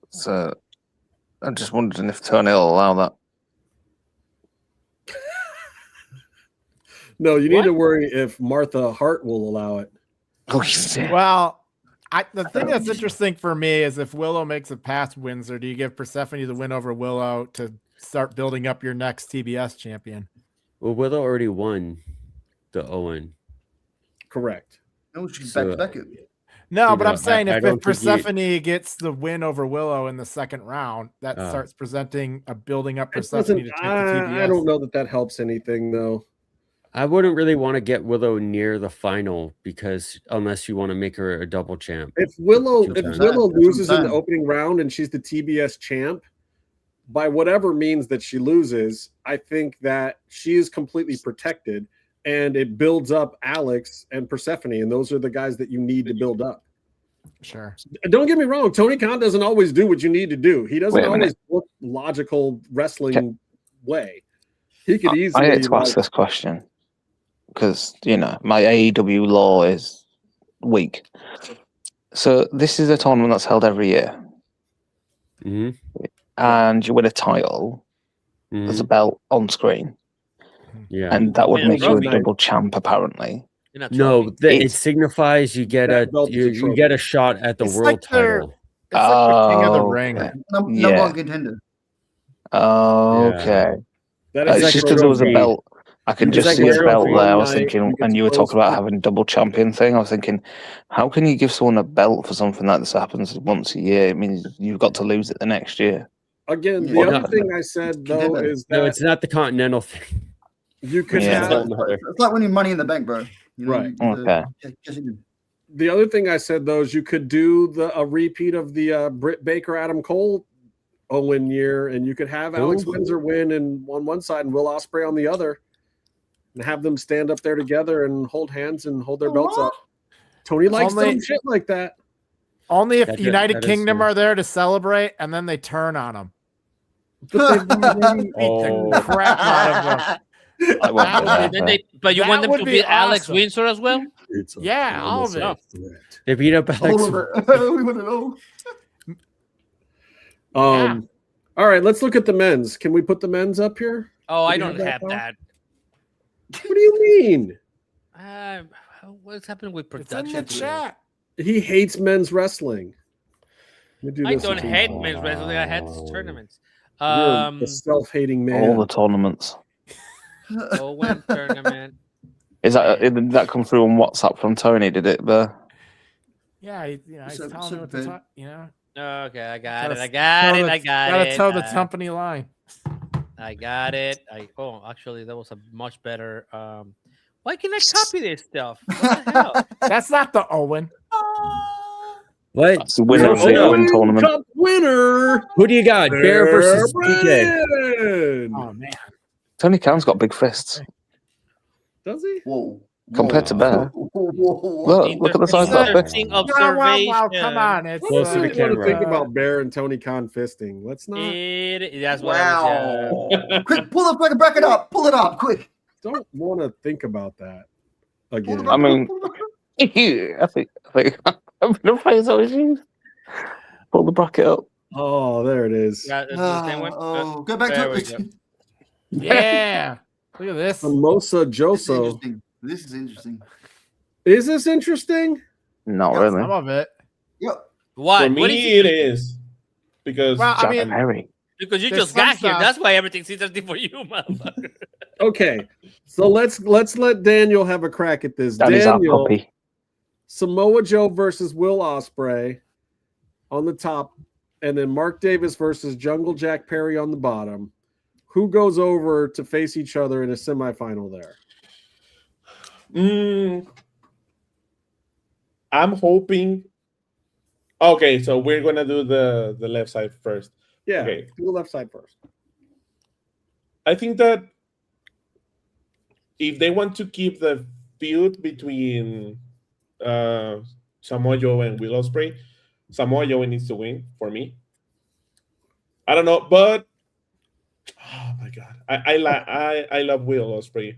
So I'm just wondering if Tony will allow that. No, you need to worry if Martha Hart will allow it. Well, the thing that's interesting for me is if Willow makes it past Windsor, do you give Persephone the win over Willow to start building up your next TBS champion? Well, Willow already won the Owen. Correct. No, she's back to back. No, but I'm saying if Persephone gets the win over Willow in the second round, that starts presenting a building up Persephone to take the TBS. I don't know that helps anything, though. I wouldn't really want to get Willow near the final because unless you want to make her a double champ. If Willow loses in the opening round and she's the TBS champ, by whatever means that she loses, I think that she is completely protected and it builds up Alex and Persephone, and those are the guys that you need to build up. Sure. Don't get me wrong, Tony Khan doesn't always do what you need to do. He doesn't always look logical wrestling way. He could easily. I had to ask this question because my AEW law is weak. So this is a tournament that's held every year, and you win a title. There's a belt on screen. Yeah, and that would make you a double champ, apparently. No, it signifies you get you get a shot at the world title. It's like the King of the Ring. Number one contender. Okay. It's just because there was a belt. I can just see a belt there. I was thinking, and you were talking about having double champion thing. I was thinking, how can you give someone a belt for something that this happens once a year? It means you've got to lose it the next year. Again, the other thing I said though is that it's not the continental thing. You could have. It's like winning Money in the Bank, bro. Right. Okay. The other thing I said though is you could do a repeat of the Britt Baker Adam Cole Owen year, and you could have Alex Windsor win on one side and Will Ospreay on the other, and have them stand up there together and hold hands and hold their belts up. Tony likes some shit like that. Only if United Kingdom are there to celebrate, and then they turn on them. But beat the crap out of them. But you want them to beat Alex Windsor as well? Yeah, all of it. They beat up Alex. We want to know. All right, let's look at the men's. Can we put the men's up here? Oh, I don't have that. What do you mean? What's happening with production? It's in the chat. He hates men's wrestling. I don't hate men's wrestling. I had these tournaments. You're a self-hating man. All the tournaments. Owen tournament. Is that did that come through on WhatsApp from Tony? Did it there? Yeah, he's telling me what to talk. You know. Okay, I got it. Gotta toe the company line. I got it. Actually, that was a much better. Why can I copy this stuff? What the hell? That's not the Owen. What? That's the winner of the Owen tournament. Cup winner. Who do you got? Bear versus PK. Oh man, Tony Khan's got big fists. Does he? Whoa. Compared to Bear. Look at the size of that fist. Wow, come on. It's Close to the camera. Think about Bear and Tony Khan fisting. Let's not. That's what Quick, pull the fucking bracket up. Pull it up, quick. Don't want to think about that again. I mean, I think I'm gonna play as always used. Pull the bracket up. Oh, there it is. Go back to it. Yeah. Look at this. Mimosa Joso. This is interesting. Is this interesting? Not really. Some of it. Yep. Why? For me, it is. Because Jack Perry. Because you just got here. That's why everything's interesting for you, motherfucker. Okay, so let's let Daniel have a crack at this. Danny's Daniel, our puppy. Samoa Joe versus Will Ospreay on the top, and then Mark Davis versus Jungle Jack Perry on the bottom. Who goes over to face each other in a semifinal there? I'm hoping. Okay, so we're gonna do the left side first. Yeah, okay. Do the left side first. I think that if they want to keep the feud between Samoa Joe and Will Ospreay, Samoa Joe needs to win for me. I don't know, but oh my god, I love Will Ospreay,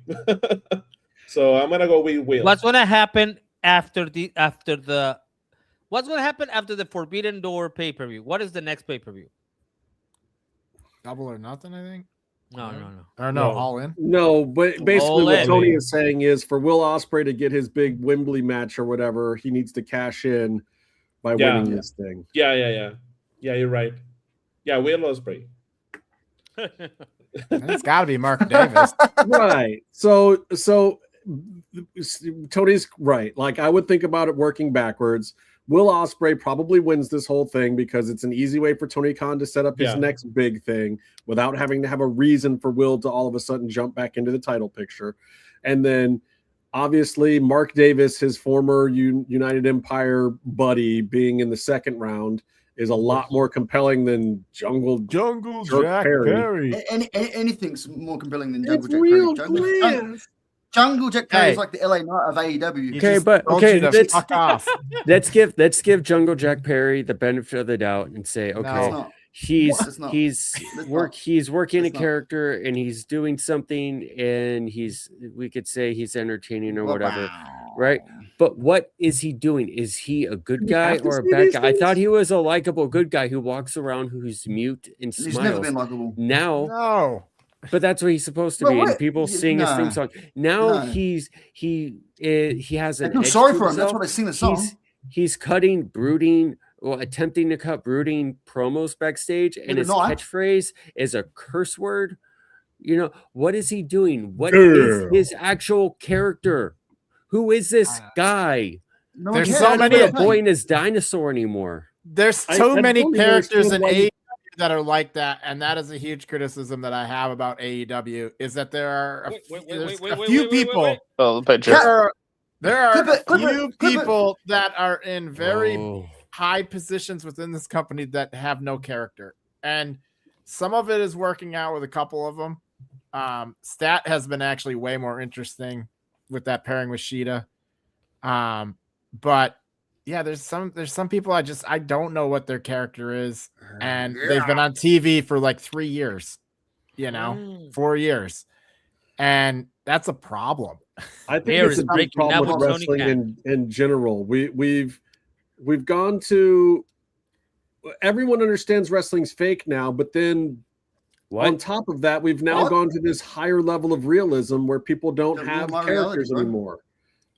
so I'm gonna go with Will. What's gonna happen after the What's gonna happen after the Forbidden Door pay-per-view? What is the next pay-per-view? Double or Nothing, I think. No. Or no, All In. No, but basically All what in. Tony is saying is for Will Ospreay to get his big Wembley match or whatever, he needs to cash in by winning this thing. Yeah, you're right. Yeah, Will Ospreay. It's got to be Mark Davis. Right. So Tony's right. Like I would think about it working backwards. Will Ospreay probably wins this whole thing because it's an easy way for Tony Khan to set up his next big thing without having to have a reason for Will to all of a sudden jump back into the title picture. And then obviously Mark Davis, his former United Empire buddy, being in the second round is a lot more compelling than Jungle Jack Perry. Anything's more compelling than Jungle Jack Perry. Jungle Jack Perry is like the LA Knight of AEW. Let's give Jungle Jack Perry the benefit of the doubt and say, okay, he's working a character and he's doing something and we could say he's entertaining or whatever, right? But what is he doing? Is he a good guy or a bad guy? I thought he was a likable good guy wwho walks around who's mute and smiles. He's never been likable. No. But that's what he's supposed to be. And people sing his theme song. Now he has an. I'm sorry for him. That's what I sing the song. He's cutting brooding, attempting to cut brooding promos backstage, and his catchphrase is a curse word. You know, what is he doing? What is his actual character? Who is this guy? There's so many avoiding his dinosaur anymore. There's so many characters in AEW that are like that, and that is a huge criticism that I have about AEW is that there are a few people. There are a few people that are in very high positions within this company that have no character, and some of it is working out with a couple of them. Stat has been actually way more interesting with that pairing with Sheeta, but. Yeah, there's some people I don't know what their character is, and they've been on TV for like 3 years, 4 years, and that's a problem. I think it's a big problem with wrestling in general. We've gone to everyone understands wrestling's fake now, but then on top of that, we've now gone to this higher level of realism where people don't have characters anymore.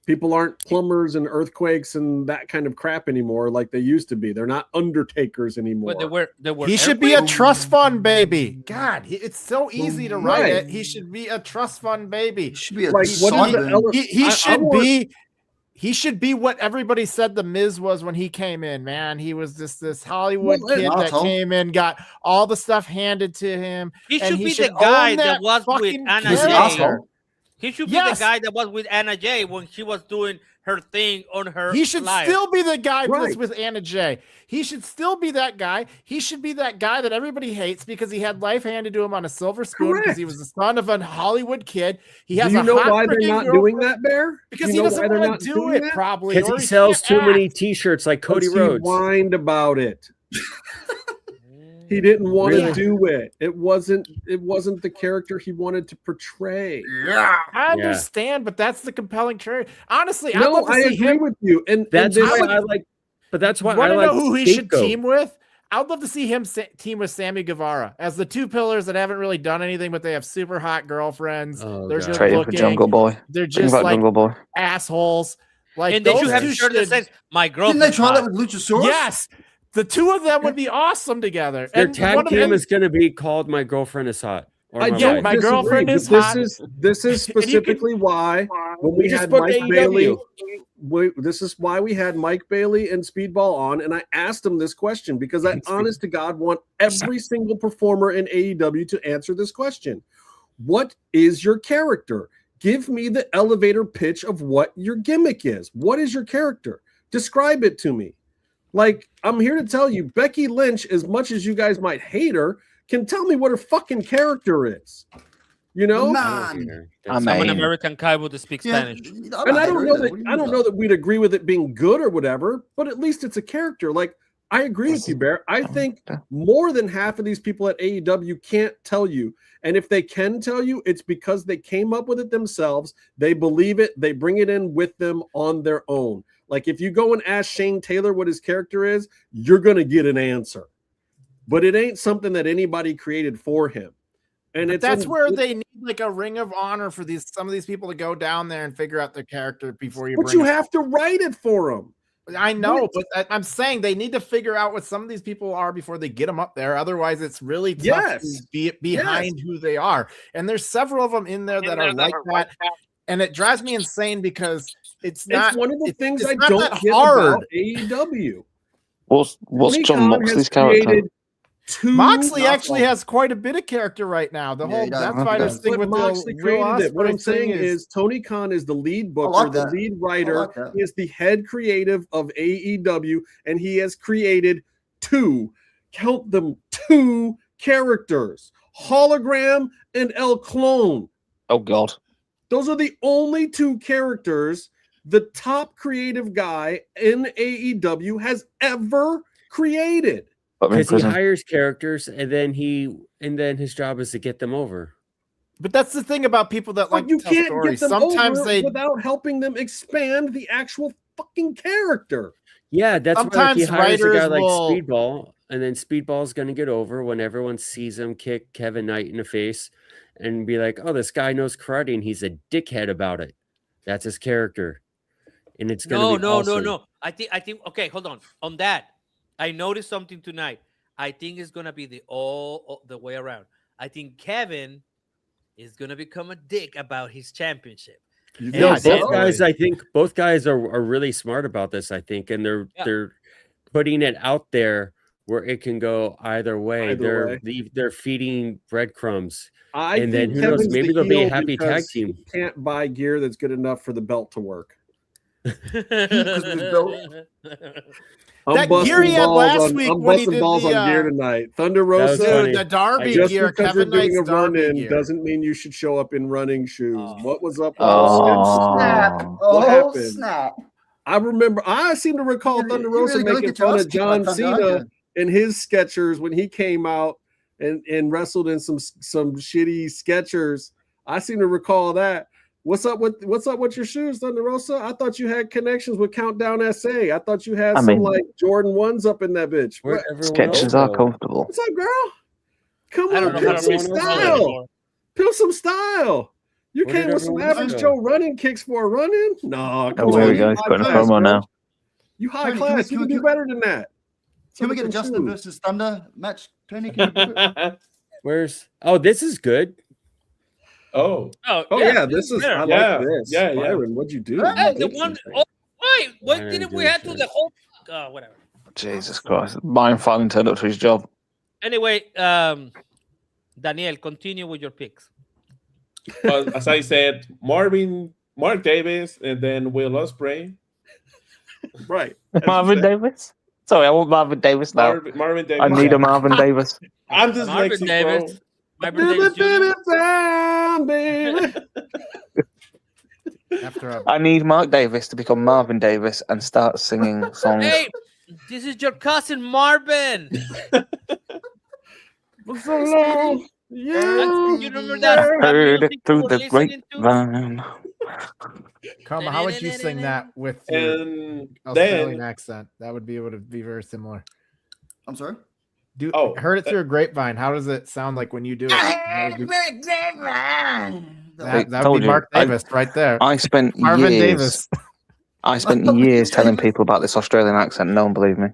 People aren't plumbers and earthquakes and that kind of crap anymore like they used to be. They're not undertakers anymore. They were he should be a trust fund baby. God, it's so easy to write it. He should be a trust fund baby. He should be a he should be what everybody said the Miz was when he came in, man. He was this Hollywood kid that came in, got all the stuff handed to him. He should be the guy that was with Anna Jay. He should be the guy that was with Anna Jay when she was doing her thing on her He should live. still be the guy that's with Anna Jay. He should still be that guy. He should be that guy that everybody hates because he had life handed to him on a silver spoon because he was the son of a Hollywood kid. He has do you know why they're not doing that, Bear? Because he doesn't want to do it, probably. Because he sells too many T-shirts like Cody Rhodes. He whined about it. He didn't want to do it. It wasn't the character he wanted to portray. Yeah, I understand, but that's the compelling trait. Honestly, I agree with you, and that's why I like. But that's why I like know who he should team with. I would love to see him team with Sammy Guevara as the two pillars that haven't really done anything, but they have super hot girlfriends. They're just looking. Jungle Boy. They're just like assholes. Like, and they should have a shirt that says "My girlfriend." Didn't they try that with Luchasaurus? Yes. The two of them would be awesome together. Their tag team is going to be called "My Girlfriend Is Hot." My girlfriend is hot. This is specifically why when we had Mike Bailey. This is why we had Mike Bailey and Speedball on, and I asked him this question because I, honest to God, want every single performer in AEW to answer this question. What is your character? Give me the elevator pitch of what your gimmick is. What is your character? Describe it to me. Like, I'm here to tell you, Becky Lynch, as much as you guys might hate her, can tell me what her fucking character is. You know? I'm an American cowboy that speaks Spanish. And I don't know that we'd agree with it being good or whatever, but at least it's a character. Like, I agree with you, Bear. I think more than half of these people at AEW can't tell you. And if they can tell you, it's because they came up with it themselves. They believe it. They bring it in with them on their own. Like, if you go and ask Shane Taylor what his character is, you're going to get an answer. But it ain't something that anybody created for him. And that's where they need like a ring of honor for some of these people to go down there and figure out their character before you. But you have to write it for them. I know, but I'm saying they need to figure out what some of these people are before they get them up there. Otherwise, it's really tough to be behind who they are. And there's several of them in there that are like that. And it drives me insane because it's one of the things I don't get about AEW. What's John Moxley's character? Moxley actually has quite a bit of character right now. The whole Death Fighters thing with Moxley created it. What I'm saying is Tony Khan is the lead booker, the lead writer. He is the head creative of AEW, and he has created two characters, Hologram and El Clone. Oh, God. Those are the only two characters the top creative guy in AEW has ever created. Because he hires characters and then his job is to get them over. But that's the thing about people that like you to tell can't stories. Get them Sometimes over they without helping them expand the actual fucking character. Yeah, that's sometimes why he hires a guy like will... Speedball, and then Speedball's gonna get over when everyone sees him kick Kevin Knight in the face and be like, "Oh, this guy knows karate and he's a dickhead about it." That's his character, and it's gonna no. I think. Okay, hold on. On that, I noticed something tonight. I think it's gonna be the way around. I think Kevin is gonna become a dick about his championship. I think both guys are really smart about this. I think, and they're putting it out there where it can go either way. They're feeding breadcrumbs, and then who knows? Maybe there'll be a happy tag team. You can't buy gear that's good enough for the belt to work. That gear he had last week when he did balls on gear tonight. Thunder Rosa, the Darby just gear. Because Kevin you're doing Knight's a run-in gear doesn't mean you should show up in running shoes. What was up? What happened? Snap! I remember. I seem to recall Thunder Rosa making fun of John Cena in his Skechers when he came out and wrestled in some shitty Skechers. I seem to recall that. What's up with your shoes, Thunder Rosa? I thought you had connections with Countdown SA. I thought you had some like Jordan 1s up in that bitch. Skechers are comfortable. What's up, girl? Come on, pimp some style. Pimp some style. You came with some average Joe running kicks for a run-in? No, come there on. we go. He's putting a promo now. You high class. You can do better than that. Can we get a Justin versus Thunder match, Tony? Can you do it? Where's? Oh, this is good. Oh, yeah. This is. I like this. Yeah. Byron, what'd you do? The one. Oh, why? Why didn't we have to the whole? Whatever. Jesus Christ! Byron finally turned up to his job. Anyway, Daniel, continue with your picks. Well, as I said, Mark Davis, and then Will Ospreay. Right. Marvin Davis. Sorry, I want Marvin Davis now. Marvin Davis. I need a Marvin Davis. I'm just Marvin Davis. Marvin Davis Jr. I need Mark Davis to become Marvin Davis and start singing songs. Hey, this is your cousin Marvin. Yeah. You remember that? Heard it through the grapevine. Come on, how would you sing that with your Australian accent? That would be able to be very similar. I'm sorry? Heard it through a grapevine. How does it sound like when you do it? That would be Mark Davis right there. I spent Marvin years. Davis. I spent years telling people about this Australian accent. No one believed me.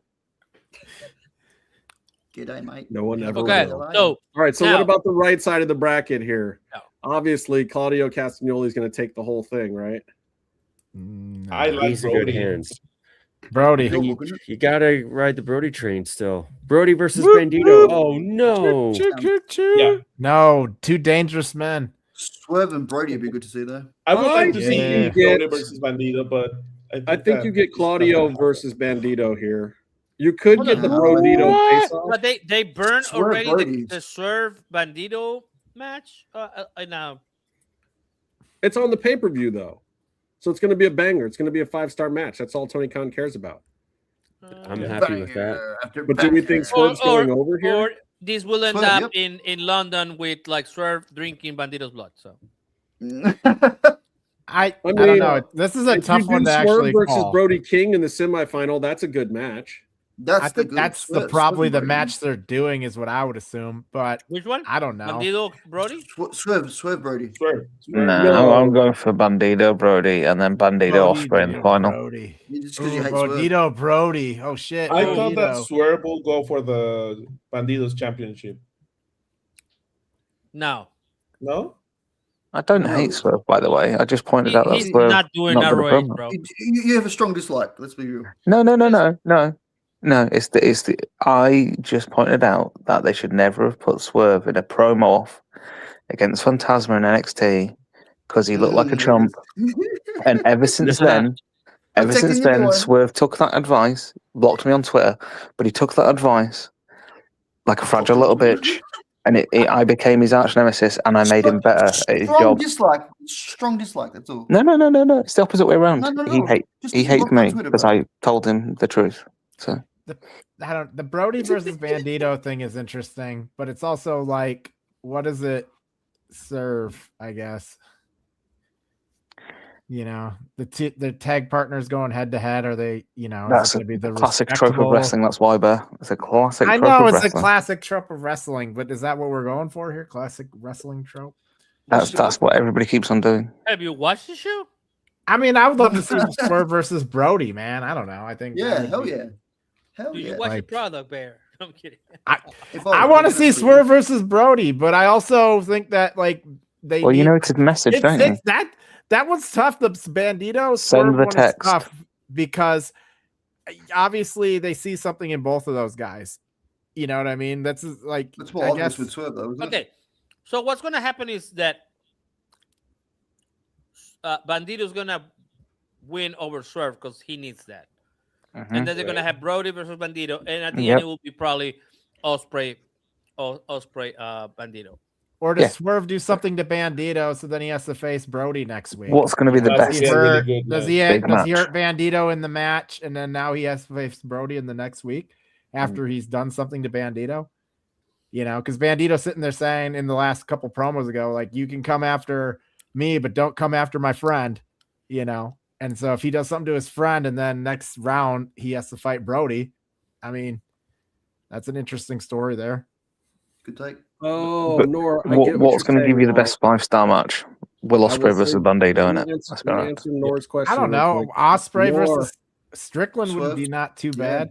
G'day, mate. No one ever Okay, will. so All right, so now, what about the right side of the bracket here? No. Obviously, Claudio Castagnoli is going to take the whole thing, right? I like He's in good Brody. hands. Brody. You gotta ride the Brody train still. Brody versus Bandito. Oh no. Yeah. No, two dangerous men. Swerve and Brody would be good to see there. I would like to Yeah. see Brody versus Bandito, but I think you get Claudio versus Bandito here. You could get the Brodito face-off. but they burned Swerve already Brody. the Swerve Bandito match. Now It's on the pay-per-view, though. So it's going to be a banger. It's going to be a 5-star match. That's all Tony Khan cares about. I'm happy with that. But do we think Swerve's going over here? Or this will end Swerve, up in London with like Swerve drinking Bandito's blood. So I mean, don't know. This is a if tough you one do to Swerve actually versus call. Brody King in the semifinal, that's a good match. I think that's probably the match they're doing is what I would assume, but which one? I don't know. Bandito Brody? Swerve Brody. No, I'm going for Bandito Brody and then Bandito Ospreay in the final. Brody. Just because you hate Bandito Brody. Oh shit. I thought Bandito. that Swerve will go for the Banditos championship. No. No? I don't hate Swerve, by the way. I just pointed out that He's Swerve not doing not that good at right, promo. bro. You have a strong dislike. Let's be real. No. It's the. I just pointed out that they should never have put Swerve in a promo off against Phantasma in NXT because he looked like a chump. And ever since then, Swerve took that advice, blocked me on Twitter, but he took that advice like a fragile little bitch, and I became his arch nemesis, and I made him better at his job. Strong dislike. That's all. No. It's the opposite way around. No. He hates me because I told him the truth. So. The Brody versus Bandito thing is interesting, but it's also like, what does it serve? I guess, you know, the tag partners going head to head. Are they, you know, that's going to be the classic trope of wrestling. That's why, Bear. It's a classic. I trope know of it's wrestling. a classic trope of wrestling, but is that what we're going for here? Classic wrestling trope. That's what everybody keeps on doing. Have you watched the show? I mean, I would love to see Swerve versus Brody, man. I don't know. I think. Yeah, hell yeah. Do you watch the product, Bear? I'm kidding. I want to see Swerve versus Brody, but I also think that like they. Well, you know, it's a message, don't you? That one's tough. The Bandito Send Swerve the one text. is tough because obviously they see something in both of those guys. You know what I mean? That's like more I obvious guess with Swerve, though. Isn't Okay, so what's going to happen is that Bandito's going to win over Swerve because he needs that. And then they're going to have Brody versus Bandito. And at the end, it will be probably Ospreay, Bandito. Or does Swerve do something to Bandito so then he has to face Brody next week? What's going to be the best? Does he hurt Bandito in the match and then now he has to face Brody in the next week after he's done something to Bandito? You know, because Bandito's sitting there saying in the last couple promos ago, like, you can come after me, but don't come after my friend, you know? And so if he does something to his friend and then next round he has to fight Brody, I mean, that's an interesting story there. Good take. Oh, But Nora, what's going to give you the best 5-star match? Will Ospreay versus Bandito in it. Answer Nora's question. I don't know. Ospreay versus Strickland Swerve. would be not too bad.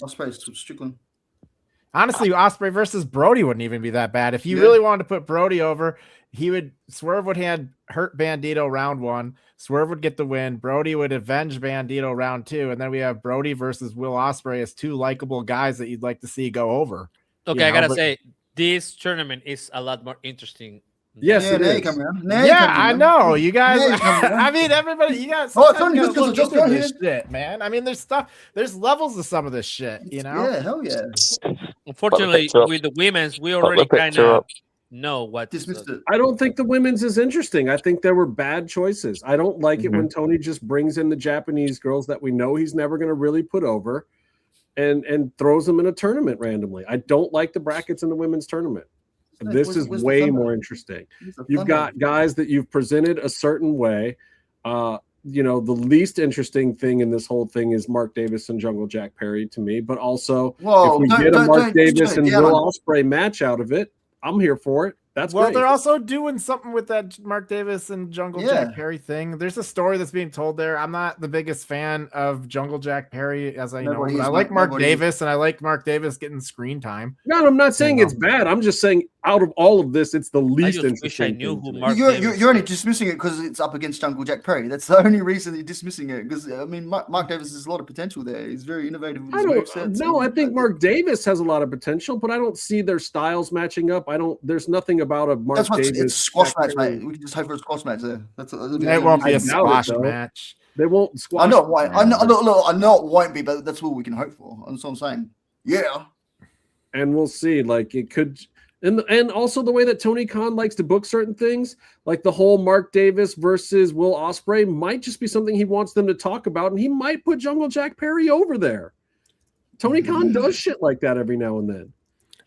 Ospreay Strickland. Honestly, Ospreay versus Brody wouldn't even be that bad. If you really wanted to put Brody over, Swerve would have hurt Bandito round 1. Swerve would get the win. Brody would avenge Bandito round 2, and then we have Brody versus Will Ospreay as 2 likable guys that you'd like to see go over. Okay, I gotta say, this tournament is a lot more interesting. Yes, it is. I know you guys. I mean, everybody. You guys. Just go this shit, man. I mean, there's stuff. There's levels to some of this shit. You know. Yeah, hell yeah. Unfortunately, with the women's, we already kind of know what. I don't think the women's is interesting. I think there were bad choices. I don't like it when Tony just brings in the Japanese girls that we know he's never going to really put over, and throws them in a tournament randomly. I don't like the brackets in the women's tournament. This is way more interesting. You've got guys that you've presented a certain way. The least interesting thing in this whole thing is Mark Davis and Jungle Jack Perry to me. But also, if we get a Mark Davis and Will Ospreay match out of it, I'm here for it. That's great. They're also doing something with that Mark Davis and Jungle Jack Perry thing. There's a story that's being told there. I'm not the biggest fan of Jungle Jack Perry, as I know, but I like Mark Davis, and I like Mark Davis getting screen time. No, I'm not saying it's bad. I'm just saying out of all of this, it's the least interesting. Wish I knew who Mark You're only dismissing it because it's up against Jungle Jack Perry. That's the only reason you're dismissing it. Because I mean, Mark Davis has a lot of potential there. He's very innovative with his movesets. No, I think Mark Davis has a lot of potential, but I don't see their styles matching up. There's nothing about a Mark Davis. It's a squash match, mate. We can just hope for a squash match there. It won't be a squash match. They won't squash. I know it won't be, but that's what we can hope for. That's what I'm saying. Yeah. And we'll see. Like it could, and also the way that Tony Khan likes to book certain things, like the whole Mark Davis versus Will Ospreay, might just be something he wants them to talk about, and he might put Jungle Jack Perry over there. Tony Khan does shit like that every now and then.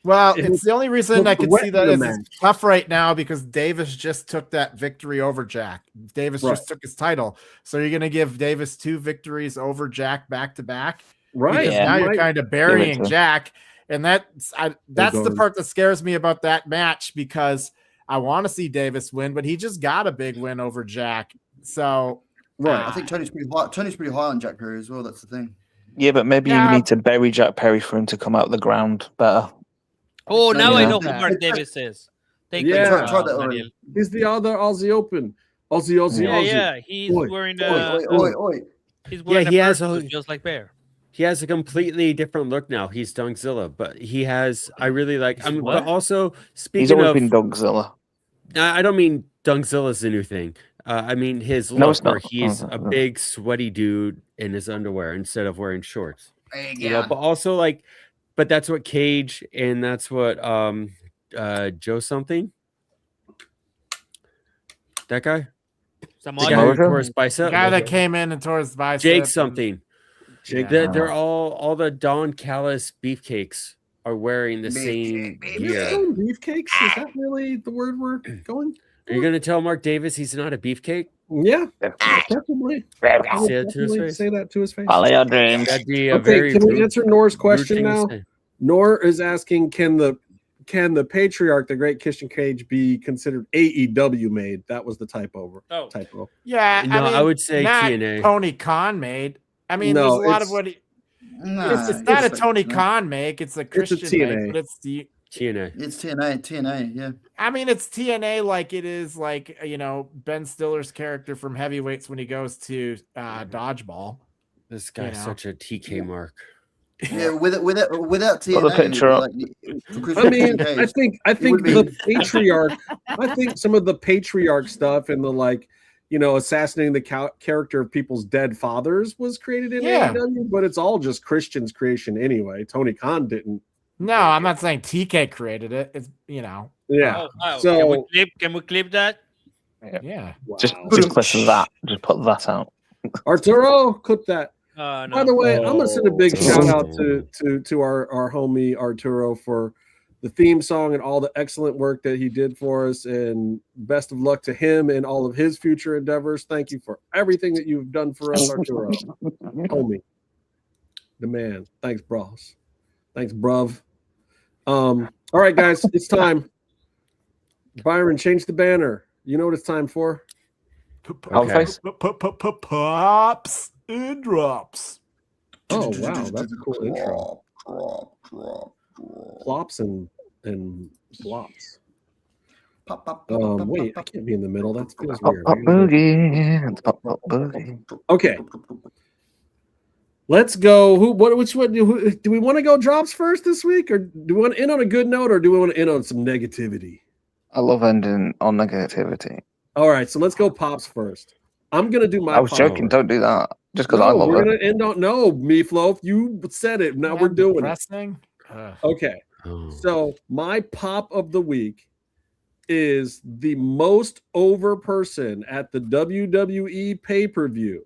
Well, it's the only reason I can see that it's tough right now because Davis just took that victory over Jack. Davis just took his title. So you're going to give Davis 2 victories over Jack back to back? Right. Because now you're kind of burying Jack. And that's the part that scares me about that match because I want to see Davis win, but he just got a big win over Jack. So I think Tony's pretty high on Jack Perry as well. That's the thing. Yeah, but maybe you need to bury Jack Perry for him to come out of the ground better. Oh, now I know who Mark Davis is. Try that already. He's the other Aussie Open. Aussie. Yeah. He's wearing He's wearing just like Bear. He has a completely different look now. He's Dunkzilla, but he has. I really like. But also speaking he's always been Dunkzilla. I don't mean Dunkzilla's the new thing. I mean his look, where he's a big sweaty dude in his underwear instead of wearing shorts. But also like. But that's what Cage and that's what Joe something. That guy? The guy who tore his bicep. The guy that came in and tore his bicep. Jake something. They're all the Don Callis beefcakes are wearing the same gear. Beefcakes? Is that really the word we're going? Are you going to tell Mark Davis he's not a beefcake? Yeah, definitely. Say that to his face. Follow your dreams. That'd be can we answer Nor's question now? Nor is asking, can the patriarch, the great Christian Cage, be considered AEW made? That was the typo. Typo. Yeah, I would say TNA. Tony Khan made. I mean, there's a lot of what he. It's not a Tony Khan make. It's a Christian make, but it's the TNA. It's TNA. Yeah. I mean, it's TNA like it is like Ben Stiller's character from Heavyweights when he goes to Dodgeball. This guy's such a TK mark. Yeah, without TNA. Put the picture up. I mean, I think the patriarch. I think some of the patriarch stuff and the assassinating the character of people's dead fathers was created in AEW, but it's all just Christian's creation anyway. Tony Khan didn't. No, I'm not saying TK created it. It's Yeah. So can we clip that? Yeah. Wow. Just clip that. Just put that out. Arturo, clip that. No. By the way, I'm gonna send a big shout out to our homie Arturo for the theme song and all the excellent work that he did for us, and best of luck to him and all of his future endeavors. Thank you for everything that you've done for us, Arturo. Homie, the man. Thanks, bros. Thanks, bruv. All right, guys, it's time. Byron, change the banner. You know what it's time for? Pops and drops. Oh wow, that's a cool intro. Plops and flops. Wait, I can't be in the middle. That feels weird. Okay. Let's go. Which one? Do we want to go drops first this week, or do we want to end on a good note, or do we want to end on some negativity? I love ending on negativity. All right, so let's go pops first. I'm gonna do my. I was joking. Don't do that. Just because I love we're it. Gonna end on Meatloaf. You said it. Now we're doing it. Okay. So my pop of the week is the most over person at the WWE pay-per-view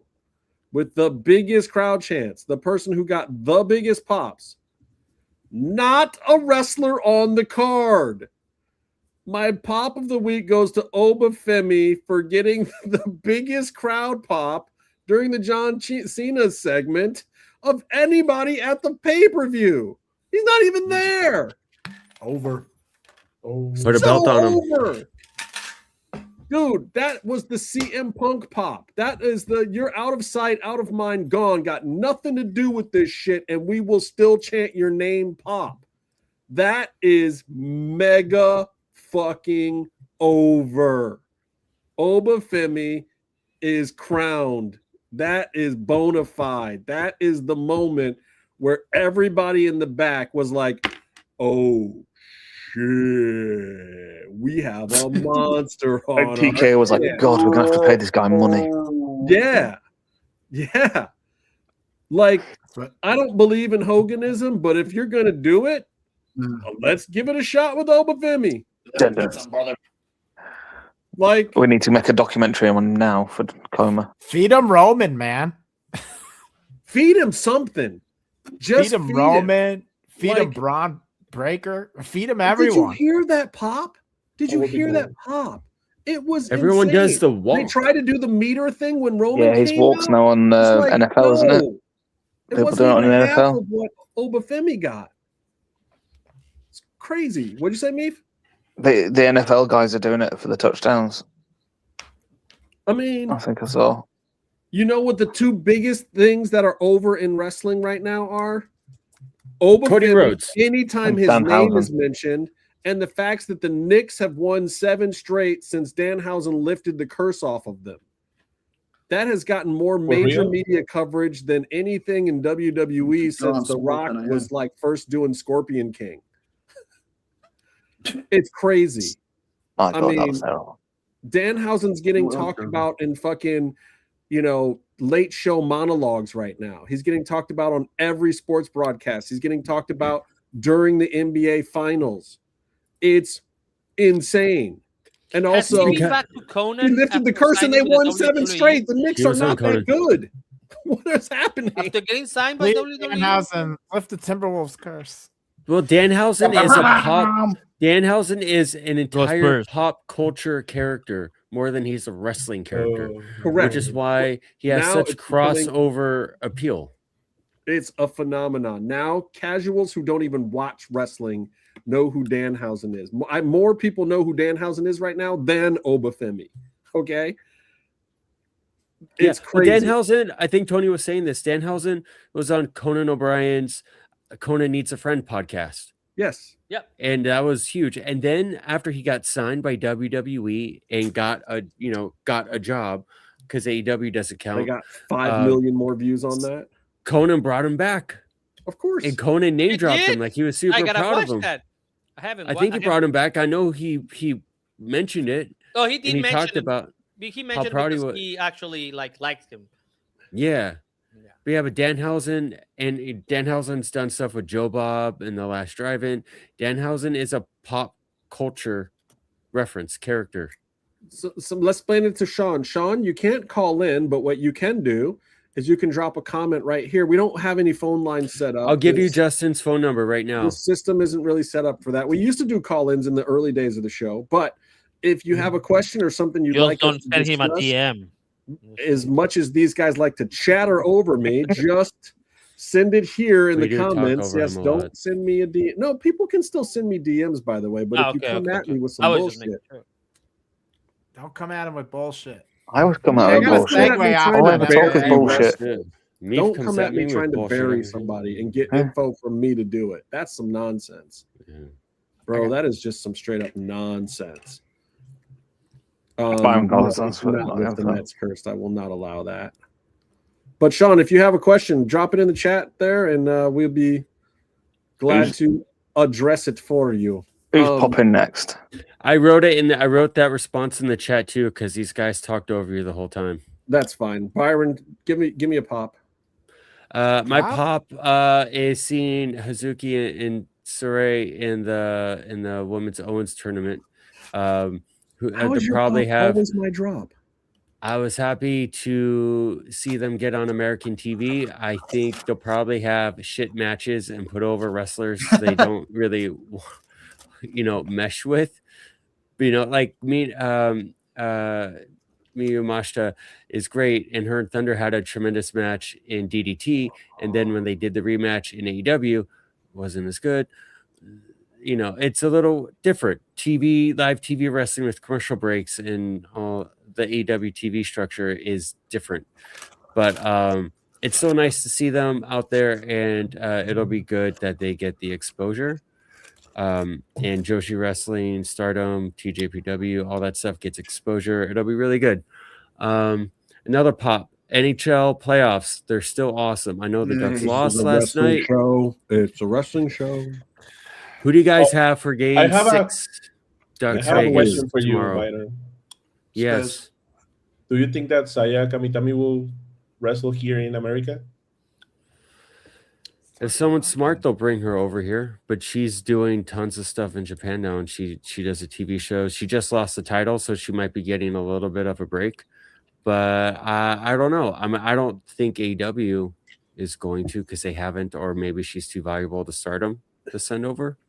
with the biggest crowd chants, the person who got the biggest pops, not a wrestler on the card. My pop of the week goes to Obafemi for getting the biggest crowd pop during the John Cena segment of anybody at the pay-per-view. He's not even there. Over. Put a belt on him. Dude, that was the CM Punk pop. That is the you're out of sight, out of mind, gone. Got nothing to do with this shit, and we will still chant your name pop. That is mega fucking over. Obafemi is crowned. That is bona fide. That is the moment where everybody in the back was like, oh shit, we have a monster on. TK was like, God, we're gonna have to pay this guy money. Yeah. Like, I don't believe in Hoganism, but if you're gonna do it, let's give it a shot with Obafemi. Like, we need to make a documentary on him now for Coma. Feed him Roman, man. Feed him something. Just feed him Roman. Feed him Braun Breaker. Feed him everyone. Did you hear that pop? Did you hear that pop? It was everyone insane. does the walk. They try to do the meter thing when Roman. Yeah, his walks now on NFL, isn't it? It wasn't even half of what Obafemi got. It's crazy. What'd you say, Meef? The NFL guys are doing it for the touchdowns. I mean, I think I saw. You know what the two biggest things that are over in wrestling right now are? Cody Rhodes. Anytime his name is mentioned, and the facts that the Knicks have won 7 straight since Danhausen lifted the curse off of them. That has gotten more major media coverage than anything in WWE since The Rock was like first doing Scorpion King. It's crazy. I mean, Danhausen's getting talked about in fucking, late show monologues right now. He's getting talked about on every sports broadcast. He's getting talked about during the NBA finals. It's insane. And also, he lifted the curse and they won 7 straight. The Knicks are not that good. What is happening? After getting signed by WWE? Danhausen lift the Timberwolves curse. Well, Danhausen is a pop. Danhausen is an entire pop culture character more than he's a wrestling character. Correct. Which is why he has such crossover appeal. It's a phenomenon. Now, casuals who don't even watch wrestling know who Danhausen is. More people know who Danhausen is right now than Obafemi. Okay? It's crazy. Danhausen, I think Tony was saying this. Danhausen was on Conan O'Brien's Conan Needs a Friend podcast. Yes. Yep. And that was huge. And then after he got signed by WWE and got a job, because AEW doesn't count. They got 5 million more views on that. Conan brought him back. Of course. And Conan name dropped him. Like, he was super proud of him. That. I think he brought him back. I know he mentioned it. Oh, he did mention talked about he mentioned how proud because he actually liked him. Yeah. We have a Danhausen, and Danhausen's done stuff with Joe Bob in The Last Drive-In. Danhausen is a pop culture reference character. So let's explain it to Sean. Sean, you can't call in, but what you can do is you can drop a comment right here. We don't have any phone lines set up. I'll give you Justin's phone number right now. The system isn't really set up for that. We used to do call-ins in the early days of the show, but if you have a question or something you'd like don't send him a DM. As much as these guys like to chatter over me, just send it here in the comments. Yes, don't send me a DM. No, people can still send me DMs, by the way. But if you come at me with some bullshit, Don't come at him with bullshit. I always come out with bullshit. All I ever talk is bullshit. Don't come at me trying to bury somebody and get info from me to do it. That's some nonsense. Bro, that is just some straight up nonsense. $5 Not the Mets cursed. I will not allow that. But Sean, if you have a question, drop it in the chat there, and we'll be glad to address it for you. Who's popping next? I wrote that response in the chat too, because these guys talked over you the whole time. That's fine. Byron, give me a pop. My pop is seeing Hazuki and Sarai in the Women's Owens tournament. Who probably have always my drop. I was happy to see them get on American TV. I think they'll probably have shit matches and put over wrestlers they don't really, mesh with. Like me, Miyu Mashita is great, and her and Thunder had a tremendous match in DDT, and then when they did the rematch in AEW, wasn't as good. It's a little different. Live TV wrestling with commercial breaks and all the AEW TV structure is different. But it's so nice to see them out there, and it'll be good that they get the exposure. And Joshi Wrestling, Stardom, TJPW, all that stuff gets exposure. It'll be really good. Another pop. NHL playoffs. They're still awesome. I know the Ducks lost last night. It's a wrestling show. Who do you guys have for game 6? Ducks I have a question for tomorrow. You, Ryder. Yes. Do you think that Saya Kamitami will wrestle here in America? If someone's smart, they'll bring her over here. But she's doing tons of stuff in Japan now, and she does a TV show. She just lost the title, so she might be getting a little bit of a break. But I don't know. I don't think AEW is going to, because they haven't, or maybe she's too valuable to Stardom to send over.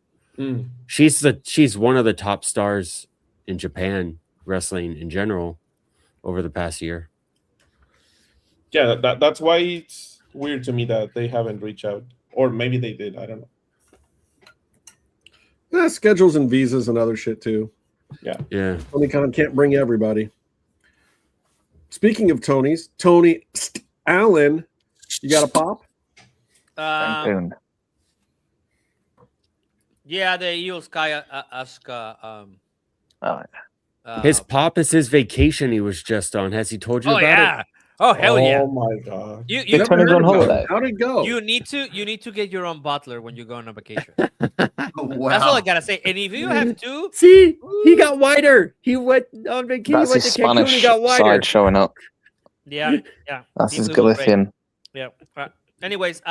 She's one of the top stars in Japan wrestling in general over the past year. Yeah, that's why it's weird to me that they haven't reached out, or maybe they did. I don't know. Schedules and visas and other shit too. Yeah. Tony Khan can't bring everybody. Speaking of Tony's, Tony Allen, you got a pop? Yeah, the Io Sky Asuka. His pop is his vacation he was just on. Has he told you about it? Oh hell yeah! Oh my god! You on holiday. How'd it go? You need to get your own butler when you go on a vacation. Wow. That's all I gotta say. And if you have to, see, he got wider. He went on vacation. That's his Spanish side showing up. Yeah. That's his Galician. Yeah. Anyways,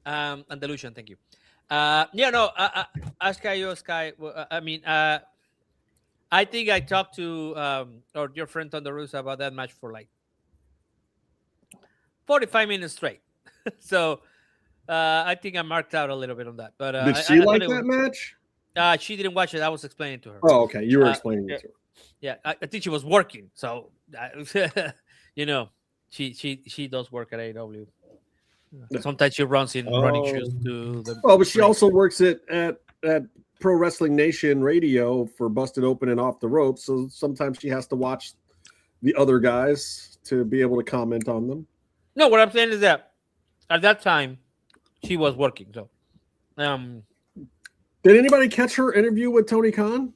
Andalusian. Thank you. Asuka Sky. I mean, I think I talked to or your friend Thunder Rosa about that match for like 45 minutes straight. So I think I marked out a little bit on that. But did she like that match? She didn't watch it. I was explaining to her. Oh, okay. You were explaining it to her. Yeah, I think she was working. So she does work at AEW. Sometimes she runs in running shoes to the. Oh, but she also works at Pro Wrestling Nation Radio for Busted Open and Off the Ropes. So sometimes she has to watch the other guys to be able to comment on them. No, what I'm saying is that at that time she was working. So, did anybody catch her interview with Tony Khan?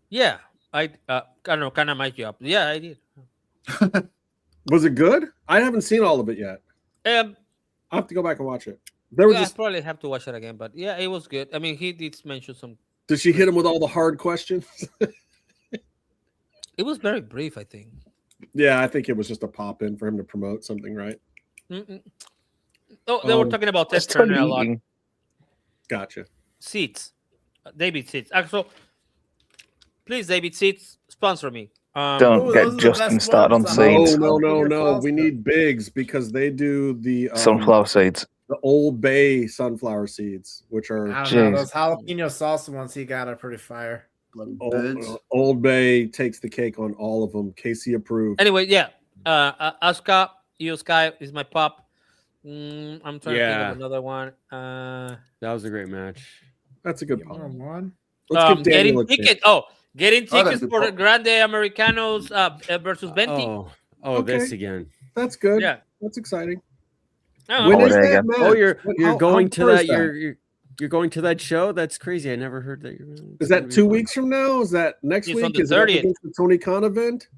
Yeah, I don't know, kind of mic you up. Yeah, I did. Was it good? I haven't seen all of it yet. I have to go back and watch it. There was I probably have to watch it again, but yeah, it was good. I mean, he did mention some. Did she hit him with all the hard questions? It was very brief, I think. Yeah, I think it was just a pop in for him to promote something, right? Oh, they were talking about Ted Turner a lot. Gotcha. Seats, David Seats. So, please, David Seats, sponsor me. Don't get Justin started on seeds. No. We need Biggs because they do the sunflower seeds. The Old Bay sunflower seeds, which are I don't know, those jalapeno salsa ones he got are pretty fire. Old Bay takes the cake on all of them. Casey approved. Anyway, yeah. Asuka, Io Sky is my pop. I'm trying to think of another one. That was a great match. That's a good pop. One. Let's getting tickets. Oh, Getting tickets for the Grande Americanos versus Venti. Oh, this again. That's good. Yeah, that's exciting. When is that match? Oh, you're going to that. You're going to that show. That's crazy. I never heard that. Is that 2 weeks from now? Is that next It's week? on the Is it 30th. against the Tony Khan event?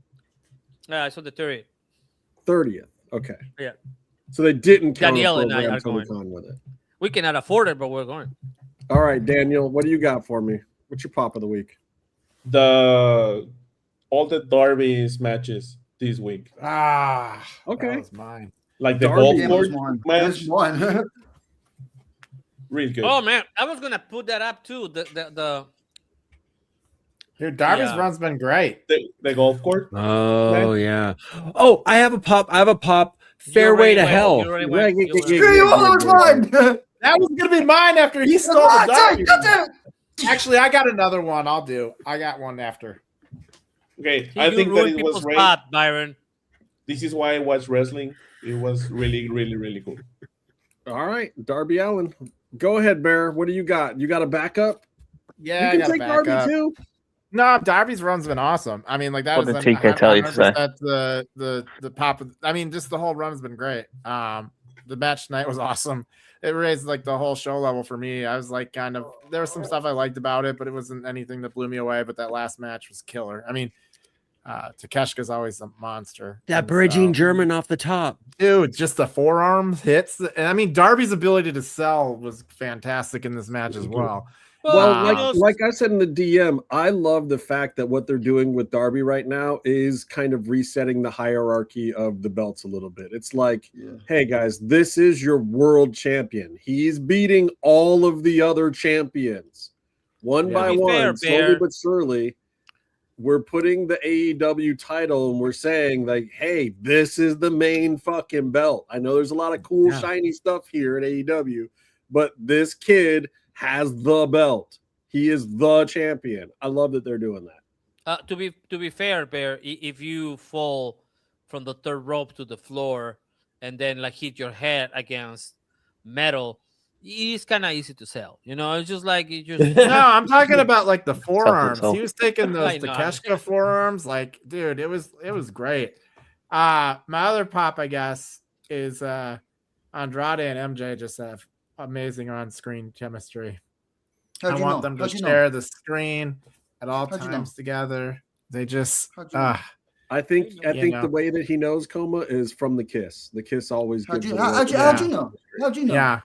Yeah, it's on the 30th. 30th. Okay. Yeah. So they didn't count Danielle and I program are Tony going. Khan with it. We cannot afford it, but we're going. All right, Daniel, what do you got for me? What's your pop of the week? All the Darby's matches this week. Okay. That was mine. Like the Darby golf was court mine. match. That's mine. Really good. Oh man, I was gonna put that up too. The Dude, Darby's run's been great. The golf court. Oh yeah. Oh, I have a pop. Fairway to Hell. Screw you all, it's mine. That was gonna be mine after he stole the Darby. Actually, I got another one. I got one after. Okay, I think that it was great. Spot, Byron. This is why I watched wrestling. It was really, really, really cool. All right, Darby Allin. Go ahead, Bear. What do you got? You got a backup? Yeah, you can take Darby too. No, Darby's run's been awesome. I mean, like that What was did TK tell you to say? The pop. I mean, just the whole run has been great. The match tonight was awesome. It raised like the whole show level for me. I was like, there was some stuff I liked about it, but it wasn't anything that blew me away. But that last match was killer. I mean, Takeshka's always a monster. That bridging German off the top, dude. Just the forearm hits. And I mean, Darby's ability to sell was fantastic in this match as well. Well, like I said in the DM, I love the fact that what they're doing with Darby right now is kind of resetting the hierarchy of the belts a little bit. It's like, hey guys, this is your world champion. He's beating all of the other champions one by one, slowly but surely. We're putting the AEW title and we're saying like, hey, this is the main fucking belt. I know there's a lot of cool, shiny stuff here at AEW, but this kid has the belt. He is the champion. I love that they're doing that. To be fair, Bear, if you fall from the third rope to the floor and then like hit your head against metal, it's kind of easy to sell. You know, it's just like you just. No, I'm talking about like the forearms. He was taking those Takeshka forearms. Like, dude, it was great. My other pop, I guess, is Andrade and MJ just have amazing on-screen chemistry. I want them to share the screen at all times together. They just I think the way that he knows Coma is from the kiss. The kiss always gives how'd you know? Yeah.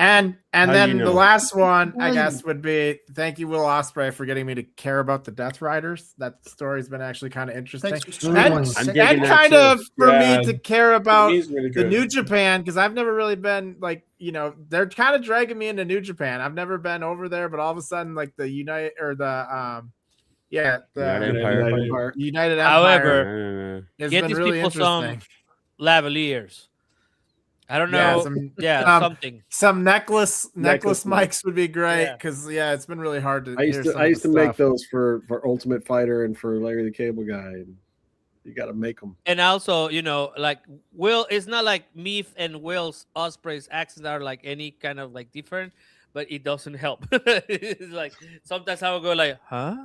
And then the last one, I guess, would be thank you, Will Ospreay, for getting me to care about the Death Riders. That story's been actually kind of interesting. And kind of for me to care about the New Japan, because I've never really been like, they're kind of dragging me into New Japan. I've never been over there, but all of a sudden, like the United Empire. However, has get been these really people some interesting. lavaliers. I don't know. Something. Some necklace mics would be great because it's been really hard to. I used to make those for Ultimate Fighter and for Larry the Cable Guy. And you got to make them. And also, like Will, it's not like me and Will's Ospreay's accents are like any kind of like different, but it doesn't help. It's like sometimes I will go like, huh?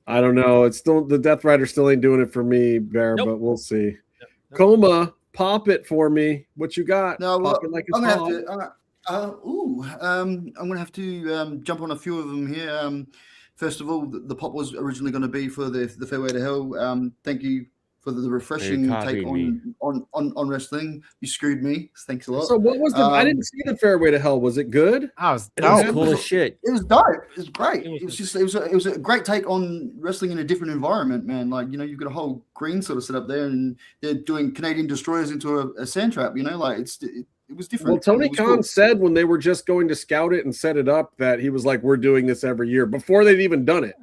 I don't know. It's still the Death Rider still ain't doing it for me, Bear, but we'll see. Coma. Pop it for me. What you got? No, Pop it like it's I'm gonna have to jump on a few of them here. First of all, the pop was originally going to be for the Fairway to Hell. Thank you for the refreshing take on wrestling. You screwed me. Thanks a lot. So what was the? I didn't see the Fairway to Hell. Was it good? It was cool as shit. It was dope. It was great. It was a great take on wrestling in a different environment, man. Like you've got a whole green sort of set up there, and they're doing Canadian destroyers into a sand trap. Like it was different. Well, Tony Khan said when they were just going to scout it and set it up that he was like, "We're doing this every year." Before they'd even done it,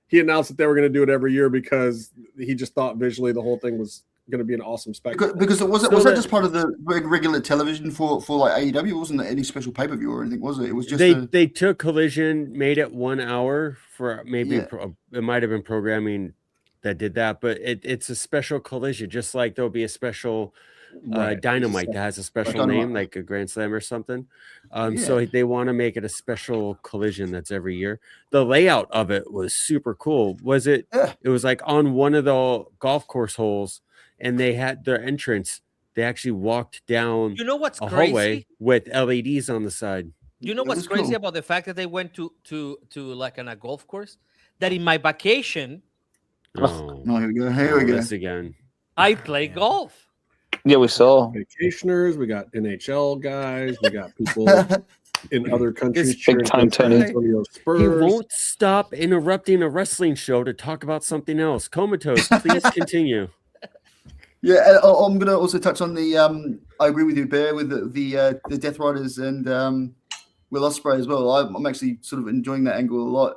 he announced that they were going to do it every year because he just thought visually the whole thing was going to be an awesome spectacle. Because was that just part of the regular television for like AEW? It wasn't any special pay-per-view or anything, was it? It was just they took Collision, made it 1 hour for maybe it might have been programming that did that, but it's a special Collision, just like there'll be a special Dynamite that has a special name, like a Grand Slam or something. So they want to make it a special collision that's every year. The layout of it was super cool. Was it? Yeah. It was like on one of the golf course holes, and they had their entrance. They actually walked down. You know what's a crazy? hallway with LEDs on the side. You know what's crazy about the fact that they went to like on a golf course? That in my vacation, Oh, no, here we go. Here we go. This again. I play golf. Yeah, we saw vacationers. We got NHL guys. We got people in other countries. Big time Tony. He won't stop interrupting a wrestling show to talk about something else. Comatose, please continue. Yeah, I'm gonna also touch on the. I agree with you, Bear, with the Death Riders and Will Ospreay as well. I'm actually sort of enjoying that angle a lot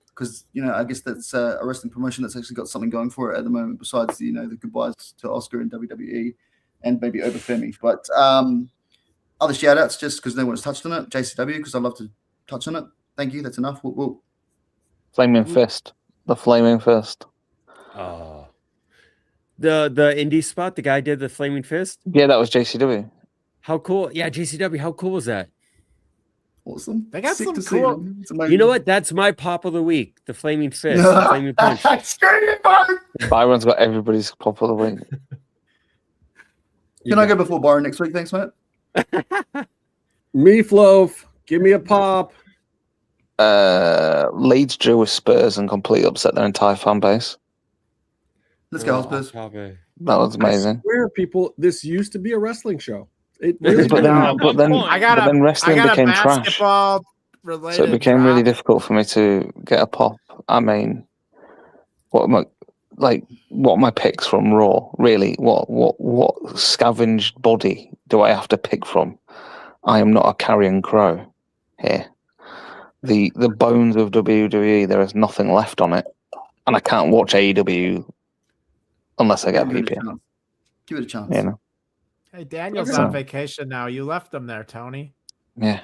because I guess that's a wrestling promotion that's actually got something going for it at the moment. Besides the goodbyes to Oscar and WWE and maybe Obafemi, but other shout outs just because no one's touched on it. JCW because I love to touch on it. Thank you. That's enough. We'll... Flaming Fist. The Flaming Fist. Oh. The indie spot, the guy did the Flaming Fist? Yeah, that was JCW. How cool. Yeah, JCW. How cool was that? Awesome. They got Sick some to see, cool. man. It's amazing. You know what? That's my pop of the week. The Flaming Fist. The Flaming Punch. Byron's got everybody's pop of the week. Can I go before Byron next week? Thanks, mate. Meatloaf, give me a pop. Leeds drew with Spurs and completely upset their entire fan base. Let's go, Spurs. That was amazing. I swear, people, this used to be a wrestling show. It really but then wrestling became trash. So it became really difficult for me to get a pop. I mean, what are my picks from Raw? Really, what scavenged body do I have to pick from? I am not a carrion crow here. The bones of WWE, there is nothing left on it, and I can't watch AEW unless I get PPN. Give it a chance. Hey, Daniel's on vacation now. You left him there, Tony. Yeah.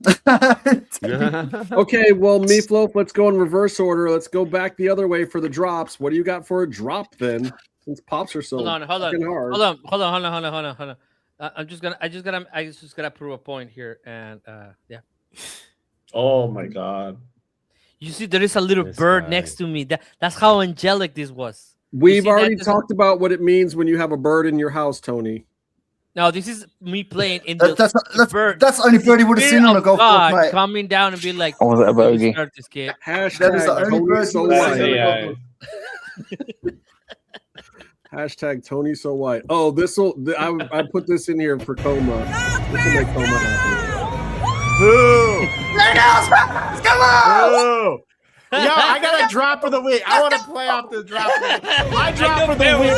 Okay, well, Meatloaf, let's go in reverse order. Let's go back the other way for the drops. What do you got for a drop then? Since pops are so Hold on. I just gotta prove a point here, and yeah. Oh my God! You see, there is a little bird next to me. That's how angelic this was. We've already talked about what it means when you have a bird in your house, Tony. No, this is me playing in the bird. That's only bird he would have seen on a golf course, mate. Coming down and be like, "Oh, was it a bogey?" Hashtag Tony so white. Oh, I put this in here for Coma. This will make Coma happy. Boo! Come on! Boo! Yo, I got a drop of the week. I want to play off the drop of the week.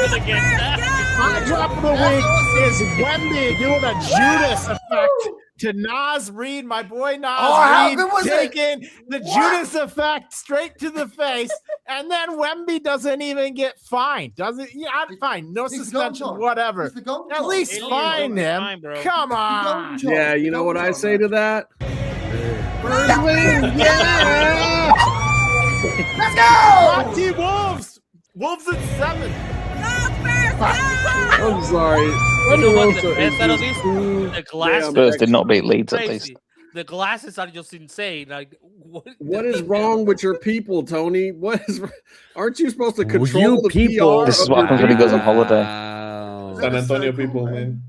My drop of the week is Wemby doing a Judas effect to Nas Reed, my boy Nas Reed, taking the Judas effect straight to the face, and then Wemby doesn't even get fined. Doesn't? Yeah, I'm fine. No suspension, whatever. At least fine him. Come on. Yeah, you know what I say to that? Yeah. Let's go! Team Wolves! Wolves at 7. I'm sorry. You know what the best out of these? The glasses. Spurs did not beat Leeds at least. The glasses are just insane. Like, what is wrong with your people, Tony? Aren't you supposed to control the people? PR? This is what happens when he goes on holiday. San Antonio people, man.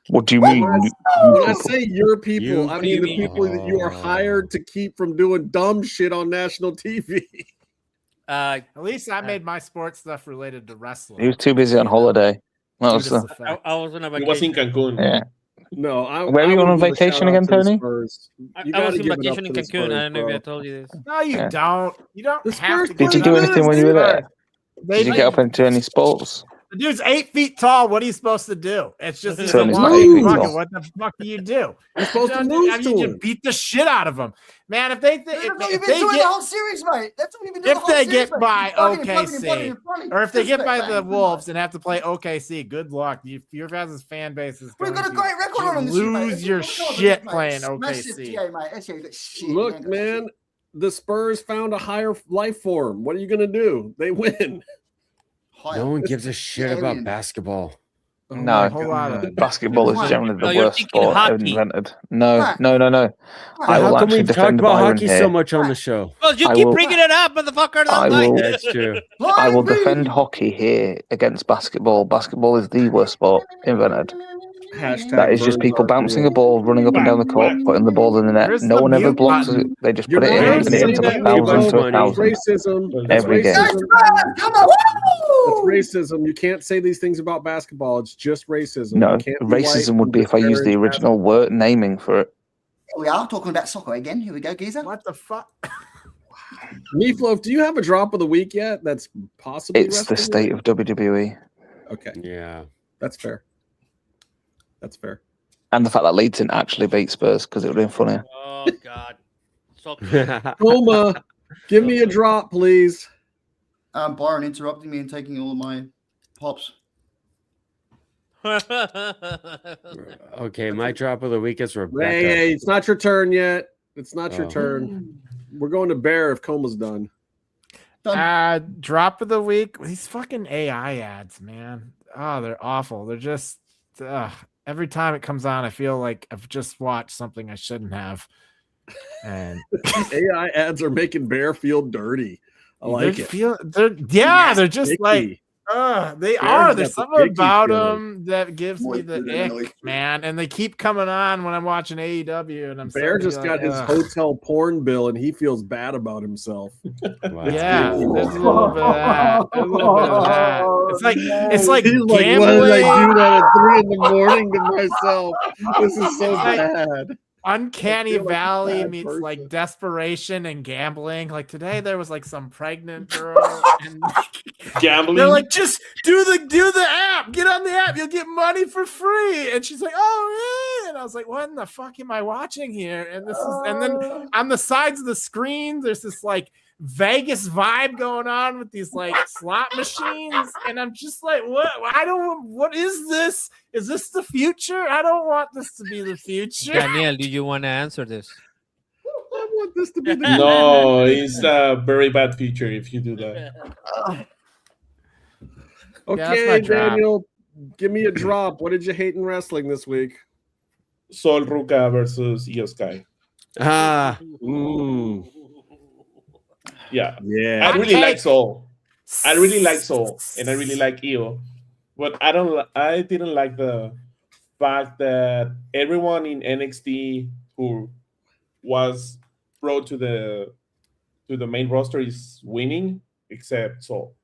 What do you mean? When I say your people, I mean the people that you are hired to keep from doing dumb shit on national TV. At least I made my sports stuff related to wrestling. He was too busy on holiday. I was on a vacation. He was in Cancun. Yeah. No, where were you on vacation again, Tony? I was on vacation in Cancun. I don't know if I told you this. No, you don't. You don't have to. Did you do anything when you were there? Did you get up into any sports? The dude's 8 feet tall. What are you supposed to do? It's just he's Tony's a not walking 8 feet bucket. tall. What the fuck do you do? You're supposed to lose to him. Beat the shit out of them, man. If they They've if been they doing get the whole series, mate. That's what we've been doing. if they get by OKC, or if they get by the Wolves and have to play OKC, good luck. Your guys' fan base is We've going got a great record on to this year, mate. lose your shit playing OKC. Look, man, the Spurs found a higher life form. What are you gonna do? They win. No one gives a shit about basketball. No, whole lot of basketball is generally the worst sport invented. No. I How will come actually we've talked defend about Byron hockey here. so much on the show? Well, you I keep will- bringing it up, motherfucker. I will. That's true. I will defend hockey here against basketball. Basketball is the worst sport invented. That is just people bouncing a ball, running up and down the court, putting the ball in the net. No one ever blocks it. They just put it in, and it ends up 1,000 to 1,000 racism. every game. That's racism. You can't say these things about basketball. It's just racism. No, You can't be racism white would be if I used the and original word naming for it. We are talking about soccer again. Here we go, Geezer. What the fuck? Meatloaf, do you have a drop of the week yet? That's possibly It's the state of WWE. Okay. Yeah. That's fair. That's fair. And the fact that Leeds didn't actually beat Spurs because it would have been funnier. Oh God. So Coma, give me a drop, please. Byron interrupting me and taking all of my pops. Okay, my drop of the week is Rebecca. Hey, it's not your turn yet. It's not your turn. We're going to Bear if Coma's done. Drop of the week. These fucking AI ads, man. Oh, they're awful. They're just every time it comes on, I feel like I've just watched something I shouldn't have. And AI ads are making Bear feel dirty. I like it. They're just icky. like they Bear's are. got There's the something icky about feeling. them that gives me the ick, man. And they keep coming on when I'm watching AEW, and I'm Bear just got his hotel porn bill, and he feels bad about himself. Wow. Yeah, there's a little bit of that. There's a little bit of that. It's like He's like, gambling. why did I do that at 3 a.m. to myself? This is so bad. Uncanny like a Valley bad meets person. like desperation and gambling. Like today, there was like some pregnant girl, and Gambling. they're like, just do the app. Get on the app. You'll get money for free. And she's like, oh yeah. And I was like, what in the fuck am I watching here? And then on the sides of the screen, there's this like Vegas vibe going on with these like slot machines, and I'm just like, what is this? Is this the future? I don't want this to be the future. Daniel, do you want to answer this? I want this to be the No, it's a very bad feature if you do that. Okay, Daniel, give me a drop. What did you hate in wrestling this week? Sol Ruka versus Io Sky. Yeah. I really like Sol. I really like Sol, and I really like Io, but I didn't like the fact that everyone in NXT who was brought to the main roster is winning except Sol.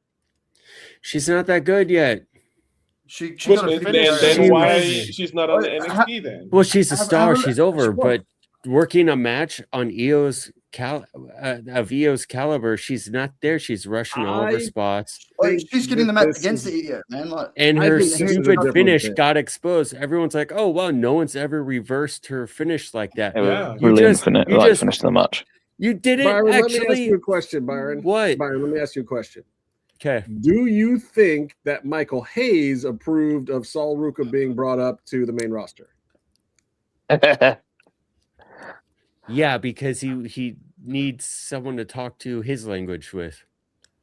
She's not that good yet. She then why she's not on the NXT then? Well, she's a star. She's over, but working a match on Io's caliber, she's not there. She's rushing all over spots. She's getting the match against the idiot, man. Like, And her think this is a stupid different finish bit. got exposed. Everyone's like, "Oh, well, no one's ever reversed her finish like that." Yeah, really infinite. Like finish the match. You didn't Byron, actually. let me ask you a question, Byron. What? Byron, let me ask you a question. Okay. Do you think that Michael Hayes approved of Sol Ruka being brought up to the main roster? Yeah, because he needs someone to talk to his language with.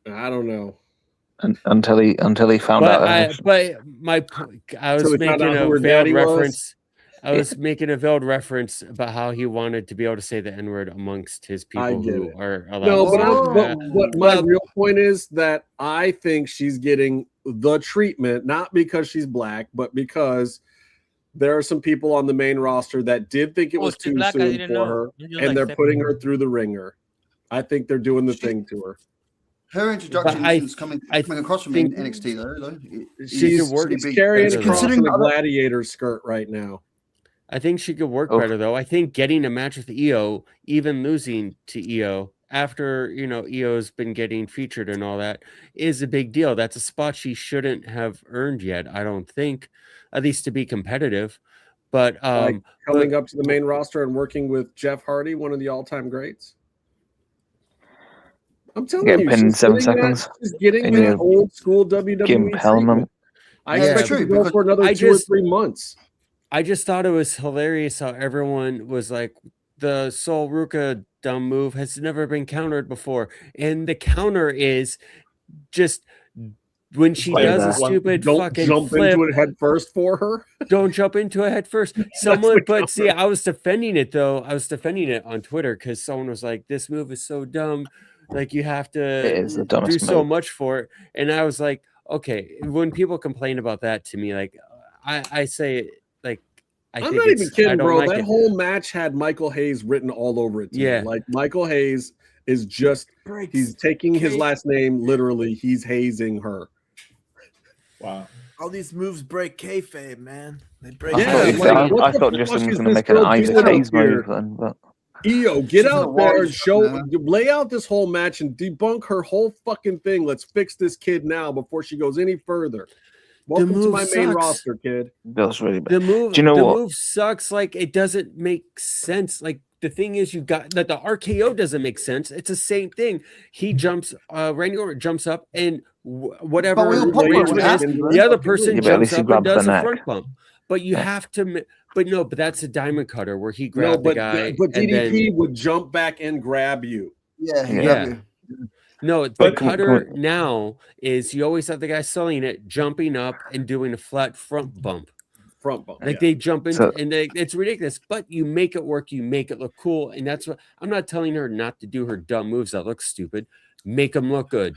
I don't know. Until he found out. I was making a veiled reference. I was making a veiled reference about how he wanted to be able to say the N-word amongst his people who are allowed. No, to but my real point is that I think she's getting the treatment, not because she's black, but because there are some people on the main roster that did think it was too soon for her, and they're putting her through the ringer. I think they're doing the thing to her. Her introduction is coming across from NXT though. She's carrying across in a gladiator skirt right now. I think she could work better though. I think getting a match with Io, even losing to Io after Io's been getting featured and all that, is a big deal. That's a spot she shouldn't have earned yet, I don't think, at least to be competitive. But coming up to the main roster and working with Jeff Hardy, one of the all-time greats. I'm telling you, pinned in 7 seconds. She's getting that old school WWE. Impalment. I expect her to go for another 2 or 3 months. I just thought it was hilarious how everyone was like, the Sol Ruka dumb move has never been countered before. And the counter is just when she does a stupid fucking jump flip, into it head first for her. Don't jump into it head first. Someone, but see, I was defending it though. I was defending it on Twitter because someone was like, "This move is so dumb. Like you have to do so much for it." And I was like, "Okay." When people complain about that to me, like I say, like I'm not even kidding, bro. That whole match had Michael Hayes written all over it. Yeah, like Michael Hayes is just he's taking his last name literally. He's hazing her. Wow. All these moves break kayfabe, man. They break. I thought Justin was going to make an Isaac Hayes move then, but EO, get out there and lay out this whole match and debunk her whole fucking thing. Let's fix this kid now before she goes any further. Welcome to my main roster, kid. That's really bad. The move, do you know the what? move sucks. Like it doesn't make sense. Like the thing is, you got that the RKO doesn't make sense. It's the same thing. He jumps, Randy Orton jumps up and whatever the other person jumps up and does a front bump. But you have to. But no, but that's a diamond cutter where he grabbed the guy. But DDP would jump back and grab you. Yeah. No, the cutter now is you always have the guy selling it, jumping up and doing a flat front bump. Like they jump into and it's ridiculous, but you make it work, you make it look cool. And that's what I'm not telling her not to do her dumb moves that look stupid. Make them look good.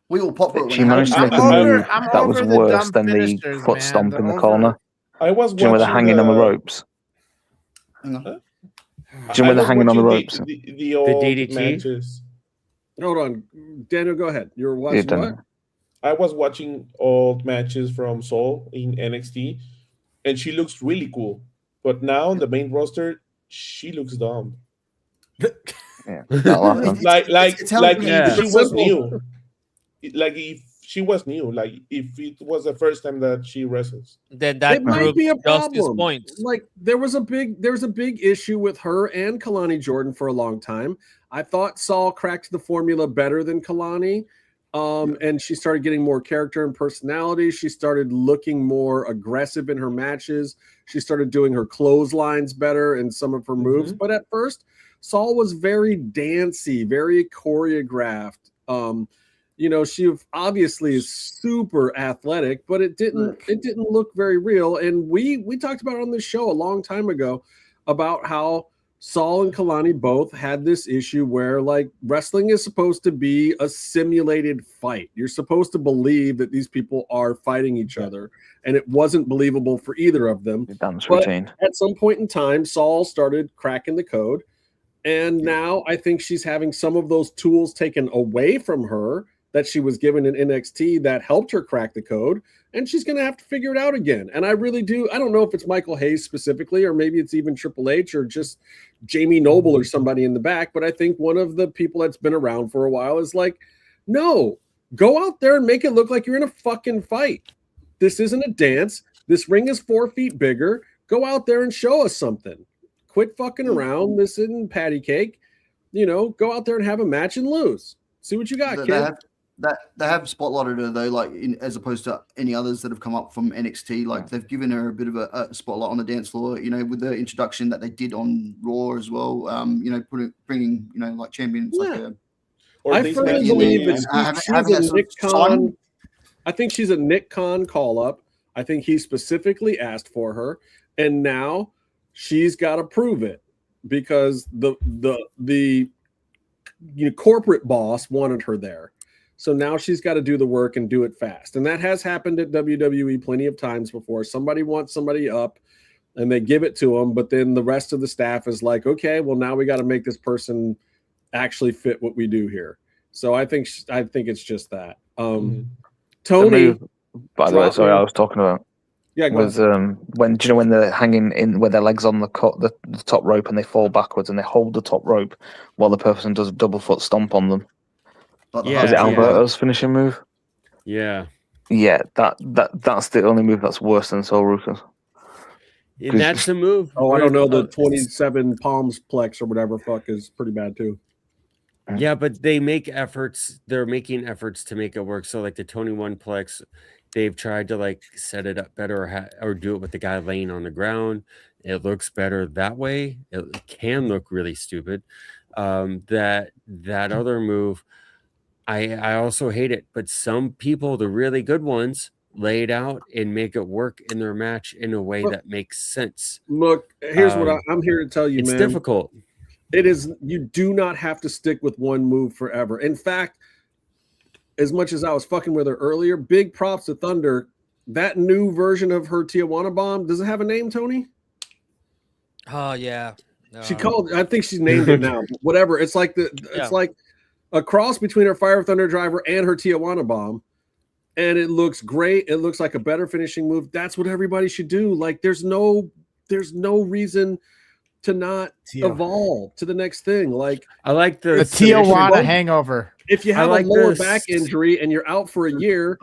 We all pop it. She managed to make a move that was worse than the foot stomp in the corner. I was watching they're hanging on the ropes. Do you know where they're hanging on the ropes? The old DDT matches. Hold on, Daniel, go ahead. You're watching what? I was watching old matches from Soul in NXT, and she looks really cool. But now on the main roster, she looks dumb. Like if she was new. Like if she was new, like if it was the first time that she wrestles, then that might be a problem. Point. Like there's a big issue with her and Kalani Jordan for a long time. I thought Saul cracked the formula better than Kalani, and she started getting more character and personality. She started looking more aggressive in her matches. She started doing her clotheslines better in some of her moves. But at first, Saul was very dancey, very choreographed. She obviously is super athletic, but it didn't look very real. And we talked about it on this show a long time ago about how Saul and Kalani both had this issue where like wrestling is supposed to be a simulated fight. You're supposed to believe that these people are fighting each other, and it wasn't believable for either of them. But at some point in time, Saul started cracking the code, and now I think she's having some of those tools taken away from her that she was given in NXT that helped her crack the code, and she's going to have to figure it out again. And I really do. I don't know if it's Michael Hayes specifically, or maybe it's even Triple H or just Jamie Noble or somebody in the back. But I think one of the people that's been around for a while is like, no, go out there and make it look like you're in a fucking fight. This isn't a dance. This ring is 4 feet bigger. Go out there and show us something. Quit fucking around. This isn't patty cake. Go out there and have a match and lose. See what you got, kid. They have spotlighted her though, like as opposed to any others that have come up from NXT. Like they've given her a bit of a spotlight on the dance floor. With the introduction that they did on Raw as well. Bringing like champions like. I firmly believe it's she's a Nick Khan. I think she's a Nick Khan call up. I think he specifically asked for her, and now she's got to prove it because the corporate boss wanted her there. So now she's got to do the work and do it fast. And that has happened at WWE plenty of times before. Somebody wants somebody up and they give it to them, but then the rest of the staff is like, okay, well, now we got to make this person actually fit what we do here. So I think it's just that. Tony, by the way, sorry, I was talking about. Yeah, was when they're hanging in with their legs on the top rope and they fall backwards and they hold the top rope while the person does a double foot stomp on them. Is it Alberto's finishing move? Yeah. Yeah, that's the only move that's worse than Sol Ruka's. And that's the move. Oh, I don't know. The 27 palms plex or whatever fuck is pretty bad too. Yeah, but they make efforts. They're making efforts to make it work. So like the 21 plex, they've tried to like set it up better or do it with the guy laying on the ground. It looks better that way. It can look really stupid. That other move, I also hate it, but some people, the really good ones, lay it out and make it work in their match in a way that makes sense. Look, here's what I'm here to tell you, it's man. difficult. It is. You do not have to stick with one move forever. In fact, as much as I was fucking with her earlier, big props to Thunder. That new version of her Tijuana bomb, does it have a name, Tony? Oh yeah. She called. I think she's named it now. Whatever. It's like it's like a cross between her Fire Thunder driver and her Tijuana bomb, and it looks great. It looks like a better finishing move. That's what everybody should do. Like, there's no reason to not evolve to the next thing. Like, I like the Tijuana hangover. If you have a lower back injury and you're out for a year,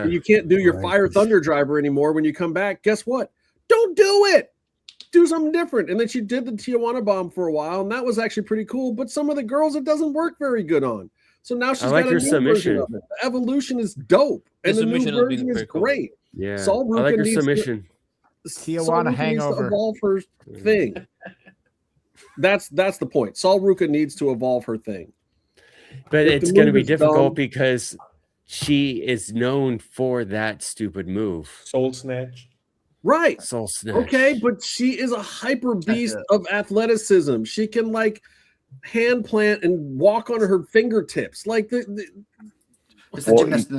you can't do your Fire Thunder driver anymore when you come back. Guess what? Don't do it. Do something different. And then she did the Tijuana bomb for a while, and that was actually pretty cool. But some of the girls, it doesn't work very good on. So now she's got a new version of it. The evolution is dope, and the new version is great. Yeah, Saul I like her needs submission. Tijuana hangover. Evolve her thing. That's the point. Saul Ruka needs to evolve her thing. But it's going to be difficult because she is known for that stupid move. Soul snatch. Right. Soul snatch. Okay, but she is a hyper beast of athleticism. She can like hand plant and walk on her fingertips. Like it's the gymnast.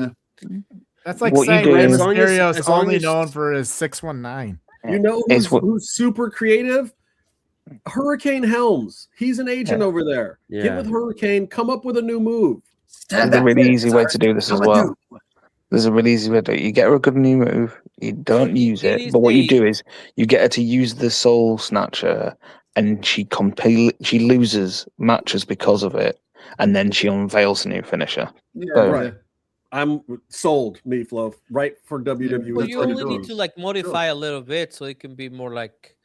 That's like saying Rey Mysterio is only known for his 619. You know who's super creative? Hurricane Helms. He's an agent over there. Yeah. Get with Hurricane. Come up with a new move. There's a really easy way to do this as well. There's a really easy way to do it. You get her a good new move. You don't use it, but what you do is you get her to use the Soul Snatcher, and she loses matches because of it, and then she unveils a new finisher. Yeah, right. I'm sold, Meatloaf. Right for WWE. Well, you only need to like modify a little bit so it can be more like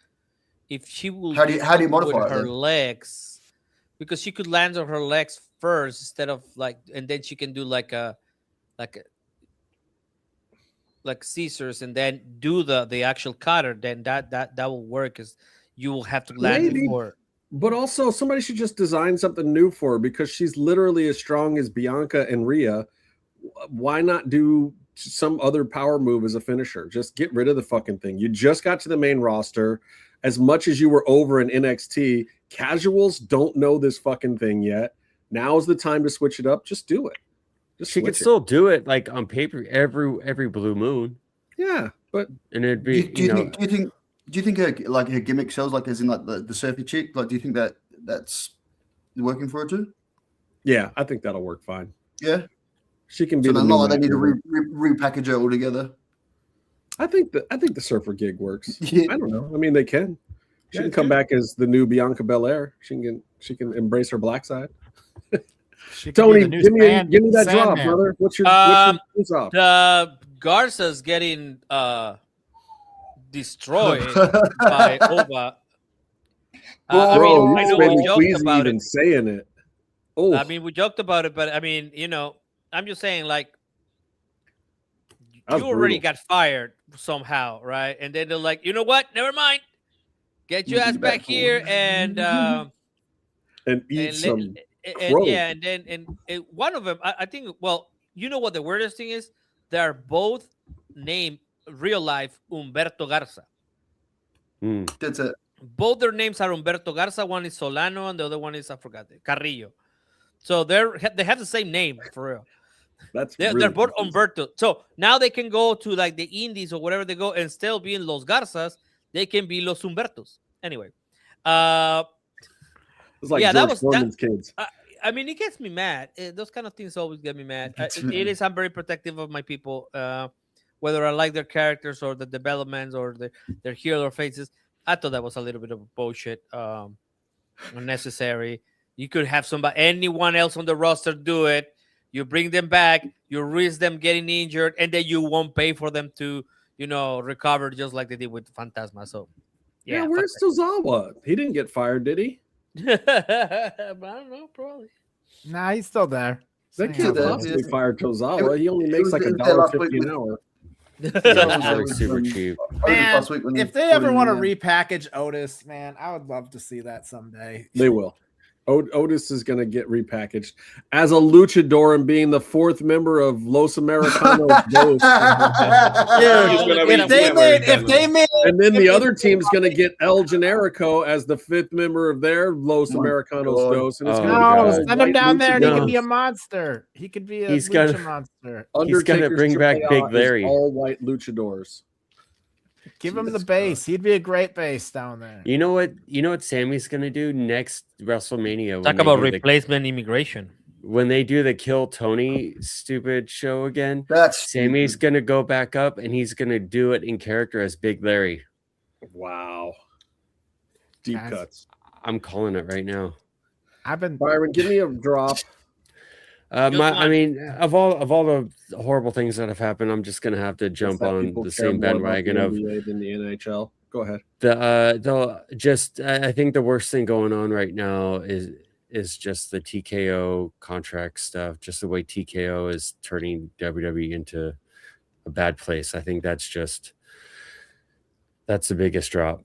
if she will. How do you modify her legs? Because she could land on her legs first instead of like, and then she can do like scissors and then do the actual cutter. Then that will work because you will have to land before. But also, somebody should just design something new for her because she's literally as strong as Bianca and Rhea. Why not do some other power move as a finisher? Just get rid of the fucking thing. You just got to the main roster. As much as you were over in NXT, casuals don't know this fucking thing yet. Now is the time to switch it up. Just do it. She could still do it like on paper every blue moon. Yeah, but and it'd be. Do you think her gimmick shows like as in like the surfy chick? Like, do you think that's working for her too? Yeah, I think that'll work fine. Yeah, she can be. So not like they need to repackage her altogether. I think the surfer gig works. Yeah. I don't know. I mean, they can. She can come back as the new Bianca Belair. She can embrace her black side. Tony, give me that drop, brother. What's your drop? The Garza's getting destroyed by Ova. I know we joked about it. Saying it. Oh, I mean, we joked about it, but I mean, I'm just saying, like, you already got fired somehow, right? And then they're like, you know what? Never mind. Get your ass back here and eat some. And one of them, I think. Well, you know what the weirdest thing is? They are both named real life Humberto Garza. That's it. Both their names are Humberto Garza. One is Solano, and the other one is I forgot Carrillo. So they have the same name for real. They're both Humberto. So now they can go to like the Indies or whatever they go and still being Los Garzas. They can be Los Humbertos. Anyway, it's like George Foreman's kids. I mean, it gets me mad. Those kind of things always get me mad. I'm very protective of my people, whether I like their characters or the developments or their hero faces. I thought that was a little bit of bullshit, unnecessary. You could have anyone else on the roster do it. You bring them back, you risk them getting injured, and then you won't pay for them to, recover just like they did with Fantasma. So, yeah, where's Tozawa? He didn't get fired, did he? But I don't know, probably. Nah, he's still there. They can't possibly fire Tozawa. He only makes like $1.50 an hour. Super cheap. Man, if they ever want to repackage Otis, man, I would love to see that someday. They will. Otis is going to get repackaged as a luchador and being the fourth member of Los Americanos. If they made, and then the other team's going to get El Generico as the fifth member of their Los Americanos Dos, and it's going to send him down there, and he could be a monster. He could be a lucha monster. He's going to bring back Big Larry. All white luchadors. Give him the base. He'd be a great base down there. You know what? You know what Sammy's gonna do next WrestleMania? Talk about replacement immigration. When they do the Kill Tony stupid show again, Sammy's stupid. gonna go back up and he's gonna do it in character as Big Larry. Wow. Deep cuts. I'm calling it right now. Byron, give me a drop. I mean, of all the horrible things that have happened, I'm just gonna have to jump on the same bandwagon of the NHL. Go ahead. I think the worst thing going on right now is just the TKO contract stuff. Just the way TKO is turning WWE into a bad place. I think that's the biggest drop.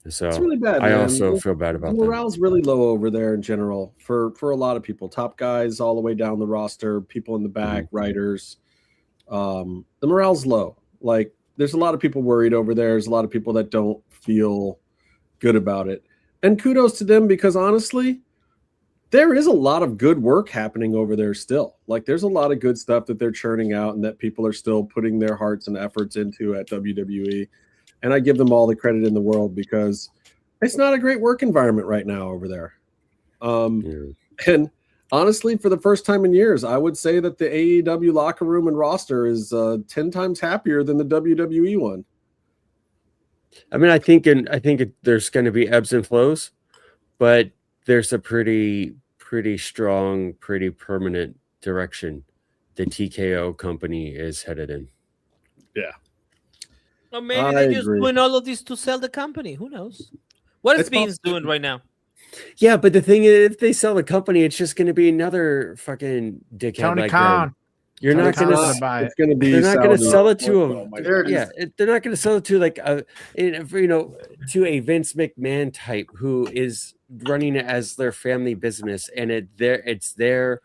So it's really bad. I man. also feel bad about that. Morale's really low over there in general for a lot of people. Top guys all the way down the roster, people in the back, writers. The morale's low. Like there's a lot of people worried over there. There's a lot of people that don't feel good about it. And kudos to them because honestly, there is a lot of good work happening over there still. Like there's a lot of good stuff that they're churning out and that people are still putting their hearts and efforts into at WWE. And I give them all the credit in the world because it's not a great work environment right now over there. And honestly, for the first time in years, I would say that the AEW locker room and roster is 10 times happier than the WWE one. I mean, I think there's going to be ebbs and flows, but there's a pretty strong, pretty permanent direction the TKO company is headed in. Yeah. Or maybe they're just doing all of this to sell the company. Who knows? What is Beans doing right now? Yeah, but the thing is, if they sell the company, it's just going to be another fucking dickhead. Tony Khan. You're not going to buy it. It's going to be. They're not going to sell it to him. They're not going to sell it to like to a Vince McMahon type who is running it as their family business, and it's their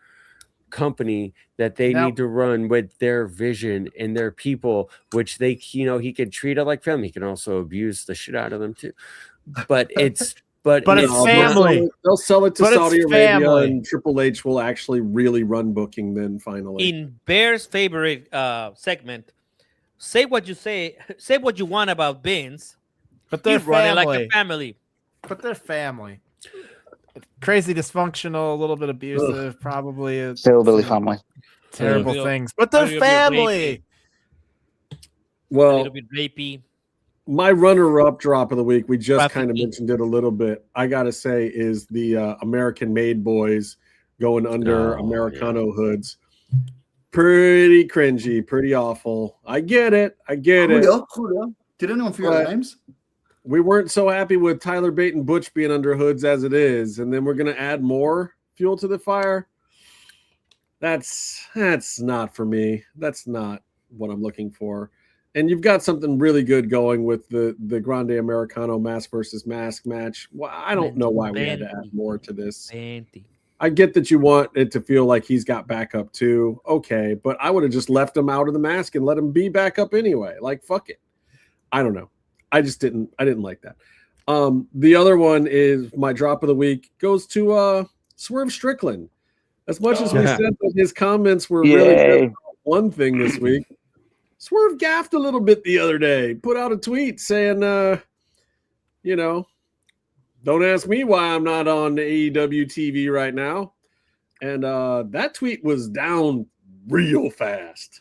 company that they need to run with their vision and their people, which they he can treat it like family. He can also abuse the shit out of them too. But it's family. They'll sell it to Saudi Arabia, and Triple H will actually really run booking then finally. In Bear's favorite segment, say what you want about Vince, but they're running like a family. But they're family. Crazy dysfunctional, a little bit abusive, probably a hillbilly family. Terrible things, but they're family. Well, a little bit rapey. My runner-up drop of the week, we just kind of mentioned it a little bit. I gotta say, is the American-made boys going under Americano hoods. Pretty cringy, pretty awful. I get it. Julio. Did anyone figure out names? We weren't so happy with Tyler Bate and Butch being under hoods as it is, and then we're gonna add more fuel to the fire. That's not for me. That's not what I'm looking for. And you've got something really good going with the Grande Americano mask versus mask match. Well, I don't know why we had to add more to this. I get that you want it to feel like he's got backup too. Okay, but I would have just left him out of the mask and let him be backup anyway. Like, fuck it. I don't know. I didn't like that. The other one is my drop of the week goes to Swerve Strickland. As much as we said that his comments were really good about one thing this week, Swerve gaffed a little bit the other day, put out a tweet saying, don't ask me why I'm not on the AEW TV right now. And that tweet was down real fast.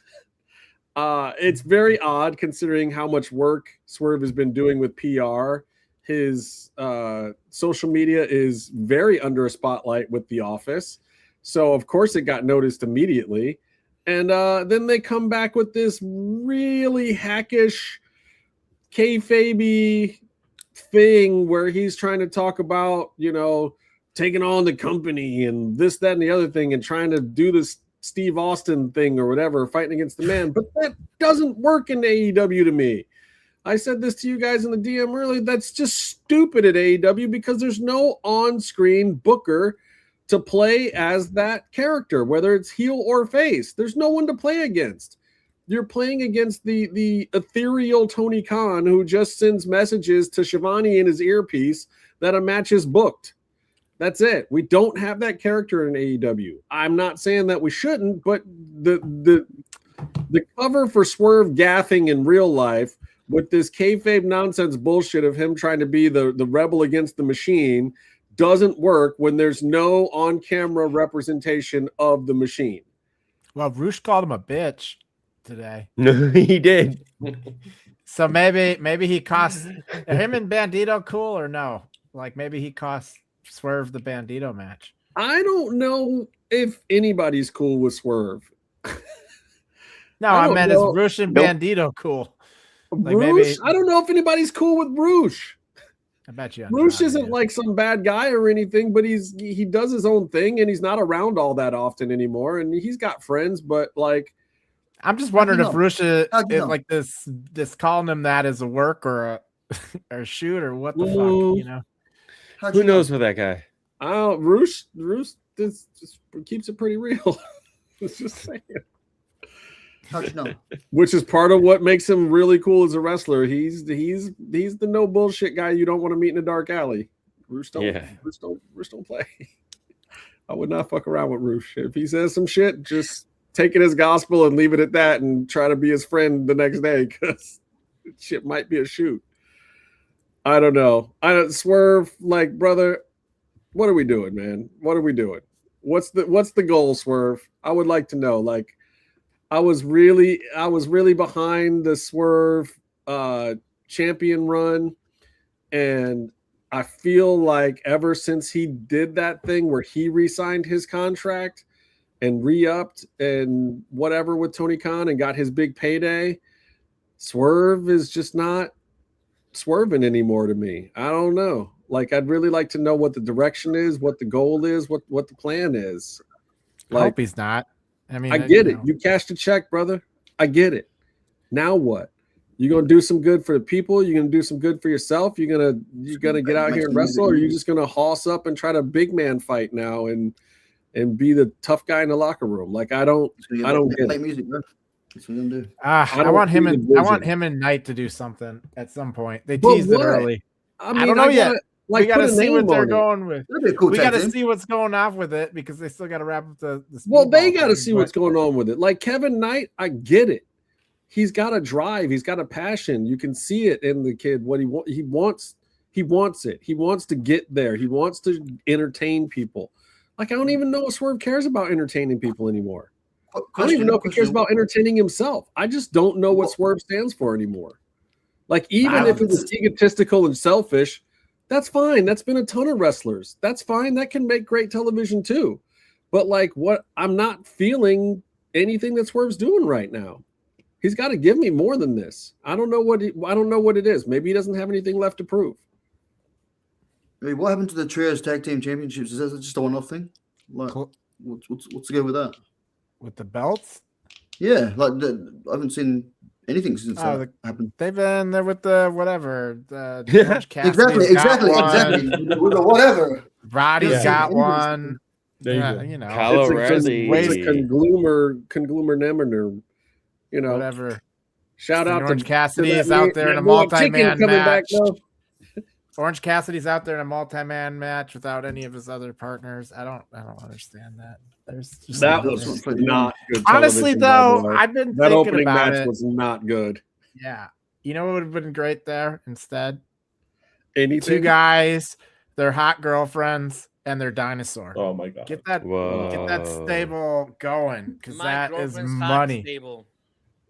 It's very odd considering how much work Swerve has been doing with PR. His social media is very under a spotlight with The Office. So, of course, it got noticed immediately. And then they come back with this really hackish, kayfabe thing where he's trying to talk about, taking on the company and this, that, and the other thing and trying to do this Steve Austin thing or whatever, fighting against the man. But that doesn't work in AEW to me. I said this to you guys in the DM earlier. That's just stupid at AEW because there's no on-screen booker to play as that character, whether it's heel or face. There's no one to play against. You're playing against the ethereal Tony Khan, who just sends messages to Shivani in his earpiece that a match is booked. That's it. We don't have that character in AEW. I'm not saying that we shouldn't, but the cover for Swerve gaffing in real life with this kayfabe nonsense bullshit of him trying to be the rebel against the machine doesn't work when there's no on-camera representation of the machine. Well, Roosh called him a bitch today. No, he did. So maybe he cost him and Bandito cool or no? Like maybe he cost Swerve the Bandito match. I don't know if anybody's cool with Swerve. No, I meant is Roosh and Bandito cool? Like Roosh? I don't know if anybody's cool with Roosh. I bet you. Roosh isn't like some bad guy or anything, but he does his own thing and he's not around all that often anymore. And he's got friends, but like, I'm just wondering if Roosh is like this calling him that as a work or a shoot or what the fuck, you know? Who knows with that guy? Roosh just keeps it pretty real. Let's just say it. How'd you know? Which is part of what makes him really cool as a wrestler. He's the no bullshit guy you don't want to meet in a dark alley. Roosh don't play. I would not fuck around with Roosh. If he says some shit, just take it as gospel and leave it at that and try to be his friend the next day because shit might be a shoot. I don't know. I don't Swerve, like, brother, what are we doing, man? What are we doing? What's the goal, Swerve? I would like to know. Like, I was really behind the Swerve champion run, and I feel like ever since he did that thing where he re-signed his contract and re-upped and whatever with Tony Khan and got his big payday, Swerve is just not swerving anymore to me. I don't know. Like, I'd really like to know what the direction is, what the goal is, what the plan is. I hope he's not. I mean, I get it. You cashed a check, brother. I get it. Now what? You're gonna do some good for the people. You're gonna do some good for yourself. You're gonna get out here and wrestle, or you're just gonna hoss up and try to big man fight now and be the tough guy in the locker room. Like, I don't get it. Music, bro. That's what I'm gonna do. I want him and Knight to do something at some point. They teased it early. I mean, I don't know yet. Like, we got to see what they're going with. Cool, we got to see what's going on with it because they still got to wrap up the they got to see what's going on with it. Like Kevin Knight, I get it. He's got a drive. He's got a passion. You can see it in the kid. What he wants it. He wants to get there. He wants to entertain people. Like, I don't even know if Swerve cares about entertaining people anymore. I don't even know if he cares about entertaining himself. I just don't know what Swerve stands for anymore. Like, even if it was egotistical and selfish, that's fine. That's been a ton of wrestlers. That's fine. That can make great television too. But like, what I'm not feeling anything that Swerve's doing right now. He's got to give me more than this. I don't know what it is. Maybe he doesn't have anything left to prove. Hey, what happened to the Trios Tag Team Championships? Is that just a one-off thing? Like, what's the go with that? With the belts? Yeah, like I haven't seen anything since that happened. They've been there with the whatever. Exactly. With the whatever. Roddy's got one. You know, Kyle O'Reilly. It's a conglomerate, you know. Whatever. Shout out Orange to Cassidy's out there in a multi-man match. Orange Cassidy's out there in a multi-man match without any of his other partners. I don't understand that. That was not good. Honestly, though, I've been that thinking opening about match it. was not good. Yeah, you know what would have been great there instead? Anything? Two guys, their hot girlfriends, and their dinosaur. Oh my god! Get that stable going because that is money.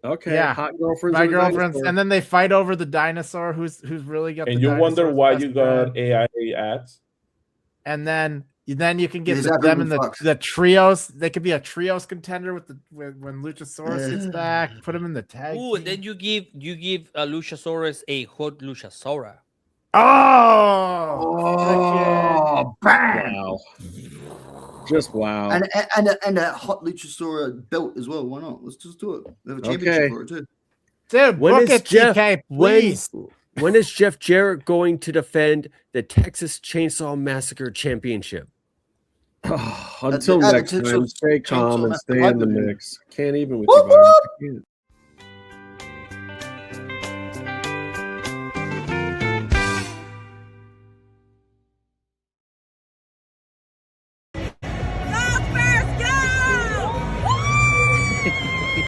Okay, yeah, hot girlfriends. My girlfriends, and then they fight over the dinosaur. Who's really got? And the you wonder why you got bad. AIA ads. And then you can get them in the trios. They could be a trios contender when Luchasaurus gets back. Put them in the tag. Ooh, and then you give Luchasaurus a hot Luchasaura. Oh, bang! Wow. Just wow. And a hot Luchasaurus belt as well. Why not? Let's just do it. We have a championship for it too. Dude, book it, TK, please. When is Jeff Jarrett going to defend the Texas Chainsaw Massacre Championship? Until next time, stay calm and stay in the mix. Can't even with you, Byron. I can't.